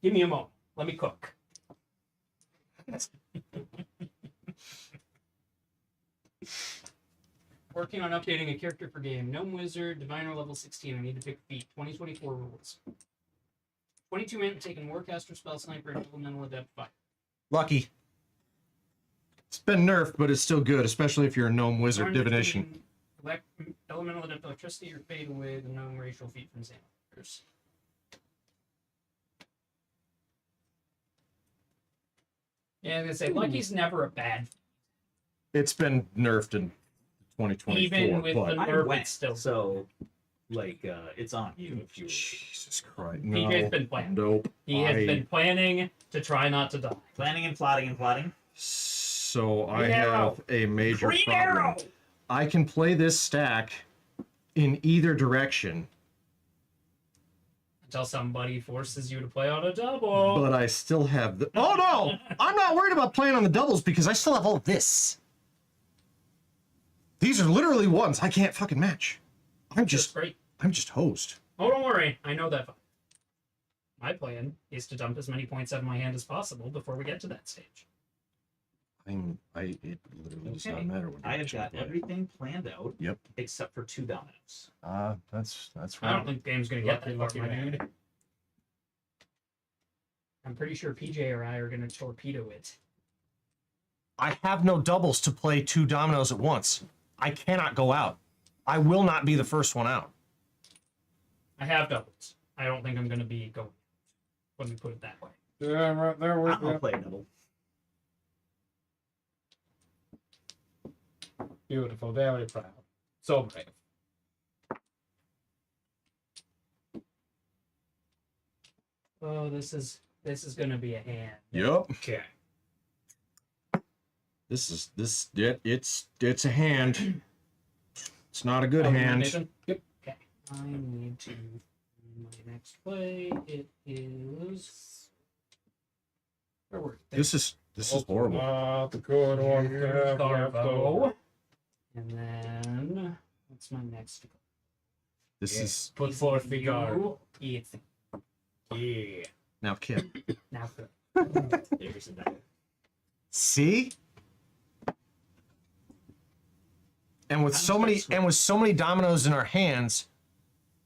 Give me a moment. Let me cook. Working on updating a character per game. Gnome Wizard, Diviner level 16. I need to pick feat. 2024 rules. 22 men taking Warcaster, Spell Sniper, and Elemental Adept 5. Lucky. It's been nerfed, but it's still good, especially if you're a gnome wizard Orange divination. Elemental Adept Electricity or fade away the gnome racial feat from Xanathar's. Yeah, I was gonna say, Lucky's never a bad feat. It's been nerfed in 2024, Even with but the I nerf, went, it's still. so like it's on you if you. Jesus Christ, PJ's no, been planning. nope. He has been planning to try not to die. Planning and plotting and plotting. So I Green arrow. have a major Green problem. arrow! I can play this stack in either direction, Until somebody forces you to play on a double. but I still have the. Oh no! I'm not worried about playing on the doubles because I still have all this. These are literally ones I can't fucking match. I'm Just great. I'm just hosed. Oh, don't worry. I know that. My plan is to dump as many points out of my hand as possible before we get to that stage. It literally does not Okay. matter what I have direction got play. everything planned out. Yep. Except for 2 dominoes. That's I don't right. think the game's gonna get that Lucky far, my man. dude. I'm pretty sure PJ or I are gonna torpedo it. I have no doubles to play 2 dominoes at once. I cannot go out. I will not be the first one out. I have doubles. I don't think I'm gonna be going. Let me put it that way. Yeah, I'm right there with I'm gonna you. play a double. Beautiful, very proud. So brave. Oh, this is gonna be a hand. Yep. Okay. It's a hand. It's not a good Oh, hand. Nathan? Yep. Okay. I need to. My next play. It is. Where were they? This is horrible. Not the good one. to have left over. Garbo. And then what's my next? This Yeah. is Put forth the guard. It's Yeah. now Kim. now good. There's a die. See? And with so many dominoes in our hands,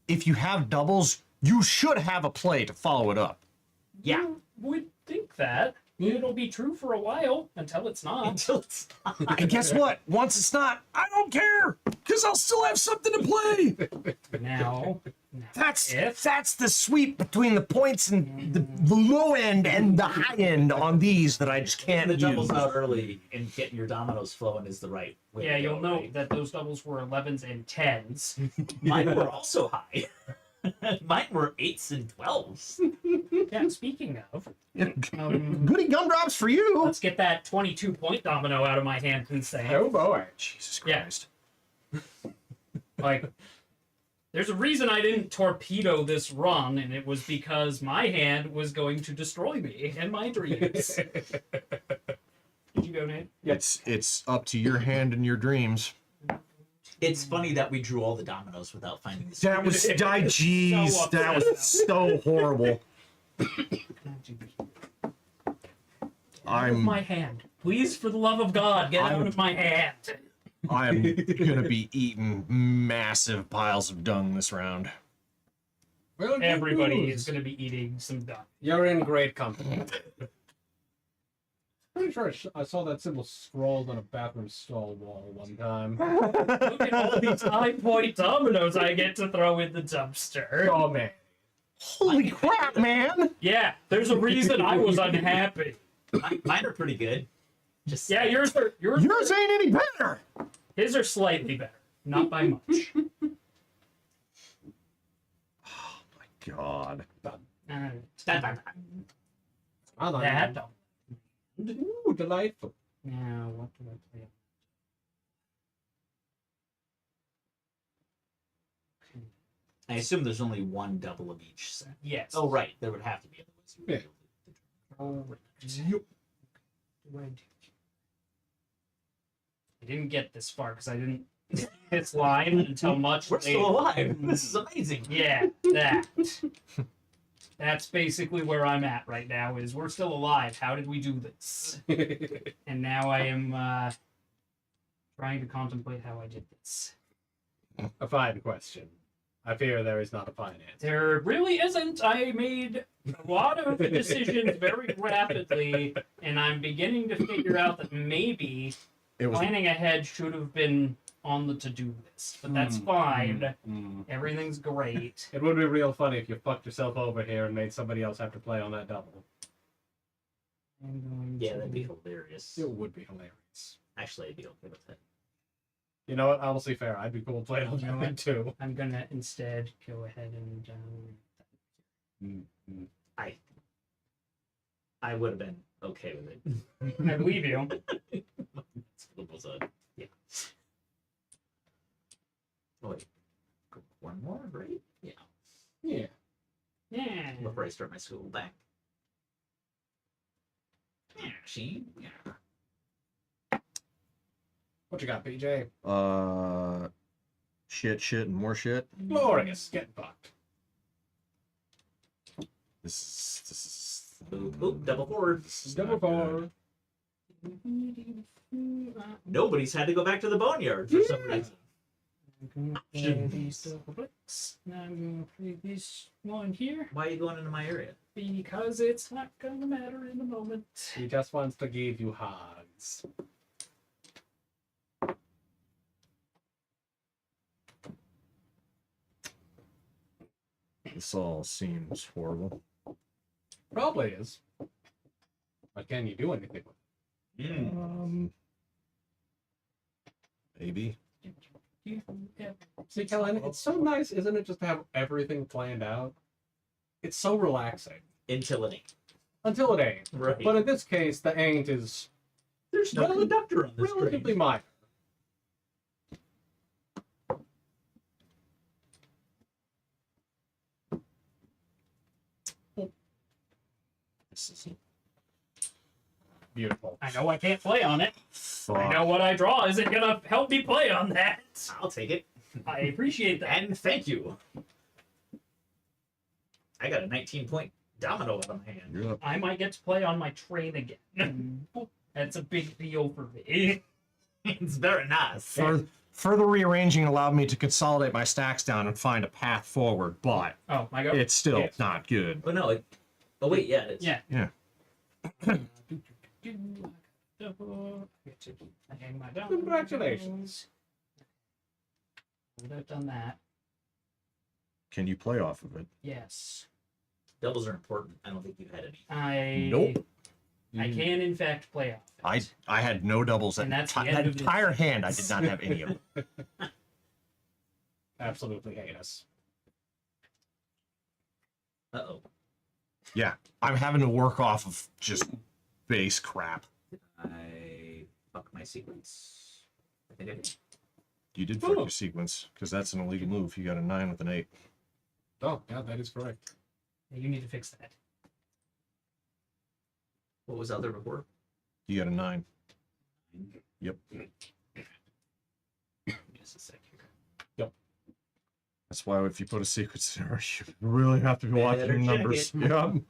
if you have doubles, you should have a play to follow it up. Yeah. You would think that. It'll be true for a while until it's not. Until it's And guess what? Once it's not, I don't care, because I'll still have something to play. Now That's if the sweep between the points and the low end and the high end on these that I just can't the doubles use. out early and getting your dominoes flowing is the right way. yeah, to you'll go, note right? that those doubles were 11s and 10s. Mine were also high. Mine were 8s and 12s. Yeah, speaking of, Goody gumdrops for you. let's get that 22-point domino out of my hand and say, Oh boy. Jesus Yeah. Christ. like, there's a reason I didn't torpedo this run, and it was because my hand was going to destroy me and my dreams. Did you go, Nate? It's up to your hand and your dreams. It's funny that we drew all the dominoes without finding the That was, jeez, So that was upset. so horrible. Out of I'm my hand. Please, for the love of God, get out of my hand. I'm gonna be eating massive piles of dung this round. Well, good Everybody news. is going to be eating some dung. You're in great company. Pretty sure I saw that symbol scrawled on a bathroom stall wall one time. Look at all these high-point dominoes I get to throw in the dumpster. Oh man. Holy crap, man! Yeah, there's a reason I was unhappy. Mine are pretty good. Just Yeah, yours are Yours ain't any better. his are slightly better, not by much. God. That don't. Ooh, delightful. Now, what do I play? I assume there's only one double of each set. Yes. Oh right, there would have to be. was Yeah. I didn't get this far because I didn't see this line until much We're later. still alive. This is amazing. Yeah, that. That's basically where I'm at right now. Is we're still alive. How did we do this? And now I am trying to contemplate how I did this. A fine question. I fear there is not a fine answer. There really isn't. I made a lot of decisions very rapidly, and I'm beginning to figure out that maybe It was planning ahead should have been on the to-do list. But that's fine. Everything's great. It would be real funny if you fucked yourself over here and made somebody else have to play on that double. I'm going Yeah, to... that'd be hilarious. It would be hilarious. Actually, I'd be okay with that. You know what? Honestly, fair. I'd be cool to play on You know that what? too. I'm gonna instead go ahead and I would have been okay with it. I believe you. Was a yeah. Oh, wait. One more, right? Yeah. Yeah. Yeah. Before I start my school back. Yeah, machine. Yeah. What you got, PJ? shit, and more shit. Glorious. Get fucked. This is Oop, oop, double forward. this is Double not good. four. Nobody's had to go back to the boneyard for some reason. I'm gonna play these double bricks. Now I'm gonna play this one here Why are you going into my area? because it's not gonna matter in a moment. He just wants to give you hugs. This all seems horrible. Probably is. But can you do anything with it? Maybe. See, Kellen, it's so nice, isn't it, just to have everything planned out? It's so relaxing. Until it ain't. Until it ain't. Right. But in this case, the ain't is There's no conductor on this relatively train. minor. This is Beautiful. I know I can't play on it. fuck. I know what I draw isn't gonna help me play on that. I'll take it. I appreciate that. And thank you. I got a 19-point domino out of my hand. You're up. I might get to play on my train again. That's a big deal for me. It's very nice. Further rearranging allowed me to consolidate my stacks down and find a path forward, but Oh, my go. it's still Yes. not good. Oh no! Oh wait, yeah. It's, Yeah. Yeah. Congratulations. Would have done that. Can you play off of it? Yes. Doubles are important. I don't think you've had any. I Nope. I can in fact play off. it. I had no doubles. And that's the that end of this. entire hand, I did not have any of them. Absolutely heinous. Uh-oh. Yeah, I'm having to work off of just base crap. I fuck my sequence. I think I did. You did fuck your sequence because that's an illegal move. You got a 9 with an 8. Oh, yeah, that is correct. You need to fix that. What was out there before? You got a 9. Yep. Just a sec here. That's why if you put a sequence in there, you really have to be watching Better your check numbers. it. Yep. No,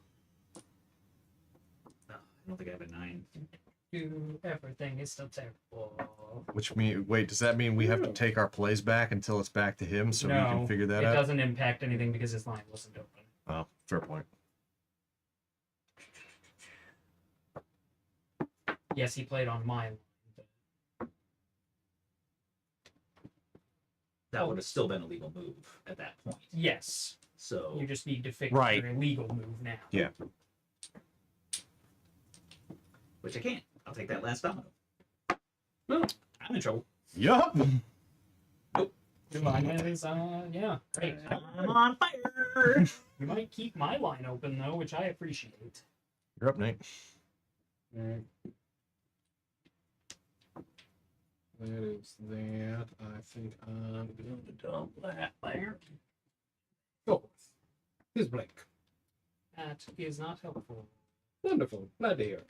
I don't think I have a 9. Everything is so terrible. Which mean, wait, does that mean we have to take our plays back until it's back to him so we can No, figure that it out? doesn't impact anything because his line wasn't open. Oh, fair point. Yes, he played on my line. But That would have still been a legal move at that point. yes, So you just need to fix Right. your illegal move now. Yeah. which I can't. I'll take that last domino. No. I'm in trouble. Yup. Mine is, yeah, great. I'm on fire. You might keep my line open though, which I appreciate. You're up, Nate. Alright. That is that. I think I'm going to dump that there. Go forth. His blink. That is not helpful. Wonderful. Glad to hear.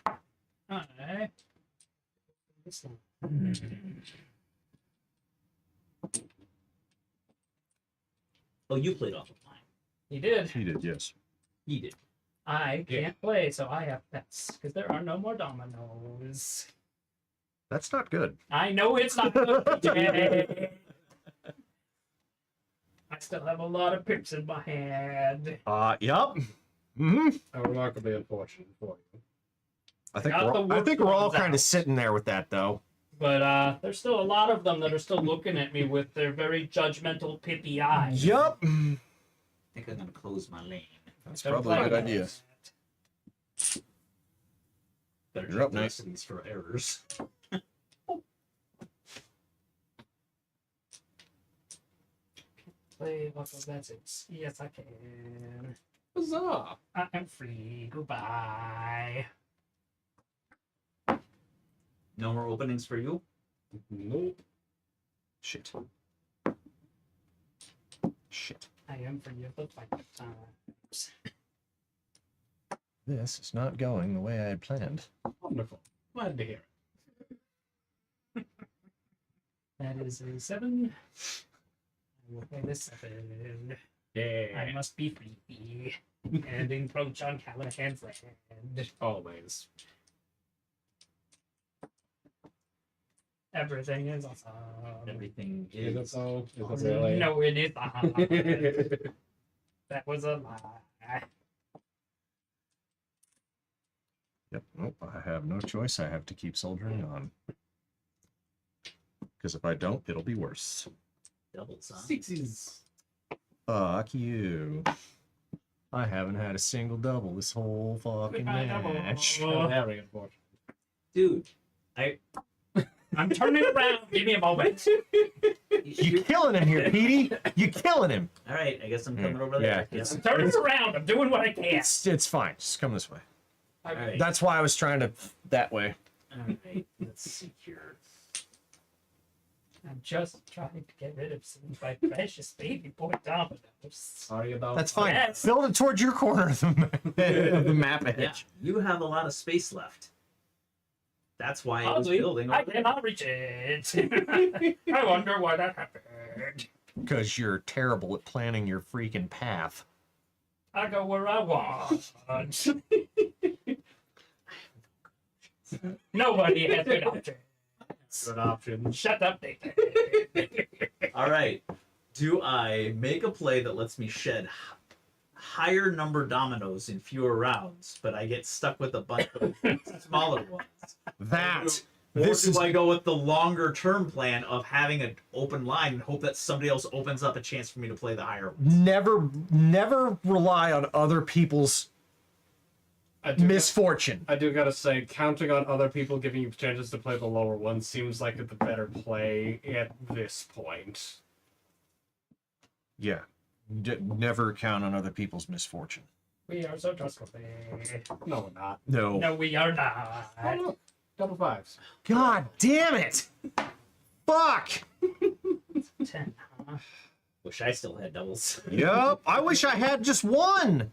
Alright. This one. Oh, you played off of mine. He did. He did, yes. He did. I Yeah. can't play, so I have pets because there are no more dominoes. That's not good. I know it's not good, PJ. I still have a lot of pips in my hand. Yup. Mm-hmm. How remarkably unfortunate for you. I think Got the I think we're all worst ones kind out. of sitting there with that, though. But there's still a lot of them that are still looking at me with their very judgmental, pippy eyes. Yup. I think I'm gonna close my lane. That's They're probably a good playing idea. it. Better You're up, check the Nate. recipes for errors. Play what was that? Yes, I can. Huzzah! I am free. Goodbye. No more openings for you. Nope. Shit. Shit. I am free of the fight times. This is not going the way I had planned. Wonderful. Glad to hear it. That is a 7. I will play this 7. Yeah. I must be free and encroach on Callahan's land. Always. Everything is awesome. Everything Is it is. so? Is it really? No, it is not. That was a lie. Yep. Nope. I have no choice. I have to keep soldiering on. Because if I don't, it'll be worse. Doubles, huh? Sixes. Fuck you. I haven't had a single double this whole fucking Goodbye, double. match. Very unfortunate. Dude, I'm turning around. Give me a moment. You killing him here, Petey. You killing him. All right, I guess I'm coming over Yeah, there. I'm turning around. I'm doing what I can. It's fine. Just come this way. All right. That's why I was trying to that way. All right. Let's see here. I'm just trying to get rid of some of my precious baby boy dominoes. Sorry about That's fine. Yes. Build it towards your corner of the map edge. Yeah, you have a lot of space left. That's why I was Oddly, building. I over there. cannot reach it. I wonder why that happened. Because you're terrible at planning your freaking path. I go where I want. Nobody has good options. good option. Shut up, Nathan. All right. Do I make a play that lets me shed higher number dominoes in fewer rounds, but I get stuck with a bunch of smaller ones? That. Or This do is I go with the longer term plan of having an open line and hope that somebody else opens up a chance for me to play the higher ones? never rely on other people's misfortune. I do gotta say, counting on other people giving you chances to play the lower one seems like the better play at this point. Yeah. Never count on other people's misfortune. We are so trustworthy. No, we're not. No. No, we are not. Oh, look. Double fives. God damn it! Fuck! 10, huh? Wish I still had doubles. Yep. I wish I had just one,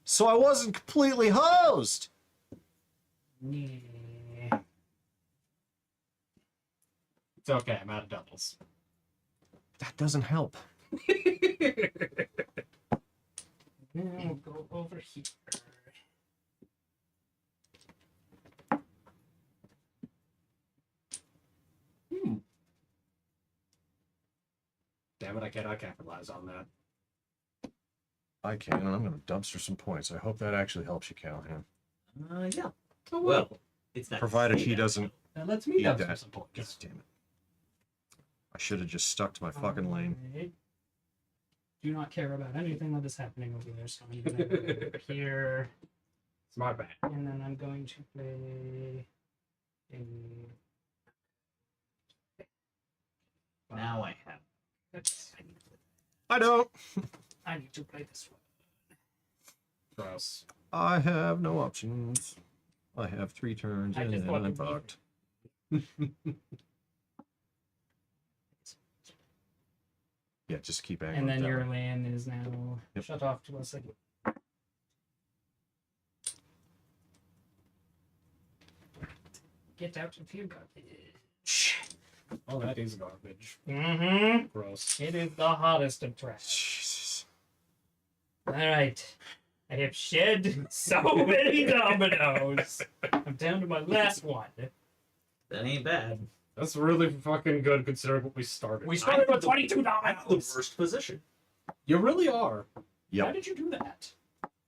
so I wasn't completely hosed. Yeah. It's okay, I'm out of doubles. That doesn't help. We'll go over here. Damn it, I cannot capitalize on that. I can, and I'm going to dumpster some points. I hope that actually helps you, Callahan. Yeah. Oh, Well, it's not. Provided he doesn't. that lets me eat have that. some points. God damn it. I should have just stuck to my fucking lane. Alright. Do not care about anything that is happening over there, so I'm gonna go over here, Smart man. and then I'm going to play a. Now I have. Oops. I don't. I need to play this one. Gross. I have no options. I have 3 turns, I and just then want I'm to leave fucked. Yeah, just keep angling. And then that your way. land is now Yep. shut off to us again. Get out of here, garbage. Oh, that is garbage. Mm-hmm. Gross. It is the hottest of trash. Jesus. All right. I have shed so many dominoes. I'm down to my last one. That ain't bad. That's really fucking good considering what we started. We started with 22 I'm the dominoes. worst position. You really are. How Yep. did you do that?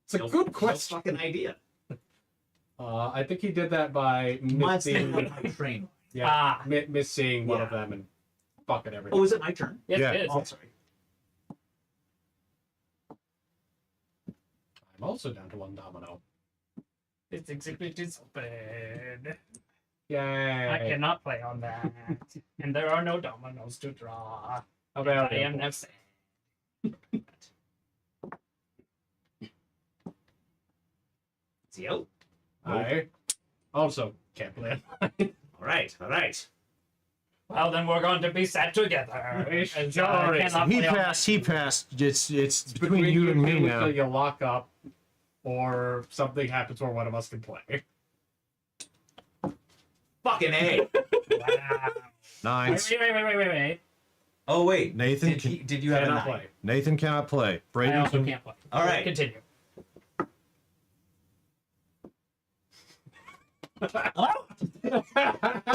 It's a good question. No fucking idea. I think he did that by Mine's missing, not my train. yeah, missing one of Yeah. them and fucking everything. Oh, is it my turn? Yes, Yeah. it is. Oh, sorry. I'm also down to one domino. This exhibit is open. Yay. I cannot play on that. And there are no dominoes to draw. About I am now sad. Is he out? I also can't play it. All right, all right. Well, then we're going to be sad together. As I Sure is. cannot He play on passed. He passed. It's between Between you and me two now. until you lock up, or something happens where one of us can play. Fucking A. Wow. Nines. Wait. Oh wait, Nathan did, can, did you have a Cannot 9? play. Nathan cannot play. I Braden also can. can't play. All right. Continue.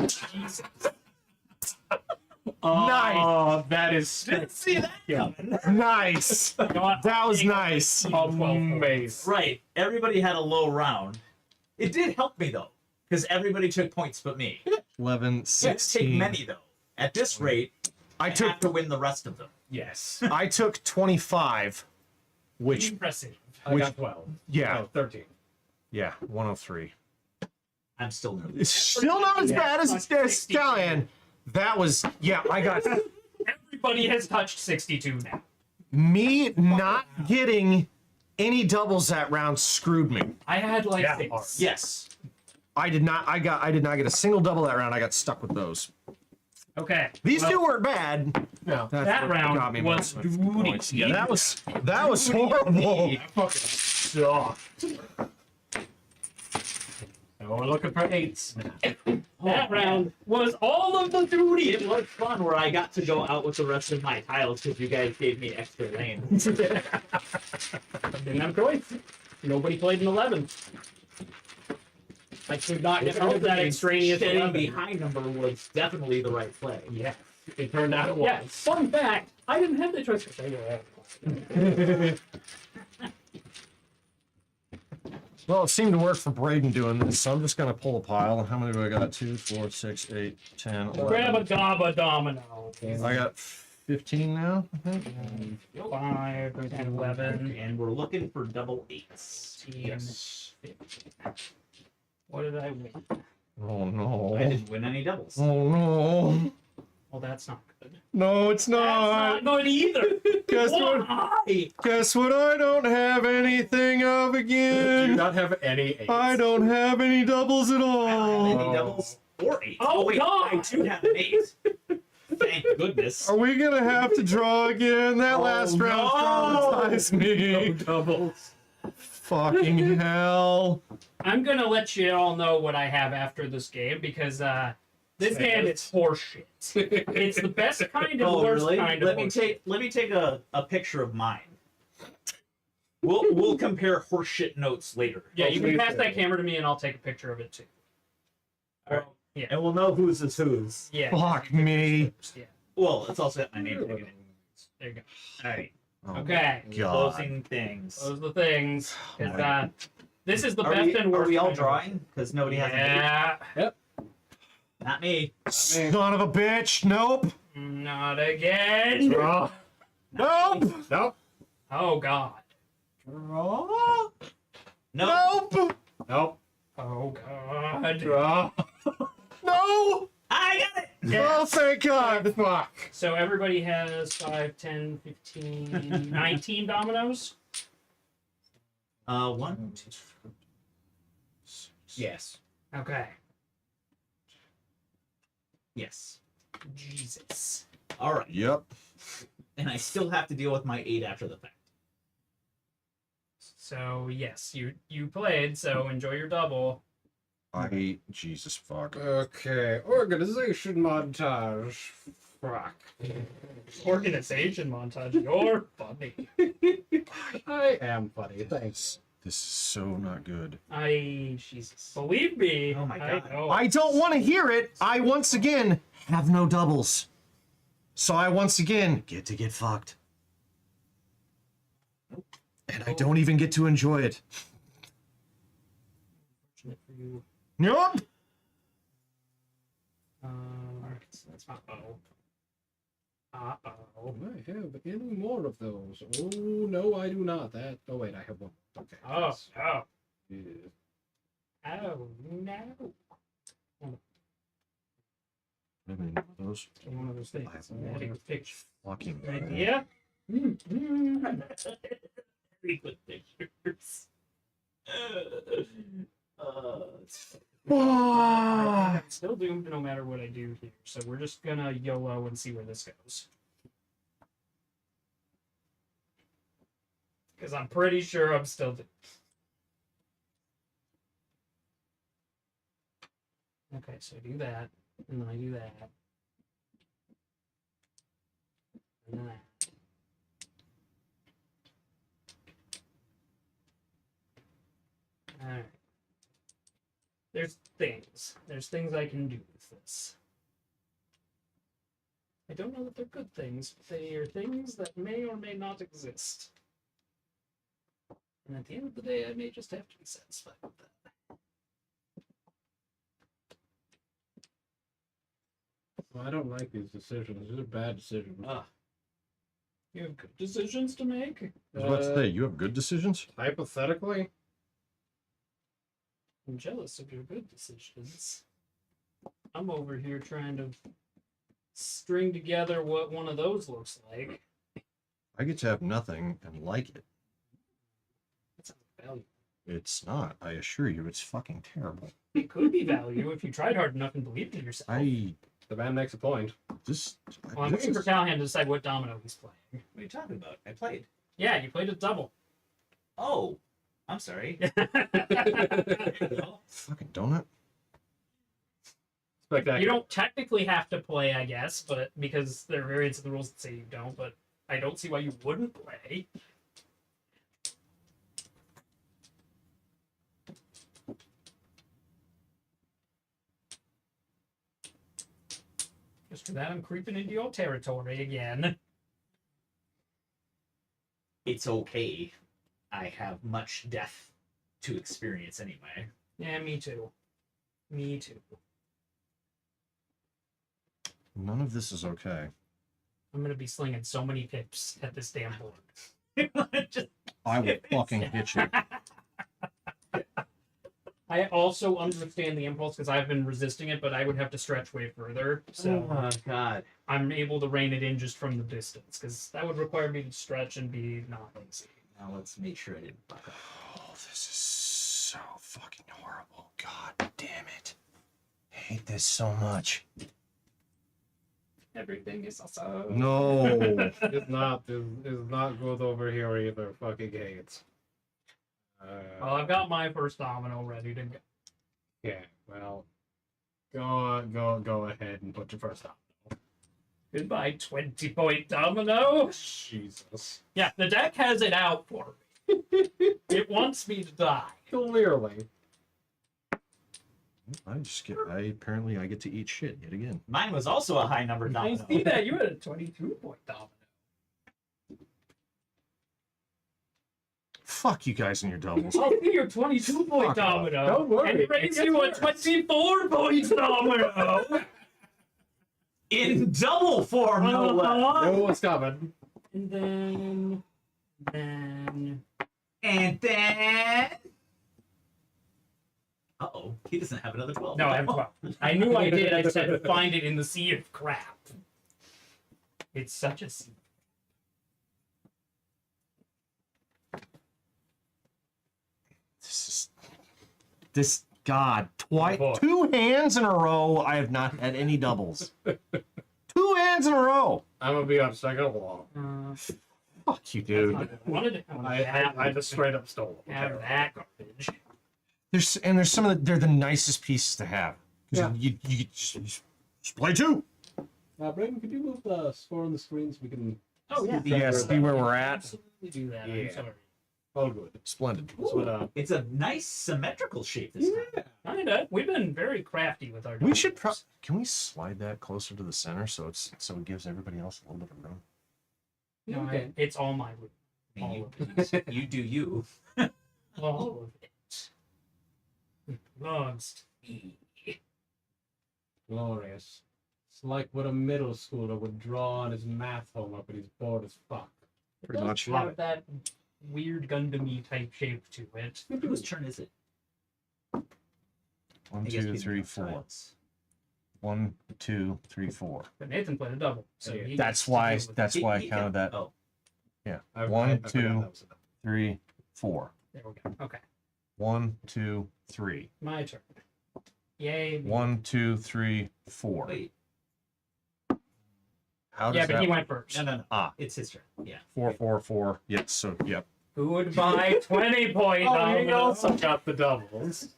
Jesus. Oh, that is Didn't see that coming. Nice. You know what? That was Take nice. 12 points. amazing. Right, everybody had a low round. It did help me though, because everybody took points but me. 11, Can't take 16. many though. At this rate, I I took have to win the rest of them. Yes. I took 25, which Impressive. I Which- got 12. yeah, No, 13. yeah, 103. I'm still nervous. It's still not as bad as Scallion. That was I got Everybody has touched 62 now. me not getting any doubles that round screwed me. I had like Yeah, 6. Yes. I did not get a single double that round. I got stuck with those. Okay. These well, two weren't bad. No. That's That what round got me was most duty. points. Yeah, that was horrible. I fucking sucked. Oh, we're looking for 8s now. That round was all of the duty. It was fun where I got to go out with the rest of my tiles because you guys gave me extra lane. Didn't have a choice. Nobody played an 11. I could not get rid of that extraneous Getting 11. the high number was definitely the right play. Yeah. It turned out it Yeah. was. Fun fact, I didn't have the choice. Well, it seemed to work for Braden doing this, so I'm just gonna pull a pile. How many do I got? 2, 4, 6, 8, 10, 11. Grab a gobba domino. I got 15 now, I think. 5, 10, 11, And we're looking for double 8s. 15, 15. What did I win? Oh no. I didn't win any doubles. Oh no. Well, that's not good. No, it's That's not. not good either. Guess what? Why? Guess what? I don't have anything of Do again. not have any 8s. I don't have any doubles at I don't have all. any doubles or 8s. Oh, wait, God. I do have an 8. Thank goodness. Are we gonna have to draw again? That Oh, last round no. traumatized me. doubles. Fucking hell. I'm gonna let you all know what I have after this game because this game is horseshit. It's the best kind of Oh, worst really? kind of Let me horseshit. take a picture of mine. We'll compare horseshit notes later. Yeah, you can Please pass do. that camera to me and I'll take a picture of it too. All right. Yeah. And we'll know whose is whose. Yeah. Fuck me. Yeah. Well, it's also got my name tag in it. There you go. All right. Oh, Okay. God. Closing things. Those are the things. 'Cause, this is the Are best we, and are worst. we all kind of- drawing? Because nobody has a Yeah. date. Not me. Son of a bitch. Nope. Not again. Draw. Nope. Nope. Oh God. Draw. No. Nope. Nope. Oh God. Draw. No. I got it. Oh, thank God. Fuck. So everybody has 5, 10, 15, 19 dominoes. 1, 2. Yes. Okay. Yes. Jesus. All right. Yep. And I still have to deal with my 8 after the fact. So yes, you played. So enjoy your double. Jesus fuck. Okay, organization montage. Fuck. Organization montage. You're funny. I am funny, thanks. This is so not good. Jesus. Believe me. Oh my I God. know. I don't want to hear it. I once again have no doubles. So I once again get to get fucked. And I don't even get to enjoy it. Fortunate for you. Nope. Alright, so that's my O. Uh-oh. Do I have any more of those? Oh, no, I do not. Oh, wait, I have one. Okay. Oh, oh. Yeah. Oh, no. I mean, those One of those things. I have I'm having a picture. fucking. Idea? Very good pictures. I'm still doomed no matter what I do here, so we're just gonna YOLO and see where this goes. Because I'm pretty sure I'm still doomed. Okay, so I do that, and then I do that. And then that. Alright. There's things I can do with this. I don't know that they're good things, but they are things that may or may not exist. And at the end of the day, I may just have to be satisfied with that. Well, I don't like these decisions. These are bad decisions. You have good decisions to make? I was about to say, you have good decisions? Hypothetically, I'm jealous of your good decisions. I'm over here trying to string together what one of those looks like. I get to have nothing and like it. That sounds like value. It's not. I assure you, it's fucking terrible. It could be value if you tried hard enough and believed in yourself. the man makes a point. This. Well, I'm this waiting for is- Callahan to decide what domino he's playing. What are you talking about? I played. Yeah, you played a double. Oh, I'm sorry. Fucking donut. Spectacular. You don't technically have to play, I guess, but because there are variants of the rules that say you don't, but I don't see why you wouldn't play. Just for that, I'm creeping into your territory again. It's okay. I have much death to experience anyway. Yeah, me too. Me too. None of this is okay. I'm gonna be slinging so many pips at this damn board. Just I will fucking hit you. I also understand the impulse because I've been resisting it, but I would have to stretch way further. So oh God. I'm able to rein it in just from the distance because that would require me to stretch and be not lazy. Now let's make sure I didn't fuck up. Oh, this is so fucking horrible. God damn it. I hate this so much. Everything is also No. It's not good over here either. Fucking hates. Well, I've got my first domino ready to go. Yeah. Well, go ahead and put your first up. Goodbye, 20-point domino. Jesus. Yeah, the deck has it out for me. It wants me to die. Clearly. Apparently I get to eat shit yet again. Mine was also a high number I domino. see that you had a 22-point domino. Fuck you guys and your doubles. I'll see your 22-point Fuck off. domino. Don't worry, And it raise gets you a worse. 24-point domino. In double form, no less. Uh-huh. Know what's coming. And then And then. Uh-oh, he doesn't have another 12. no, I have 12. I knew I did. I said find it in the sea of crap. It's such a sea. This God, Oh, boy. 2 hands in a row. I have not had any doubles. 2 hands in a row. I'm gonna be on second wall. Fuck you, That's dude. not what I wanted. I wanted I just straight up stole. have that garbage. there's some of they're the nicest pieces to have. 'Cause Yeah. you just play two. Brayden, could you move the score on the screen so we can? Oh yeah. Yeah, see where we're at. Absolutely do that. Yeah. I'm sorry. All good. Splendid. That's what, It's a nice symmetrical shape this time. Kinda. We've been very crafty with our. We should dominoes. can we slide that closer to the center so it gives everybody else a little bit of room. No, Okay. it's all my room. I mean, All of it. you do you. All of it. It belongs to me. Glorious. It's like what a middle schooler would draw on his math homework when he's bored as fuck. It Pretty does much. Love have it. that weird Gundam-y type shape to it. Whose turn is it? 1, I guess 2, we 3, have 4. tiles. 1, 2, 3, 4. But Nathan played a double, so Yeah. he That's gets to why deal with that's it. why I counted that. Oh, Yeah. I 1, forgot 2, that was a- 3, 4. There we go. Okay, 1, 2, 3. my turn. Yay. me. 1, 2, 3, 4. wait. How does Yeah, but that he went first. No. Ah, It's his turn. Yeah. 4, 4, 4. Yes, so yep. Goodbye, 20-point domino. got the doubles.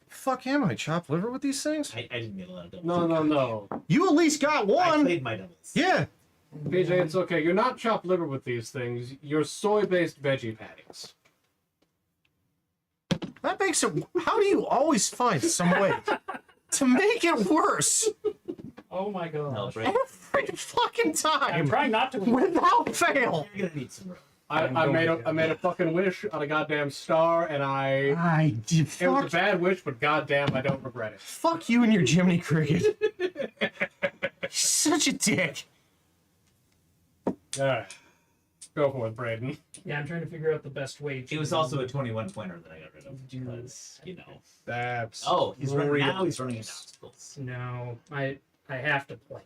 Fuck him, I chop liver with these things? I didn't get a lot of doubles. No. You at least got I one! played my doubles. Yeah! PJ, it's okay. You're not chopped liver with these things. You're soy-based veggie patties. That makes it. How do you always find some way to make it worse Oh my No, gosh. Brayden, every fucking I'm time trying not to. without fail? you're gonna need some room. I made a fucking wish on a goddamn star, and I did. it was a bad wish, but goddamn, I don't regret it. Fuck you and your Jiminy Cricket. You're such a dick. All right, go for it, Brayden. Yeah, I'm trying to figure out the best way to. It was also a 21 pointer that I got rid of because That's Oh, he's running real. now. He's running in obstacles. No, I have to plan.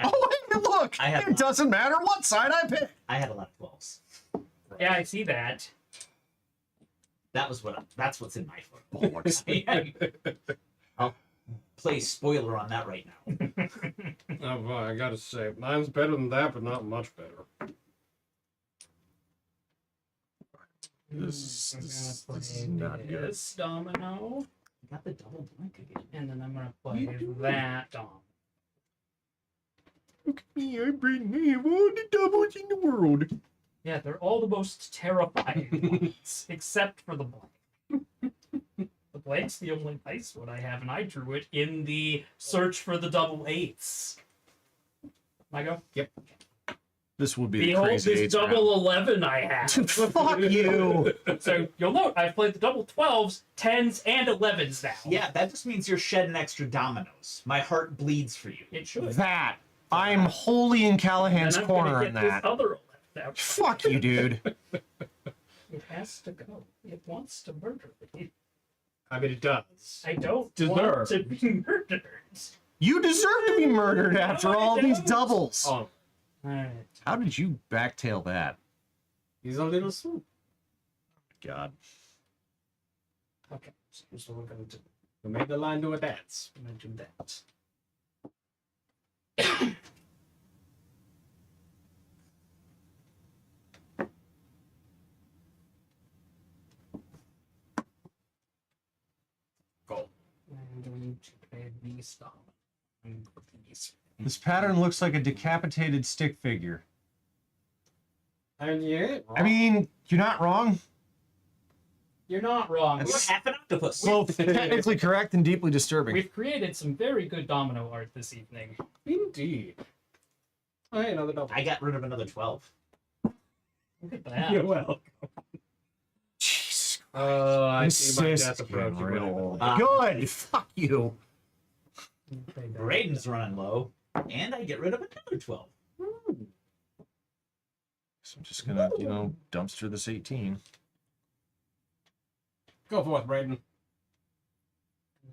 Oh, and look! I have It doesn't matter what side I pick. I had a lot of 12s. Yeah, I see that. That's what's in my phone. Bollocks. I'll play spoiler on that right now. Oh, boy, I gotta say, mine's better than that, but not much better. This I'm is gonna play not good. this domino, I got the double blank again. and then I'm gonna play that dom. Look at me, I'm bringing all the doubles in the world. Yeah, they're all the most terrifying ones, except for the blank. The blank's the only nice one I have, and I drew it in the search for the double eights. I go. This would be a Behold crazy this eights round. double 11 I have. Fuck you. So you'll note I've played the double 12s, 10s, and 11s now. Yeah, that just means you're shedding extra dominoes. My heart bleeds for you. It should. That. I'm wholly in Callahan's And I'm gonna corner get in this that. other 11 out. Fuck you, dude. It has to go. It wants to murder me. I mean, it does. I don't Deserve. want to be murdered. You deserve to be murdered after all these doubles. Oh, Alright. How did you backtail that? he's a little swoop. God. Okay. So we're going to We made the line do a dance. do that. Go. I'm going to play these dominoes. This pattern looks like a decapitated stick figure. And yeah, I mean, you're not wrong. You're not wrong. That's- Half an octopus. Both technically correct and deeply disturbing. We've created some very good domino art this evening. indeed. Oh, hey, another double. I got rid of another 12. Look at that. You're welcome. Jesus. I This see my is death approaching. real. Uh, Good. Fuck you. Okay, guys. Brayden's running low, and I get rid of another 12. So I'm just gonna, dumpster this 18. Go forth, Brayden.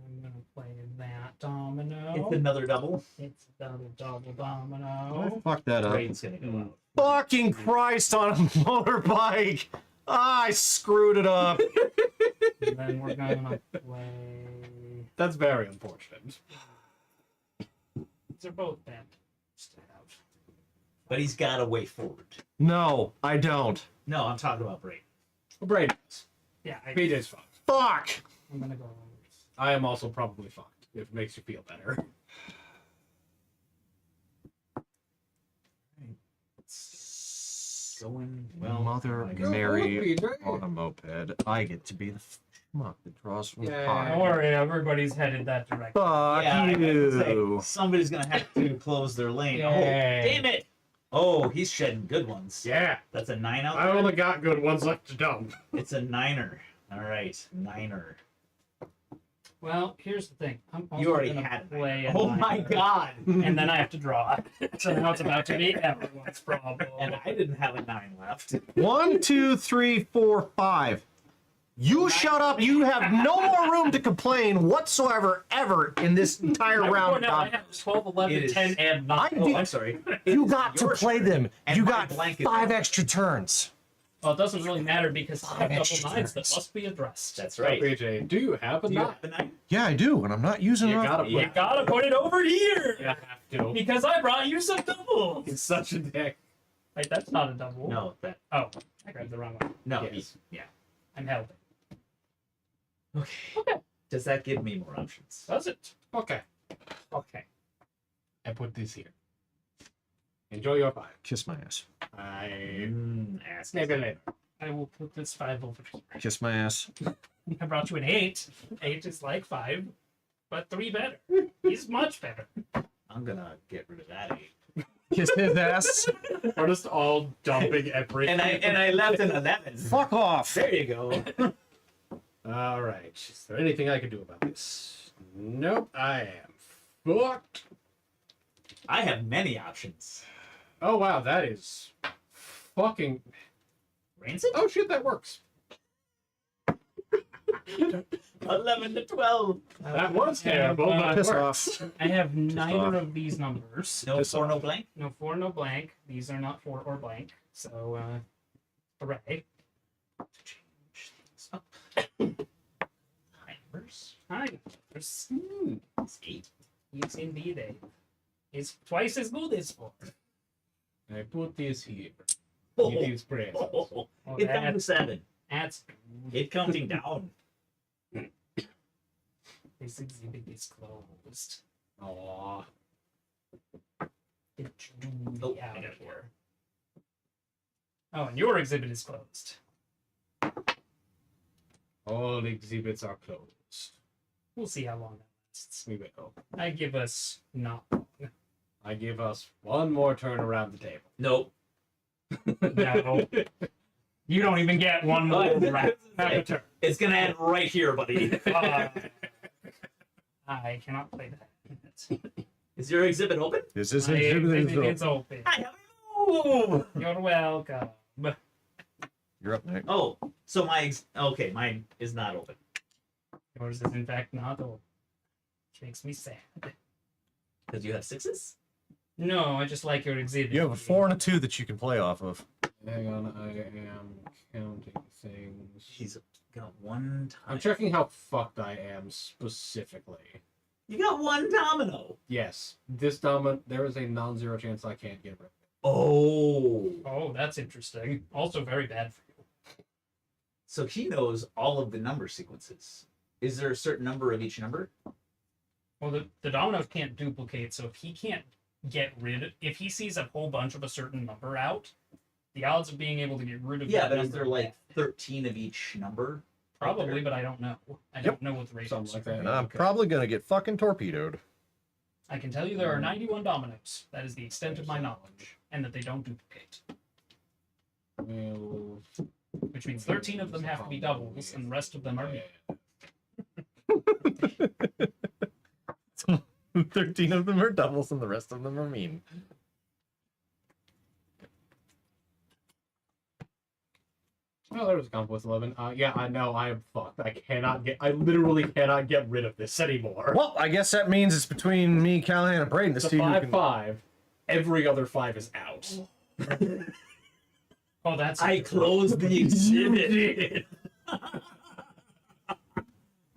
I'm gonna play that domino. It's another double. It's double domino. Fuck that up. Brayden's gonna go out. Fucking Christ on a motorbike. I screwed it up. And then we're gonna play. That's very unfortunate. These are both bad to have. But he's got a way forward. No, I don't. No, I'm talking about Braden. Braden is. Yeah, PJ's fucked. Fuck! I'm gonna go. I am also probably fucked, if it makes you feel better. It's going well. Mother I guess. Mary on a moped. I get to be the schmuck that draws from the Yeah. pile. Don't worry, everybody's headed that direction. Fuck Yeah, I gotta say, you. somebody's gonna have to close their lane. Oh, Yay. damn it! Oh, he's shedding good ones. Yeah. That's a 9 out I there. only got good ones left to dump. It's a 9er. All right, 9er. Well, here's the thing. I'm also You already gonna had play. it. a Oh my niner, god! And then I have to draw. So now it's about to be everyone's problem. And I didn't have a 9 left. 1, 2, 3, 4, 5. You shut up. You have no more room to complain whatsoever ever in this entire round. Now I have 12, 11, It is- 10, and 9. Oh, I'm sorry. You It's got to your play turn. them. And You my got blanket 5 is- extra turns. Well, it doesn't really matter because I have extra double 9s that turns. must be addressed. That's So, right. PJ, do you have a Do you nine? have a 9? Yeah, I do, and I'm not using You it. gotta put Yeah. You gotta put it over here! You have to. Because I brought you some doubles! He's such a dick. Wait, that's not a double. No, that Oh, I grabbed the wrong one. no. Yes. I'm held. Okay. Okay. Does that give me more options? Does it? Okay. Okay. I put this here. Enjoy your 5. Kiss my ass. I Ass. maybe later. I will put this 5 over here. Kiss my ass. I brought you an 8. 8 is like 5, but 3 better. He's much better. I'm gonna get rid of that 8. Kiss his ass. We're just all dumping everything. And I left an 11. Fuck off. There you go. All right. Is there anything I can do about this? Nope. I am fucked. I have many options. Oh wow, that is fucking. Rancid? Oh shit, that works. 11 to 12. That was terrible, but it Piss works. off. I have off. neither of these numbers. No Piss 4, off. no blank. No 4, no blank. These are not 4 or blank. So, hooray. Change things up. Timers. Hi. There's It's 8. He's indeed a. He's twice as good as 4. I put this here. Oh, It is present. Oh, It's down to 7. that's It's counting down. this exhibit is closed. Aww. Get Oh, you I out got of it. here. Oh, and your exhibit is closed. All exhibits are closed. We'll see how long that lasts. We will. I give us not long. I give us one more turn around the table. Nope. No. You don't even get one more round. Have a turn. It's gonna end right here, buddy. I cannot play that. Is your exhibit open? This is My exhibit exhibit. is open. I have a move. You're welcome. You're up next. Oh, so okay, mine is not open. Yours is in fact not open. Which makes me sad. Because you have 6s? No, I just like your exhibit. You have a 4 and a 2 that you can play off of. Hang on, I am counting things. He's got 1 time. I'm checking how fucked I am specifically. You got 1 domino. Yes, this domino, there is a non-zero chance I can't get rid of it. Oh. Oh, that's interesting. Also very bad for you. So he knows all of the number sequences. Is there a certain number of each number? Well, the dominoes can't duplicate, so if he can't get rid if he sees a whole bunch of a certain number out, the odds of being able to get rid of Yeah, that but is number there like 13 of each number? probably, but I don't know. I don't know what the ratios Something like are. that. And I'm Okay. probably gonna get fucking torpedoed. I can tell you there are 91 dominoes. That is the extent of my knowledge, and that they don't duplicate. Well, Which means 13 of them have to be doubles, and the rest of them are yeah. 13 of them are doubles and the rest of them are mean. Oh, there was a combo with 11. Yeah, I know, I am fucked. I literally cannot get rid of this anymore. Well, I guess that means it's between me, Callahan, and Braden to It's a see who can... 5-5. Every other 5 is out. Oh, that's I closed the exhibit.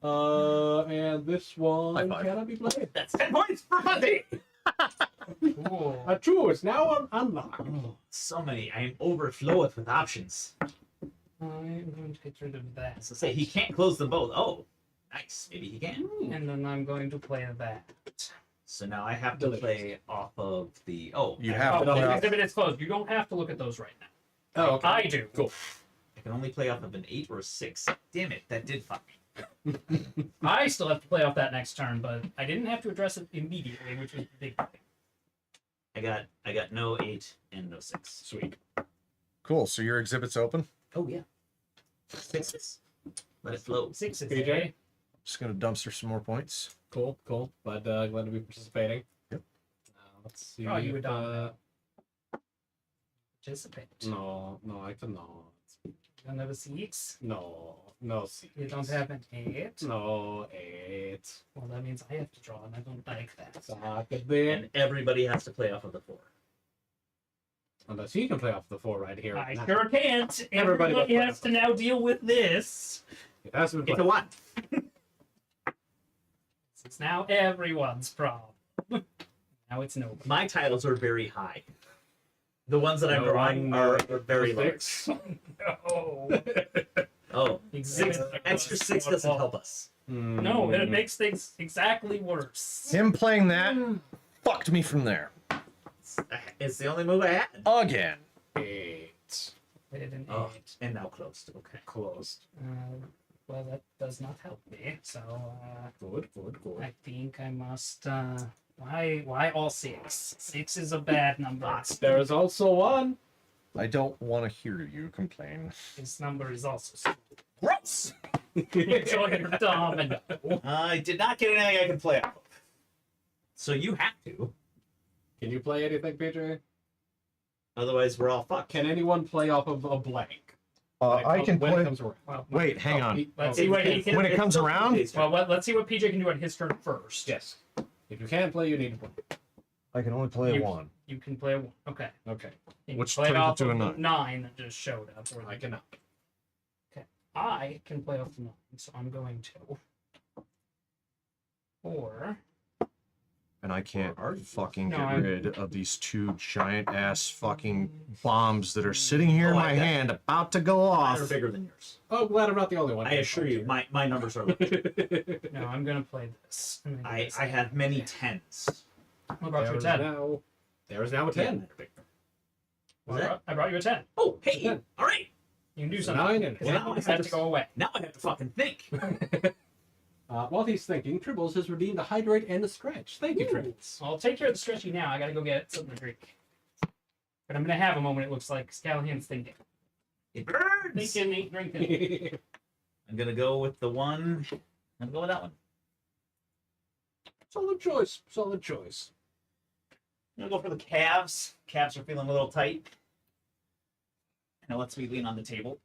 And this one High five. cannot be played. That's 10 points for Fuzzy. cool. A 2 is now unlocked. Oh, so many. I am overfloweth with options. I'm going to get rid of that. So say he can't close them both. Oh, nice. Maybe he can. And then I'm going to play that. So now I have to play off of the. Oh, You I have Oh, to the play off. exhibit is closed. You don't have to look at those right now. Oh, okay. I do. Cool. I can only play off of an 8 or a 6. Damn it, that did fuck me. I still have to play off that next turn, but I didn't have to address it immediately, which was the big thing. I got no 8 and no 6. Sweet. Cool. So your exhibit's open. Oh yeah. 6s. Let it flow. 6 is PJ? A. Just gonna dumpster some more points. Cool. But glad to be participating. Yep. Let's see. Oh, you if, would participate. No, I cannot. You don't have a 6? No, see. You don't have an 8? No, 8. Well, that means I have to draw, and I don't like that. Suck it then. And everybody has to play off of the 4. Unless he can play off the 4 right here. I Now. sure can't. Everybody Everybody but has to now deal with this. It has to be It's a played. 1. It's now everyone's problem. Now it's no. My titles are very high. The ones that I'm No, drawing I'm, are very low. 6. No. Oh, Exhibit 6. Extra 6 doesn't help us. No, it makes things exactly worse. Him playing that fucked me from there It's the only move I had. again. 8. Hit an Oh, 8. and now closed. Okay. Closed. Well, that does not help me. So Good. I think I must. Why all 6? 6 is a bad number. There is also 1. I don't want to hear you complain. This number is also small. Gross! Enjoy your domino. I did not get anything I could play off of. So you have to. Can you play anything, PJ? Otherwise, we're all fucked. Can anyone play off of a blank? I can when it play. comes around. Well, Wait, hang on. Let's see what he can. When it comes around? Well, let's see what PJ can do on his turn first. Yes. If you can't play, you need to play. I can only play You- one. You can play a 1. Okay. Okay. You Which play it turns it off to a of the 9. 9 that just showed up. Or I cannot. I can play off the 9, so I'm going to. Or And I can't Or are you? fucking No, get I'm- rid of these 2 giant ass fucking bombs that are sitting here in Oh, my I bet. hand about to go Mine off. are bigger than yours. Oh, glad I'm not the only one. I assure you, my numbers are low. no, I'm gonna play this. And then do I this. have many 10s. What about your 10? There is now a 10. Well, I brought you a 10. Oh, hey! 10. All right! You can do It's a something. 9 and Because Well, it has to go away. Now I have to fucking think. While he's thinking, Tribbles has redeemed a hydrate and a stretch. Thank you, Ooh. Tribbles. I'll take care of the stretchy now. I gotta go get something to drink. But I'm gonna have a moment. It looks like Callahan's thinking. It burns! Thinking, ain't drinking. I'm gonna go with the 1. I'm gonna go with that one. Solid choice. Solid choice. I'm gonna go for the calves. Calves are feeling a little tight. Now let's me lean on the table.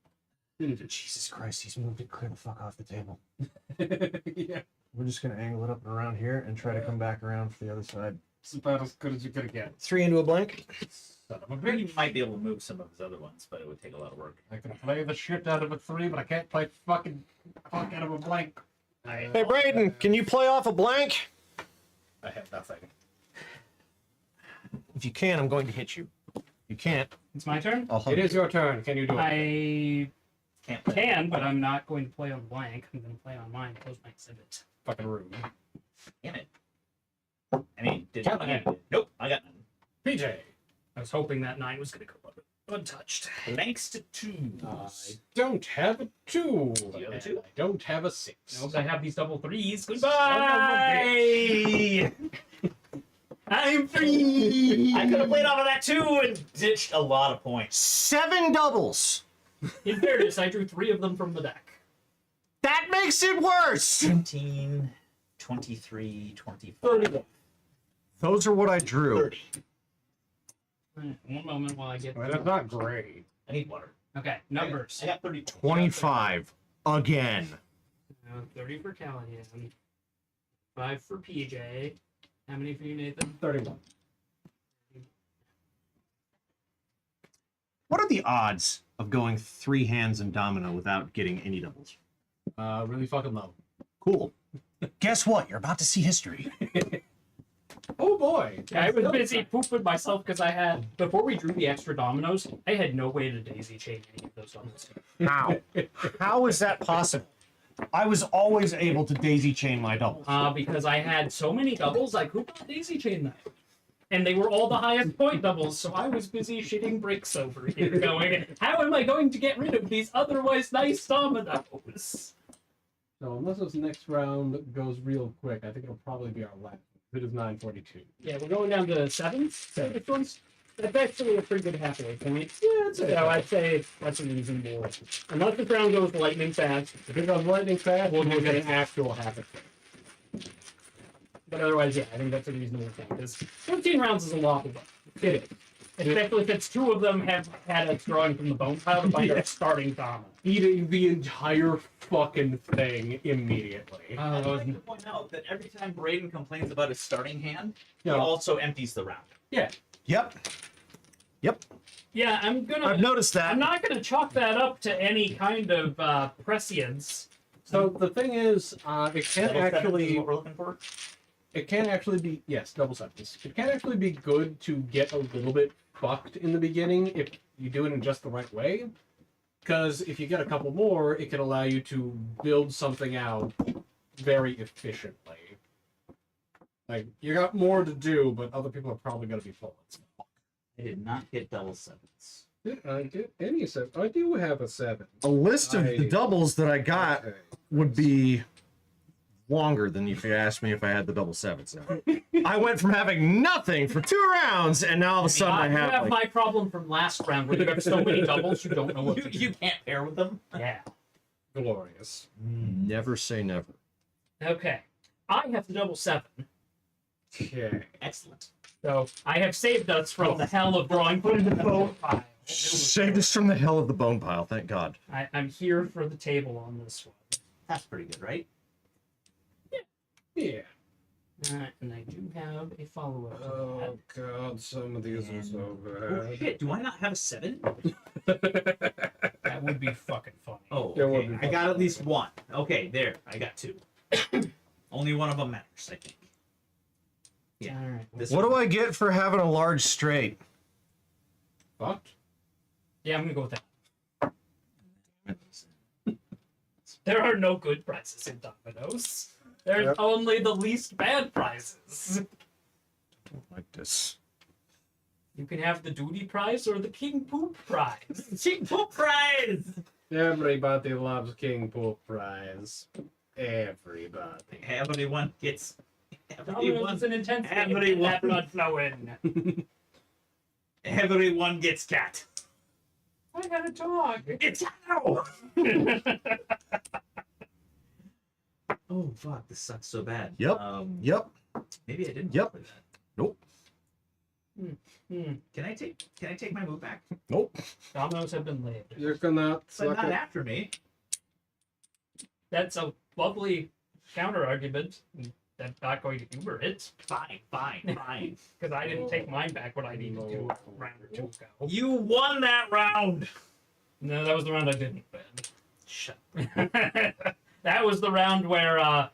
Jesus Christ, he's moved it clear the fuck off the table. Yeah. We're just gonna angle it up and around here and try to come back around for the other side. It's about as good as you're gonna get. 3 into a blank. Son of a I bitch. he might be able to move some of his other ones, but it would take a lot of work. I can play the shit out of a 3, but I can't play fucking fuck out of a blank. Hey Braden, can you play off a blank? I have nothing. If you can, I'm going to hit you. You can't. It's my turn. I'll hug It is your turn. Can you do it? I Can't play. can, but I'm not going to play on blank. I'm going to play on mine. Close my exhibit. Fucking rude. Damn it. I mean, did Callahan. Nope, I got none. PJ. I was hoping that 9 was going to go untouched. Thanks to 2. I don't have a 2. Do you have a and 2? I don't have a 6. Nope, I have these double 3s. Son of a Goodbye! I'm free! I could have played off of that 2 and ditched a lot of points. 7 doubles. In fairness, I drew 3 of them from the deck. That makes it worse. 17, 23, 24. 30. Those are what I drew. 30. Alright, one moment while I get. Well, that's not great. I need water. Okay, numbers. I got 30. 25 again. 30 for Callahan. 5 for PJ. How many for you, Nathan? 31. What are the odds of going 3 hands in Domino without getting any doubles? Really fucking low. Cool. Guess what? You're about to see history. Oh boy. I was busy pooping myself because I had, before we drew the extra dominoes, I had no way to daisy chain any of those dominoes. How? How is that possible? I was always able to daisy chain my doubles. Because I had so many doubles, I could not daisy chain them. And they were all the highest point doubles, so I was busy shitting bricks over here going, how am I going to get rid of these otherwise nice dominoes? So unless this next round goes real quick, I think it'll probably be our last. It is 9:42. Yeah, we're going down to sevens. Which ones? That's actually a pretty good halfway point. Yeah, it's So I'd say that's a reasonable. Unless this round goes lightning fast, If it goes lightning fast, We'll we'll do get it. an actual habit. but otherwise, yeah, I think that's a reasonable thing. Because 15 rounds is a lot of them. It is. Especially if it's two of them have had us drawing from the bone pile to find our starting domino. Eating the entire fucking thing immediately. I'd like to point out that every time Braden complains about his starting hand, he Yeah. also empties the round. Yeah. Yep. Yep. Yeah, I'm I've noticed that. I'm not gonna chalk that up to any kind of prescience. So the thing is, it can Double sevens is actually, what we're looking for. it can actually be, yes, double sevens. It can actually be good to get a little bit fucked in the beginning if you do it in just the right way. Because if you get a couple more, it can allow you to build something out very efficiently. Like, you got more to do, but other people are probably going to be full. I did not get double sevens. Did I get any seven? I do have a 7. A list of the doubles that I got Okay. would be longer than if you asked me if I had the double sevens. I went from having nothing for 2 rounds, and now all of a sudden I you have have like, my problem from last round where you have so many doubles you don't know what to do. You can't pair with them. Yeah. Glorious. never say never. Okay. I have the double 7. Okay. Excellent. So I have saved us from the hell of drawing put into the bone pile. Saved us from the hell of the bone pile, thank God. I'm here for the table on this one. That's pretty good, right? Yeah. And I do have a follow-up. to Oh god, some of these are so Oh bad. shit! Do I not have a 7? that would be fucking funny. Oh, There will okay. be I got at least one. Okay, there. I got 2. Only one of them matters, I think. Yeah. All right. This What one. do I get for having a large straight? Fucked. Yeah, I'm gonna go with that. There are no good prizes in Dominoes. There's Yep. only the least bad prizes. Like this. You can have the duty prize or the king poop prize. King Poop Prize! Everybody loves King Poop Prize. Everybody. Everyone gets. Dominoes Everyone, is an intense game. everyone. That blood flowing. everyone gets cat. I got a dog. It's how? Oh fuck! This sucks so bad. Yep. Yep. Maybe I didn't. Yep. play that. Nope. Can I take my move back? Nope. Dominoes have been laid. You're gonna But suck not it. after me. That's a lovely counter argument. That's not going to humor it Fine. because I didn't take mine back when I needed to a round or 2 ago. You won that round. No, that was the round I didn't win. Shut. That was the round where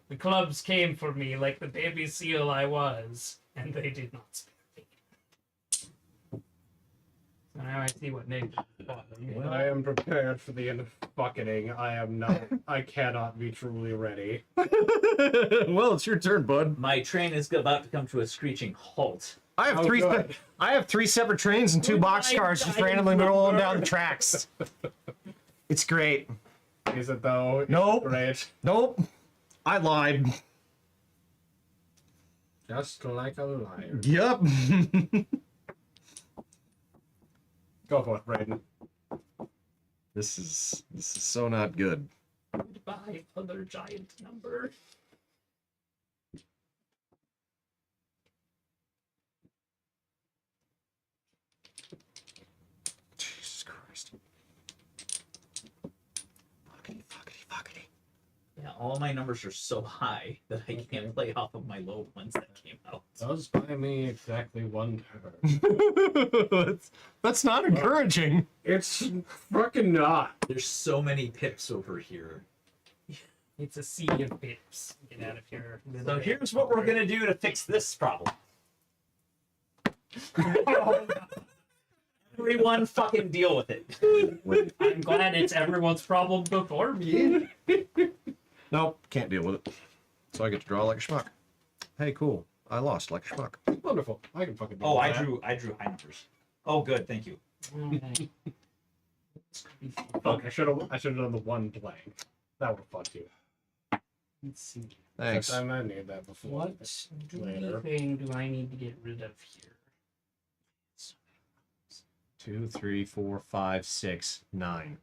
the clubs came for me like the baby seal I was, and they did not spare me. So now I see what Nate bought me. Well, I am prepared for the end of fucking. I am not. I cannot be truly ready. Well, it's your turn, bud. My train is about to come to a screeching halt. I have Oh, three. good. I have 3 separate trains and 2 boxcars just randomly rolling down the tracks. It's great. Is it though? It's Nope. Great. Nope. I lied. Just like a liar. Yep. Go for it, Braden. This is so not good. Goodbye, other giant number. Jesus Christ. Fuckity, fuckity, fuckity. Yeah, all my numbers are so high that I can't play off of my low ones that came out. Does buy me exactly 1 turn. That's not encouraging. It's fucking not. There's so many pips over here. It's a sea of pips. Get out of here. So here's what we're gonna do to fix this problem. Everyone fucking deal with it. I'm glad it's everyone's problem before me. Nope, can't deal with it. So I get to draw like a schmuck. Hey, cool. I lost like a schmuck. Wonderful. I can fucking do Oh, that. I drew high numbers. Oh, good, thank you. Okay. Fuck, I should have done the one blank. That would have fucked you. Let's see. Thanks. I might need that before. What Later. thing do I need to get rid of here? 2, 3, 4, 5, 6, 9.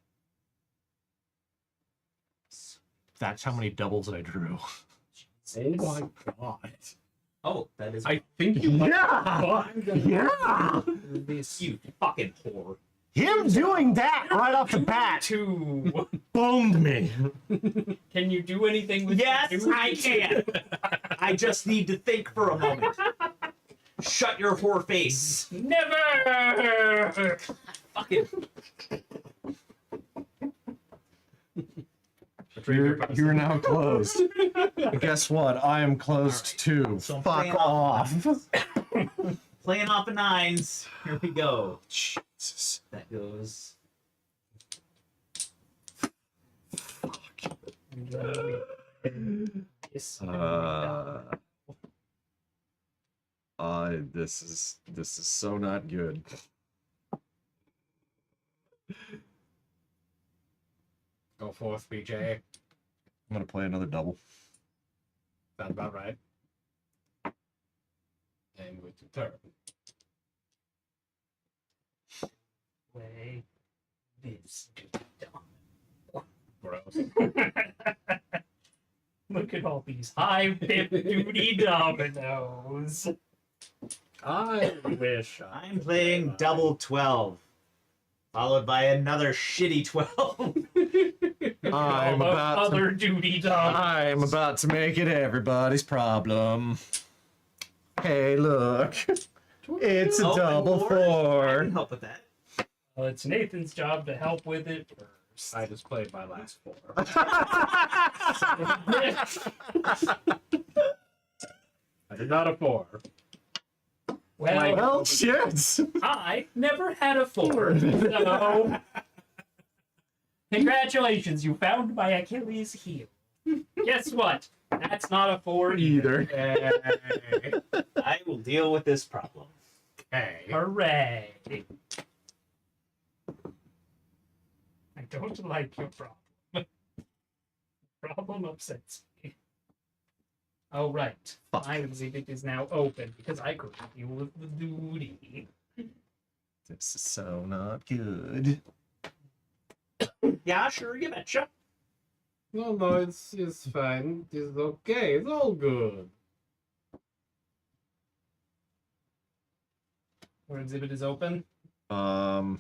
That's how many doubles I drew. Oh my god. Oh, that is I think you Yeah! This you fucking whore. Him doing that right off the bat two. boned me. Can you do anything with Yes, the two? I can. I just need to think for a moment. Shut your whore face. Never. Fucking. You're now closed. Guess what? I am closed too. So I'm Fuck playing off. Playing off of nines. Here we go. Jesus. That goes. Yes. This is so not good. Go forth, BJ. I'm gonna play another double. Sounds about right. And with the turn. Way this Gross. Look at all these high pip duty dominoes. I wish I'm playing double 12, followed by another shitty 12. I'm All about to, other duty dominoes. I'm about to make it everybody's problem. Hey, look. It's a Oh, double Lord, I four. can help with that. Well, it's Nathan's job to help with it first. I just played my last 4. I did not a 4. Well, Shit. I never had a 4, so congratulations, you found my Achilles heel. Guess what? That's not a 4 either. Either. I will deal with this problem. Hey. Hooray! I don't like your problem. Problem upsets me. Oh, right. Fuck. My exhibit is now open because I couldn't deal with the duty. This is so not good. Yeah, sure, you betcha. No, it's fine. It's okay. It's all good. Your exhibit is open. No.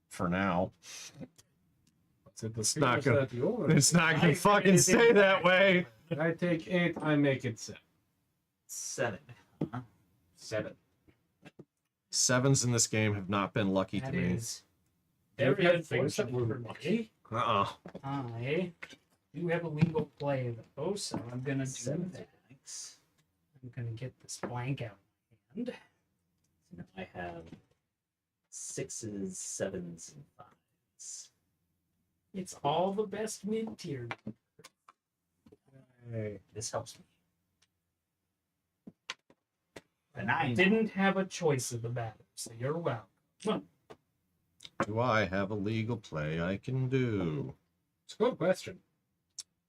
For now. It's not gonna- It's not gonna fucking stay that way. I take 8, I make it 7. 7. 7. Sevens in this game have not been lucky to That me. is very Have things that unfortunate were for lucky. me. Uh-uh. I do have a legal play though, so I'm gonna do 7 that. thanks. I'm gonna get this blank out of my hand. So now I have 6s, 7s, and 5s. It's all the best mid-tier. Hey. This helps me. A I 9. didn't have a choice of the matter, so you're welcome. Do I have a legal play I can do? It's a good question.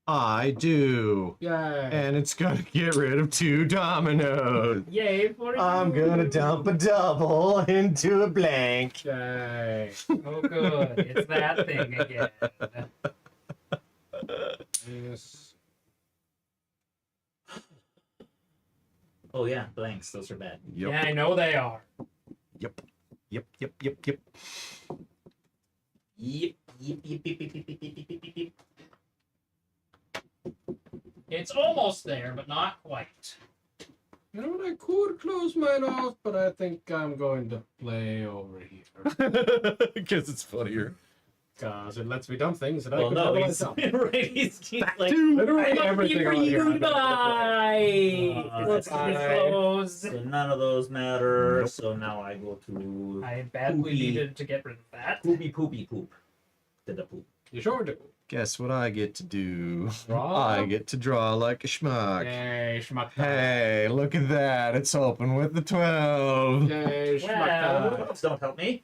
I do. Yay. And it's gonna get rid of 2 dominoes. Yay for you! I'm gonna dump a double into a blank. Yay. Oh, good. It's that thing again. Yes. Oh, yeah, blanks. Those are bad. Yep. Yeah, I know they are. Yep. Yep, yep, yep, yep, yep, yep, yep, yep. It's almost there, but not quite. You know what? I could close mine off, but I think I'm going to play over here. Because it's funnier. Because it lets me dump things that I Well, could no, otherwise he's dump. right. He's like, Literally Lucky everything for on here. you, I've been able to play. bye. Let's It's been bye. closed. so none of those matter. Nope. So now I go to I badly Poopy. needed to get rid of that. poopy poop. To the poop. You sure do. Guess what I get to do? Draw. I get to draw like a schmuck. Yay, schmuck. Hey, look at that. It's open with the 12. Yay, schmuck. Well. Those don't help me.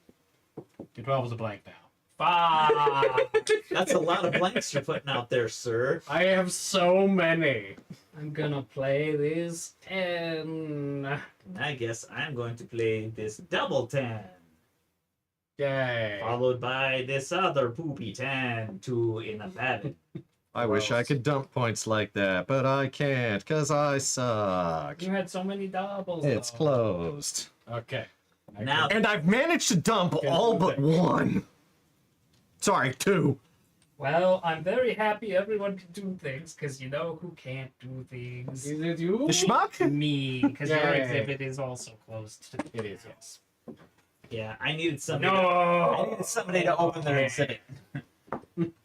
Your 12 is a blank now. Fuck. That's a lot of blanks you're putting out there, sir. I have so many. I'm gonna play this 10. And I guess I'm going to play this double 10, Yay. followed by this other poopy 10 to undivided. I wish I could dump points like that, but I can't because I suck. You had so many doubles. It's though. closed. Okay. Now, And I've managed to dump Okay, all but okay. one. Sorry, two. Well, I'm very happy everyone can do things, because you know who can't do things? Is it you? The schmuck? Me, because your Yay. exhibit is also closed. To It is, yes. yeah, I needed somebody. I No! needed somebody to open their exhibit.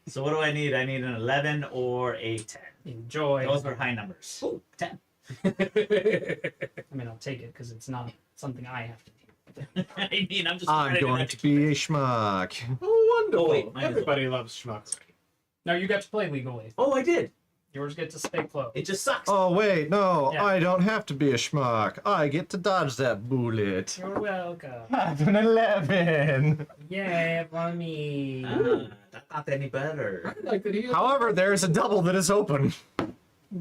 So what do I need? I need an 11 or a 10. Enjoy. Those are high numbers. Ooh, 10. I mean, I'll take it, because it's not something I have to do. I mean, I'm just. I'm going to be a schmuck. Oh, wonderful. Oh, wait, mine is Everybody loves schmucks. No, you got to play legally. Oh, I did. Yours get to stay closed. It just sucks. Oh, wait, no. Yeah. I don't have to be a schmuck. I get to dodge that bullet. You're welcome. I have an 11. Yay, for me. That's not any better. I like that he. However, there's a double that is open.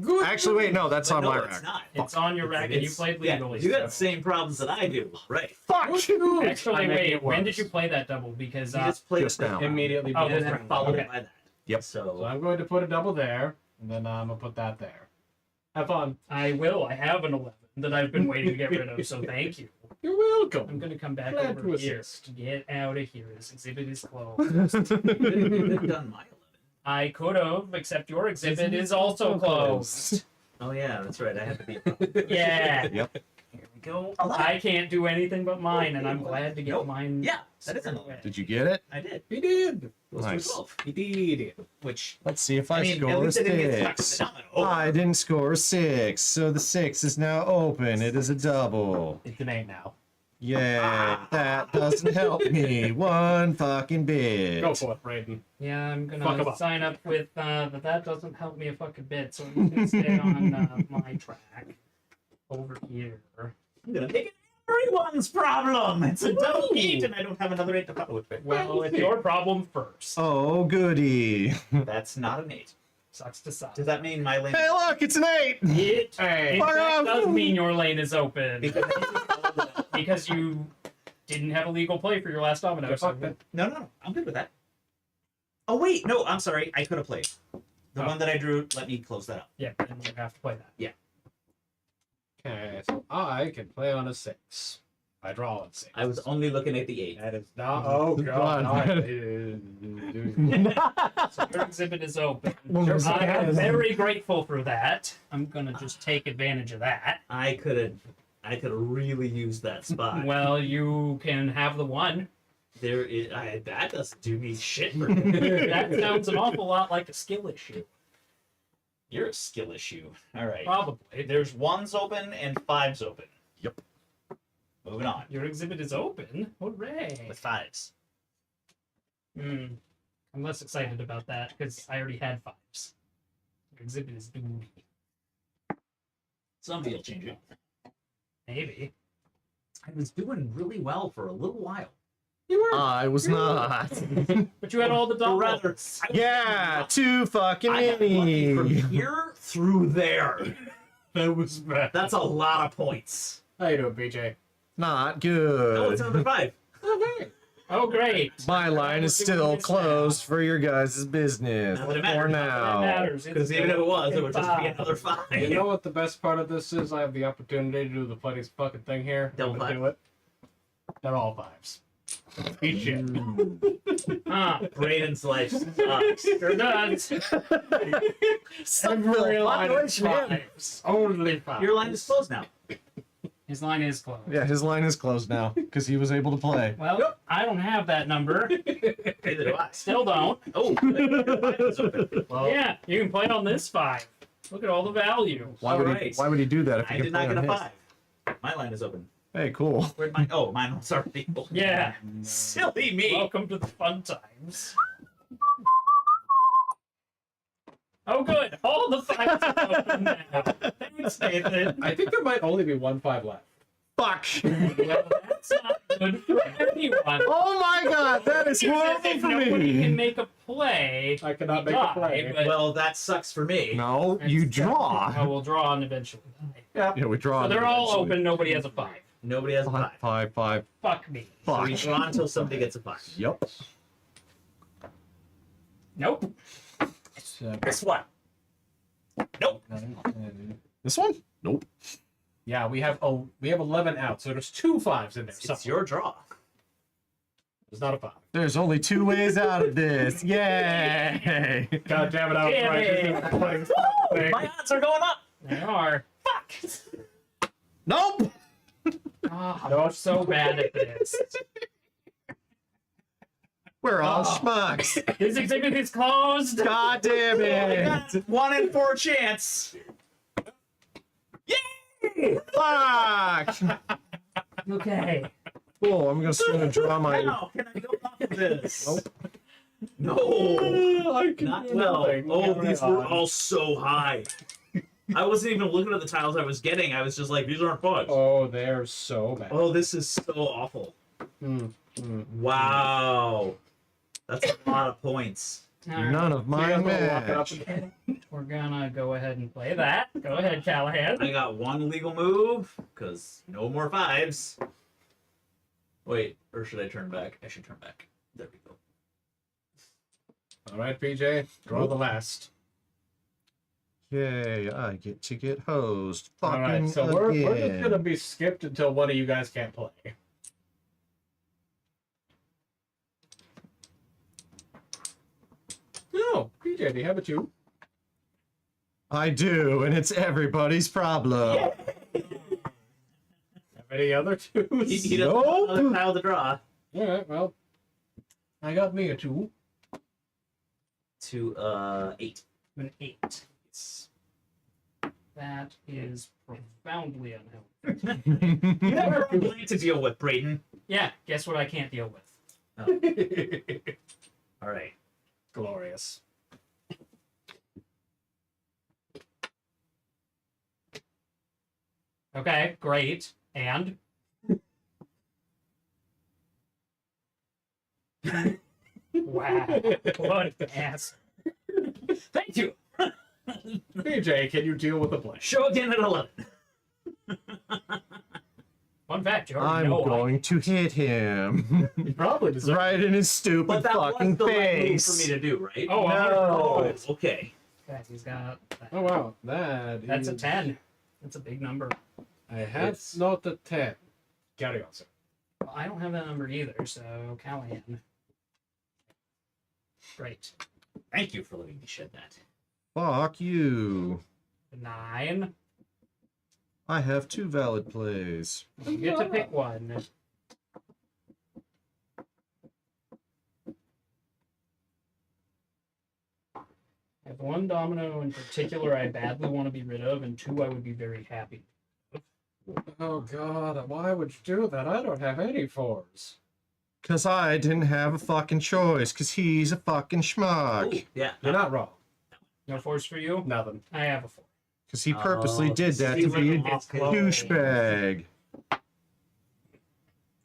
Good. Actually, wait, no, that's But on no, my it's rack. not. It's on your rack, and you It's- played yeah, legally. you got the so- same problems that I do. Right. Fuck! Actually, I'm making wait. it When worse. did you play that double? Because You just played just it now. Immediately. Oh, and before. that's then followed okay. by that. Yep. So So I'm going to put a double there, and then I'm going to put that there. Have fun. I will. I have an 11 that I've been waiting to get rid of, so thank you. You're welcome. I'm gonna come back Glad over to here. assist. Get out of here. This exhibit is closed. you could have done my 11. I could have, except your exhibit is also closed. Oh yeah, that's right. I had to be. Yeah. Yep. Here we go. 11. I can't do anything but mine, and I'm glad to get Nope. mine. Yeah, that is an squared 11. away. Did you get it? I did. He did. Those Nice. were 12. He did. Which Let's see if I I mean, at score a least I didn't get stuck with 6. the domino. I didn't score a 6, so the 6 is now open. It is a double. It's an 8 now. Yeah, that doesn't help me one fucking bit. Go for it, Brayden. Yeah, I'm Fuck 'em gonna up. sign up with that doesn't help me a fucking bit, so I'm gonna stay on my track over here. I'm gonna make it everyone's problem. It's a double 8, and I don't have another 8 to follow it with. Well, it's your problem first. Oh, goody. That's not an 8. Sucks to suck. Does that mean my lane? Hey, look, it's an 8. It Hey. in Fuck fact off. does mean your lane is open Because I think because you didn't have a legal play for your last domino. Yeah, So fuck that. no, I'm good with that. Oh wait, no, I'm sorry. I could have played. The Oh. one that I drew. Let me close that up. yeah, then you have to play that. Okay, so I can play on a 6. I draw on 6. I was only looking at the 8. That is not. Oh, God. So your exhibit is open. Sure. I am very grateful for that. I'm gonna just take advantage of that. I could have really used that spot. Well, you can have the one. There is that doesn't do me shit. For That sounds an awful lot like a skill issue. You're a skill issue. All right. Probably. There's 1s open and 5s open. Yep. Moving on Your exhibit is open. Hooray! with 5s. I'm less excited about that because I already had 5s. Your exhibit is doomed. Somebody will change it. Maybe. I was doing really well for a little while. I was not. But you had all the Or rather, doubles. Yeah, too fucking I got lucky from many. here through there. That was bad. That's a lot of points. How you doing, BJ? Not No, it's good. another 5. Okay. Oh, great. My line is still closed for your guys' business Not that it for matters. That now. matters. Because even if it was, it would just be another 5. You know what the best part of this is? I have the opportunity to do the bloodiest fucking thing here. Double I'm gonna 5. do it. They're all 5s. Eat shit. Huh. Braden's life sucks. Sure does. Every line is Population, yeah. 5s. Only 5s. Your line is closed now. His line is closed. Yeah, his line is closed now because he was able to play. Well, I don't have that number. Neither do I. Still don't. Oh, your line is open. Well, Yeah, you can play on this 5. Look at all the value. Why would he? Alright. Why would he do that if he I could did play not get on a his? 5. My line is open. Hey, cool. Where'd mine? Oh, mine was already open. Yeah. Silly me. Welcome to the fun times. Oh, good. All the 5s are open now. Thanks, Nathan. I think there might only be 1 5 left. Fuck. Well, that's not good for anyone. Oh my god, that is Because horrible if for nobody can me. make a play, I cannot we make a die, play. but- Well, that sucks for me. No, you Oh, draw. we'll draw on eventually. Yeah, we draw. So they're all eventually. open. Nobody has a 5. Nobody has a 5. 5. Fuck me. So Fuck. we draw until somebody gets a 5. Yep. Nope. Guess what? Nope. This one? Nope. Yeah, we have 11 out, so there's 2 5s in there. It's somewhere. your draw. There's not a 5. There's only 2 ways out of this. Yay! God damn it, I was Damn right. it. Playing My odds are going up. They are. Fuck. Nope. Oh, I'm so bad at this. We're all Oh. schmucks. This exhibit is closed. God damn I got it. 1 in 4 chance. Fuck. Okay. Cool. I'm just gonna draw my. How can I go off of this? Nope. No. I can Not do well. nothing. Oh, Carry these were on. all so high. I wasn't even looking at the tiles I was getting. I was just like, these aren't fun. Oh, they're so bad. Oh, this is so awful. Mm, mm. Wow. That's a lot of points. All right. None of my You guys wanna walk it up match. and- We're gonna go ahead and play that. Go ahead, Callahan. I got 1 legal move, because no more 5s. Wait, or should I turn back? I should turn back. There we go. All right, PJ, draw the last. Yay! I get to get hosed. All Fucking right, so we're just again. gonna be skipped until one of you guys can't play. No, PJ, do you have a 2? I do, and it's everybody's problem. Have any other 2s? He doesn't have Nope. another tile to draw. All right, well, I got me a 2. To 8. An 8. That is profoundly unhelpful. You never really to deal with, Brayden. Yeah, guess what I can't deal with? All right. Glorious. Okay, great. And? Wow. What an ass. Thank you. PJ, can you deal with the play? Show again at 11. Fun fact, you already I'm know going to hit him You probably deserve right in his stupid But that was fucking the right move face. for me to do, right? Oh, No. Oh, okay. Okay, he's got that. Oh, wow. That's a 10. That's a big number. I have It's- not a 10. Carry on, sir. Well, I don't have that number either, so Callahan. Great. Thank you for letting me shed that. Fuck you. 9. I have 2 valid plays. You get to pick one. I have 1 domino in particular I badly want to be rid of, and 2 I would be very happy. Oh, God. Why would you do that? I don't have any 4s. Cause I didn't have a fucking choice, cause he's a fucking schmuck. Ooh, yeah. You're not wrong. No force for you? Nothing. I have a 4. Cause he purposely Oh, did that to he's be a like off close. douchebag.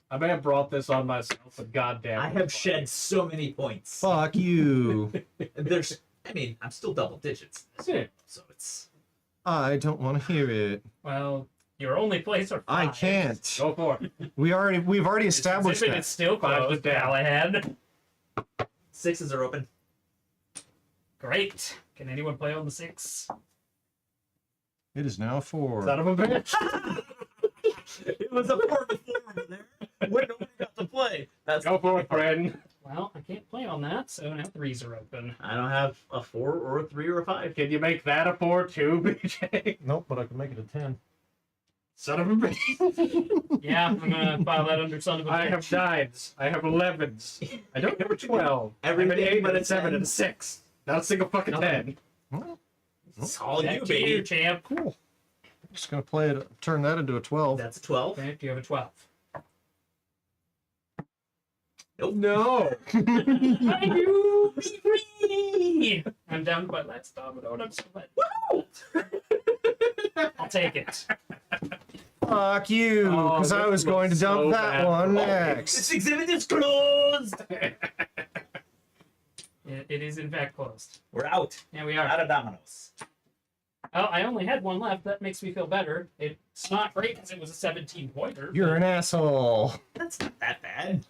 I may have brought this on myself, but goddamn. I have shed so many points. Fuck you. There's, I mean, I'm still double digits. Yeah. So it's. I don't want to hear it. Well, your only place are 5. I can't. Go for it. We've already established It's that. still 5 to closed, 10. Callahan. 6s are open. Great. Can anyone play on the 6? It is now 4. Son of a bitch. It was a 4 before over there. When nobody got to play. That's Go for it, friend. Well, I can't play on that, so now 3s are open. I don't have a 4 or a 3 or a 5. Can you make that a 4 too, BJ? Nope, but I can make it a 10. Son of a bitch. Yeah, I'm gonna file that under son of a bitch. I have 9s. I have 11s. I don't have a 12. I have an Everything 8 but and a a 7 and a 10. 6. Not a single fucking 10. It's all Back you, to baby. you, champ. Cool. Just gonna play it. Turn that into a 12. That's a 12. Okay, do you have a 12? No. I do! Be free! I'm down by last domino and I'm so glad. I'll take it. Fuck you, Oh, because I this was going to looks dump so that bad. one This next. exhibit is closed. It is in fact closed. We're out. Yeah, we Out are. of Dominoes. Oh, I only had one left. That makes me feel better. It's not great because it was a 17 pointer. You're an asshole. That's not that bad.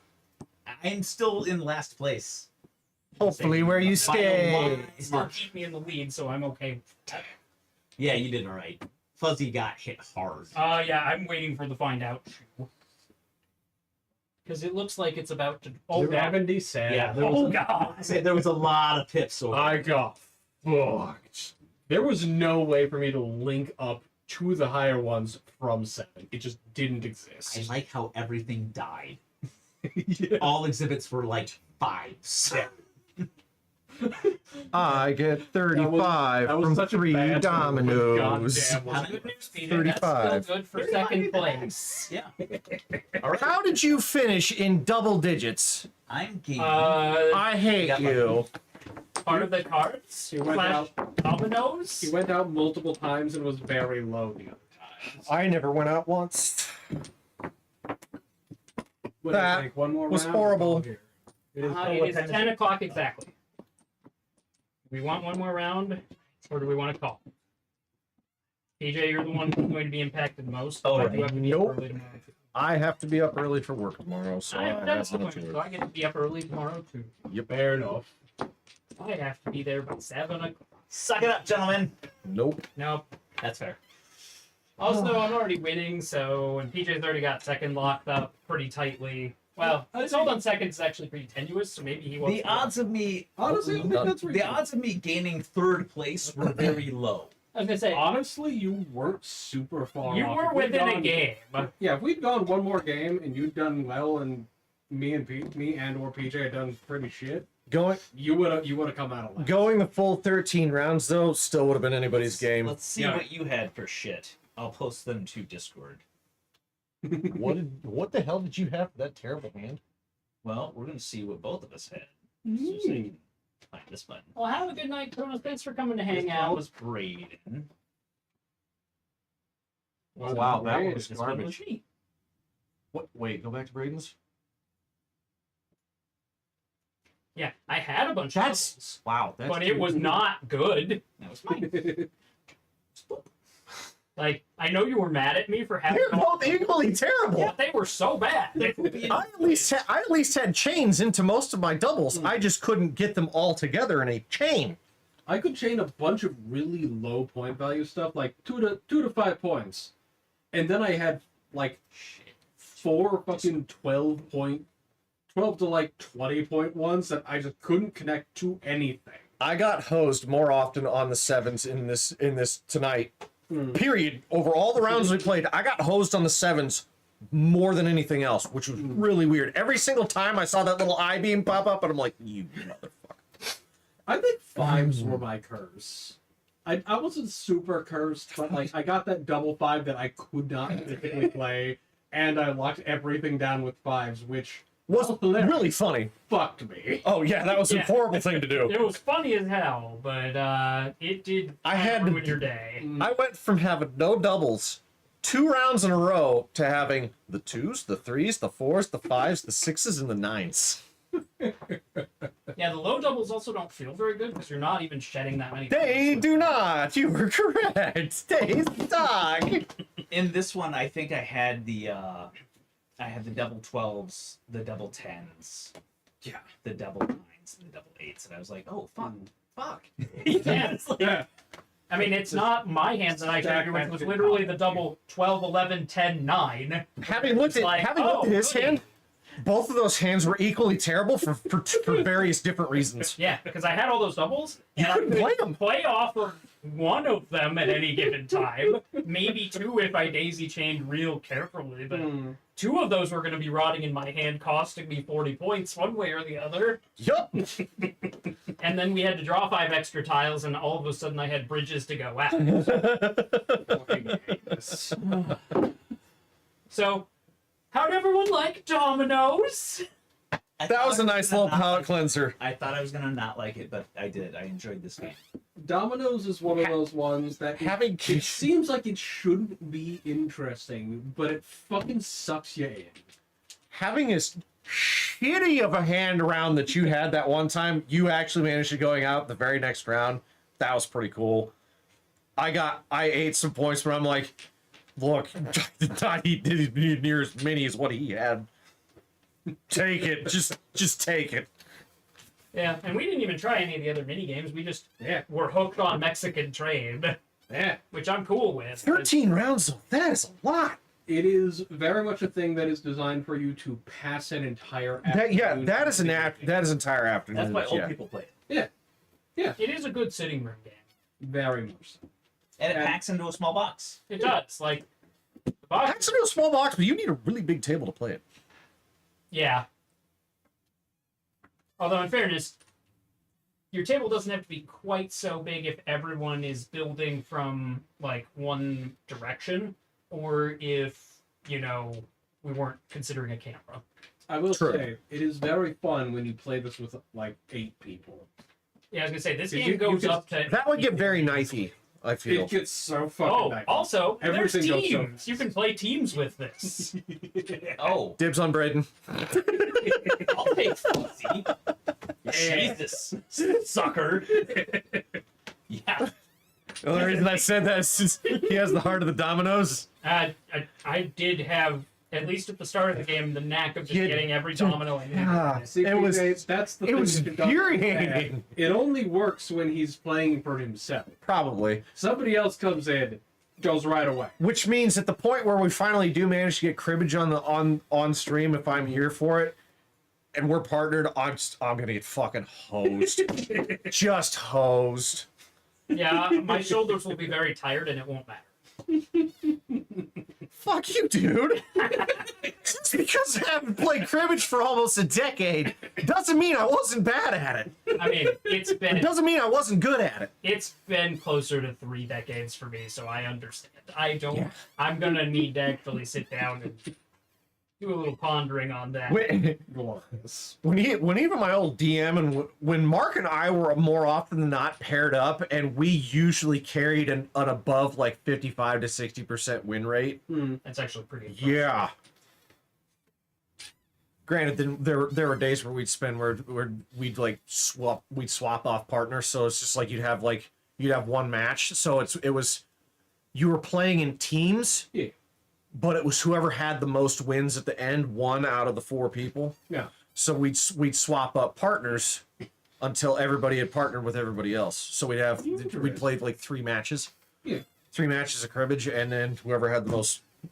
I'm still in last place. Hopefully, where you stay. Still keep me in the lead, so I'm okay with that. Yeah, you did all right. Fuzzy got hit hard. Yeah, I'm waiting for the find out shoe. Because it looks like it's about to. Oh, God. 77. Yeah, there Oh, was God. I said there was a lot of pips. Over. I got fucked. There was no way for me to link up to the higher ones from 7. It just didn't I exist. like how everything died. Yeah. All exhibits were like 5s. I get 35 that was from such a 3 bad dominoes. goddamn How was Good news, Peter. 35. That's still good for second place. Yeah. All right. How did you finish in double digits? I'm game. I hate Got my- you. Part of the cards. He went Flash out. dominoes. He went out multiple times and was very low the other times. I never went out once. What do you That think? One more was round? horrible. Oh, here. It is It what is time is 10 it? o'clock exactly. We want one more round, or do we want to call? PJ, you're the one who's going to be impacted most. Oh, I right. do have to be Nope. up early tomorrow, too. I have to be up early for work tomorrow, so I I'm have that's no the point, so choice. I get to be up early tomorrow too. fair enough. I have to be there by 7 o'clock. Suck it up, gentlemen. Nope. Nope. That's fair. Also, I'm already winning, so and PJ's already got second locked up pretty tightly. Well, his hold on second is actually pretty tenuous, so maybe he wants The to- odds of me Honestly, I think that's the reasonable. odds of me gaining 3rd place were very low. I was gonna say Honestly, you weren't super far you off. were If we'd within a gone- game. Yeah, if we'd gone one more game and you'd done well and me and or PJ had done pretty shit, Going you would have come out alive. going the full 13 rounds though still would have been anybody's game. Let's see Yeah. what you had for shit. I'll post them to Discord. What the hell did you have for that terrible hand? Well, we're gonna see what both of us had. As soon as I can find this button. Well, have a good night, Kronos. Thanks for coming to This hang one out. was Braden. Oh wow, that Great. was This one was garbage. me. What? Wait, go back to Braden's. Yeah, I had a bunch That's- of those, Wow, that's but it was not good. That was mine. Like, I know you were mad at me for having They're both equally terrible. Yeah, they were so bad. I at least had chains into most of my doubles. I just couldn't get them all together in a chain. I could chain a bunch of really low point value stuff, like 2 to 5 points, and then I had like 4 fucking 12 to like 20 point ones that I just couldn't connect to anything. I got hosed more often on the 7s in this tonight. Period. Over all the rounds we played, I got hosed on the 7s more than anything else, which was really weird. Every single time I saw that little I beam pop up, and I'm like, you motherfucker. I think 5s were my curse. I wasn't super cursed, but like I got that double 5 that I could not typically play, and I locked everything down with 5s, which Was hilarious. really funny. Fucked me. Oh yeah, that was a Yeah. horrible thing to do. It was funny as hell, but it did I had to- ruin your day. I went from having no doubles 2 rounds in a row to having the 2s, the 3s, the 4s, the 5s, the 6s, and the 9s. Yeah, the low doubles also don't feel very good because you're not even shedding that many. They points. do not. You were correct. They dog. In this one, I think I had the double 12s, the double 10s, Yeah. the double 9s, and the double 8s, and I was like, oh fuck. Yeah. It's like- Yeah. I mean, it's not my hands that I showed you, which Stack was that literally shit the double 12, 11, 10, 9. Having looked at Like, looked at his goody. hand, both of those hands were equally terrible for various different reasons. Yeah, because I had all those doubles, You and I couldn't could play 'em. play off of one of them at any given time, maybe two if I daisy chained real carefully, but two of those were going to be rotting in my hand, costing me 40 points one way or the other. Yup. And then we had to draw 5 extra tiles, and all of a sudden I had bridges to go out. So, how'd everyone like Dominoes? That was a nice little palate cleanser. I thought I was gonna not like it, but I did. I enjoyed this game. Dominoes is one of those ones that it seems like it shouldn't be interesting, but it fucking sucks you in. Having as shitty of a hand round that you had that one time, you actually managed to going out the very next round. That was pretty cool. I ate some points, but I'm like, look, I did not eat near as many as what he had. Take it. Just take it. Yeah, and we didn't even try any of the other mini games. We just were hooked on Mexican trade. Yeah. Which I'm cool with. 13 rounds, though. That is a lot. It is very much a thing that is designed for you to pass an entire afternoon. That is entire afternoon. That's why old people play it. It is a good sitting room game. Very much so. And it packs into a small box. It does. Like, the box. That's into a small box, but you need a really big table to play it. Yeah. Although, in fairness, your table doesn't have to be quite so big if everyone is building from, like, one direction, or if, we weren't considering a camera. I will True. say, it is very fun when you play this with, like, 8 people. Yeah, I was going to say, this You- game you goes can- up to... That would get very knifey, I feel. It gets so fucking Oh, nice. also, there's Everything goes so teams. You can play teams with this. Oh, Dibs on Braden. I'll take Fuzzy. Jesus, sucker. Yeah. The only reason I said that is since he has the heart of the Dominoes. I did have, at least at the start of the game, the knack of just Yeah, getting every domino I needed. Yeah, See, it was that's the it thing was that does infuriating. It only works when he's playing for himself. probably, Somebody else comes in, goes right away. which means at the point where we finally do manage to get cribbage on stream, if I'm here for it, and we're partnered, I'm gonna get fucking hosed, just hosed. Yeah, my shoulders will be very tired and it won't matter. Fuck you, dude. Just because I haven't played cribbage for almost a decade doesn't mean I wasn't bad at it. I mean, It doesn't mean I wasn't good at it. it's been closer to 3 decades for me, so I understand. Yeah. I'm gonna need to actually sit down and do a little pondering on that. When even my old DM and when Mark and I were more often than not paired up, and we usually carried an above like 55 to 60% win rate. That's actually pretty impressive. Yeah. Granted, then there were days where we'd spend where we'd like swap off partners, so it's just like you'd have one match, so it was you were playing in teams. Yeah. But it was whoever had the most wins at the end, one out of the 4 people. Yeah. So we'd swap up partners until everybody had partnered with everybody else. So we'd play like 3 matches. Yeah. 3 matches of cribbage, and then whoever had the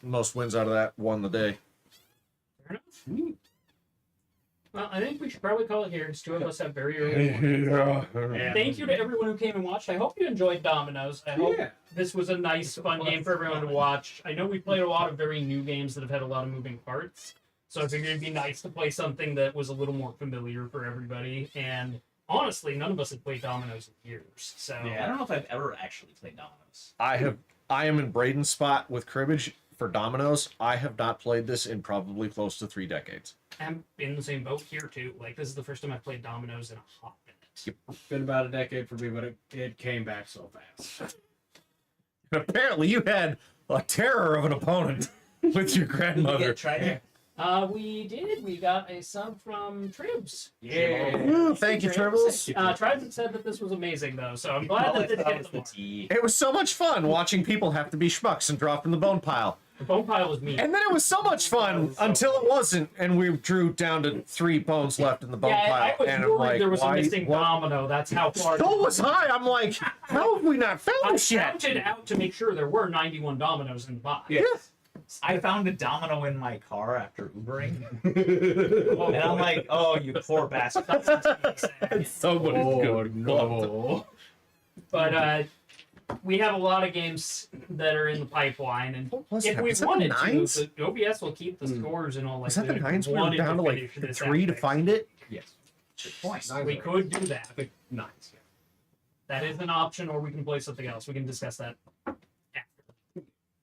most wins out of that won the day. Fair enough. Well, I think we should probably call it here, because 2 of us have very early mornings. Thank you to everyone who came and watched. I hope you enjoyed Dominoes. I hope this was a nice, fun game for everyone to watch. I know we played a lot of very new games that have had a lot of moving parts, so I figured it'd be nice to play something that was a little more familiar for everybody. And honestly, none of us had played Dominoes in years, so Yeah, I don't know if I've ever actually played Dominoes. I am in Braden's spot with cribbage for Dominoes. I have not played this in probably close to 3 decades. I'm in the same boat here too. Like, this is the first time I've played Dominoes in a hot minute. It's been about a decade for me, but it came back so fast. Apparently, you had a terror of an opponent with your grandmother. Try it. We did. We got a sub from Tribs. Ooh, thank you, Tribbles. Tribes said that this was amazing, though, so I'm glad that this hit the mark. It was so much fun watching people have to be schmucks and drop in the bone pile. The bone pile was mean. And then it was so much fun until it wasn't, and we drew down to 3 bones left in the bone Yeah, pile. I was and I'm worried like, there was a why? missing What? domino. That's how far. So was I. I'm like, how have we not found I this yet? counted out to make sure there were 91 dominoes in the box. Yes. I found a domino in my car after Ubering, and I'm like, "Oh, you poor bastard!" Somebody's good. no. But we have a lot of games that are in the pipeline, and What was if that? we Was that the wanted nines? to, the OBS will keep the scores and all like Was that the if we nines? We were wanted down to like finish this 3 to epic. find it. Yes. Good point. Nines We are- could do that. I think nines. Yeah. That is an option, or we can play something else. We can discuss that.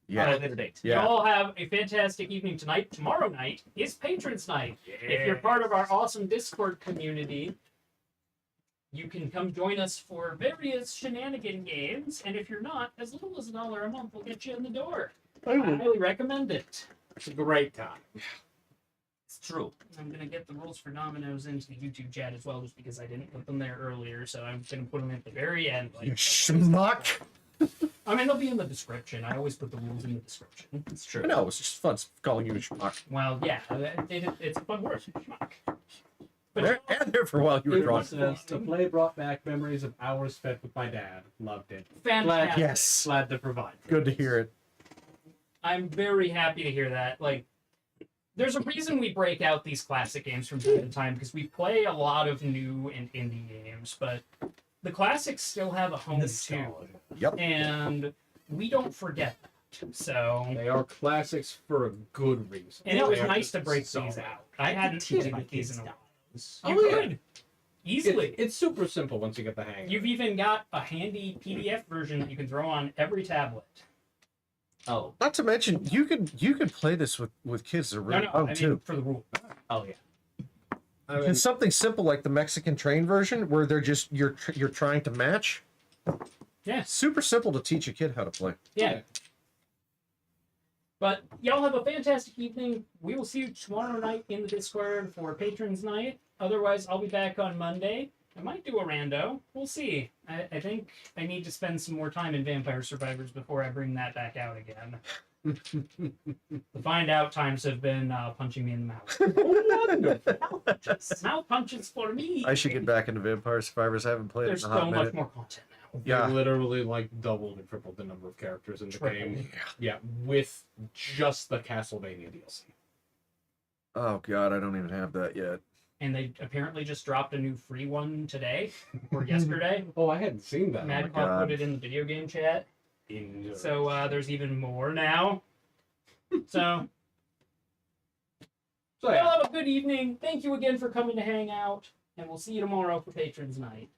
Yeah. At a later date. Yeah. Y'all have a fantastic evening tonight. Tomorrow night is Patrons Night. If you're part of our awesome Discord community, you can come join us for various shenanigan games. And if you're not, as little as $1 a month will get you in the door. I highly recommend it. It's a great time. It's true. I'm going to get the rules for Dominoes into the YouTube chat as well, just because I didn't put them there earlier. So I'm going to put them at the very end. You schmuck. I mean, they'll be in the description. I always put the rules in the description. It's true. I know, it's just fun calling you a schmuck. Well, yeah, it's a fun word. Schmuck. But And there for a while you were It drawing. was, the play brought back memories of hours spent with my dad. Loved it. fantastic. Yes. Glad to provide. Good to hear it. I'm very happy to hear that. Like, there's a reason we break out these classic games from time to time because we play a lot of new and indie games, but the classics still have a home too, Yep. and we don't forget that. So, They are classics for a good reason. and it was They are nice to just break solid. these out. I hadn't teach played my with these kids in a that. while. You could easily. It's super simple once you get the hang of You've it. even got a handy PDF version that you can throw on every tablet. Oh. Not to mention, you could play this with kids that are really No, young I mean too. for the rule. Oh yeah. I mean, And something simple like the Mexican train version, where they're just you're trying to match. Yeah. Super simple to teach a kid how to play. Yeah. But y'all have a fantastic evening. We will see you tomorrow night in the Discord for Patrons Night. Otherwise, I'll be back on Monday. I might do a rando. We'll see. I think I need to spend some more time in Vampire Survivors before I bring that back out again. The find out times have been punching me in the mouth. Mouth punches for me. I should get back into Vampire Survivors. I haven't played There's it in a hot so much minute. more content now. Yeah. They literally like doubled and tripled the number of characters in the Triple. game. Yeah, with just the Castlevania DLC. Oh god, I don't even have that yet. And they apparently just dropped a new free one today or yesterday. Oh, I hadn't seen that. Mad my God. Cop put it in the video game chat. So there's even more now. So So y'all yeah, have a good evening. Thank you again for coming to hang out. And we'll see you tomorrow for Patrons Night.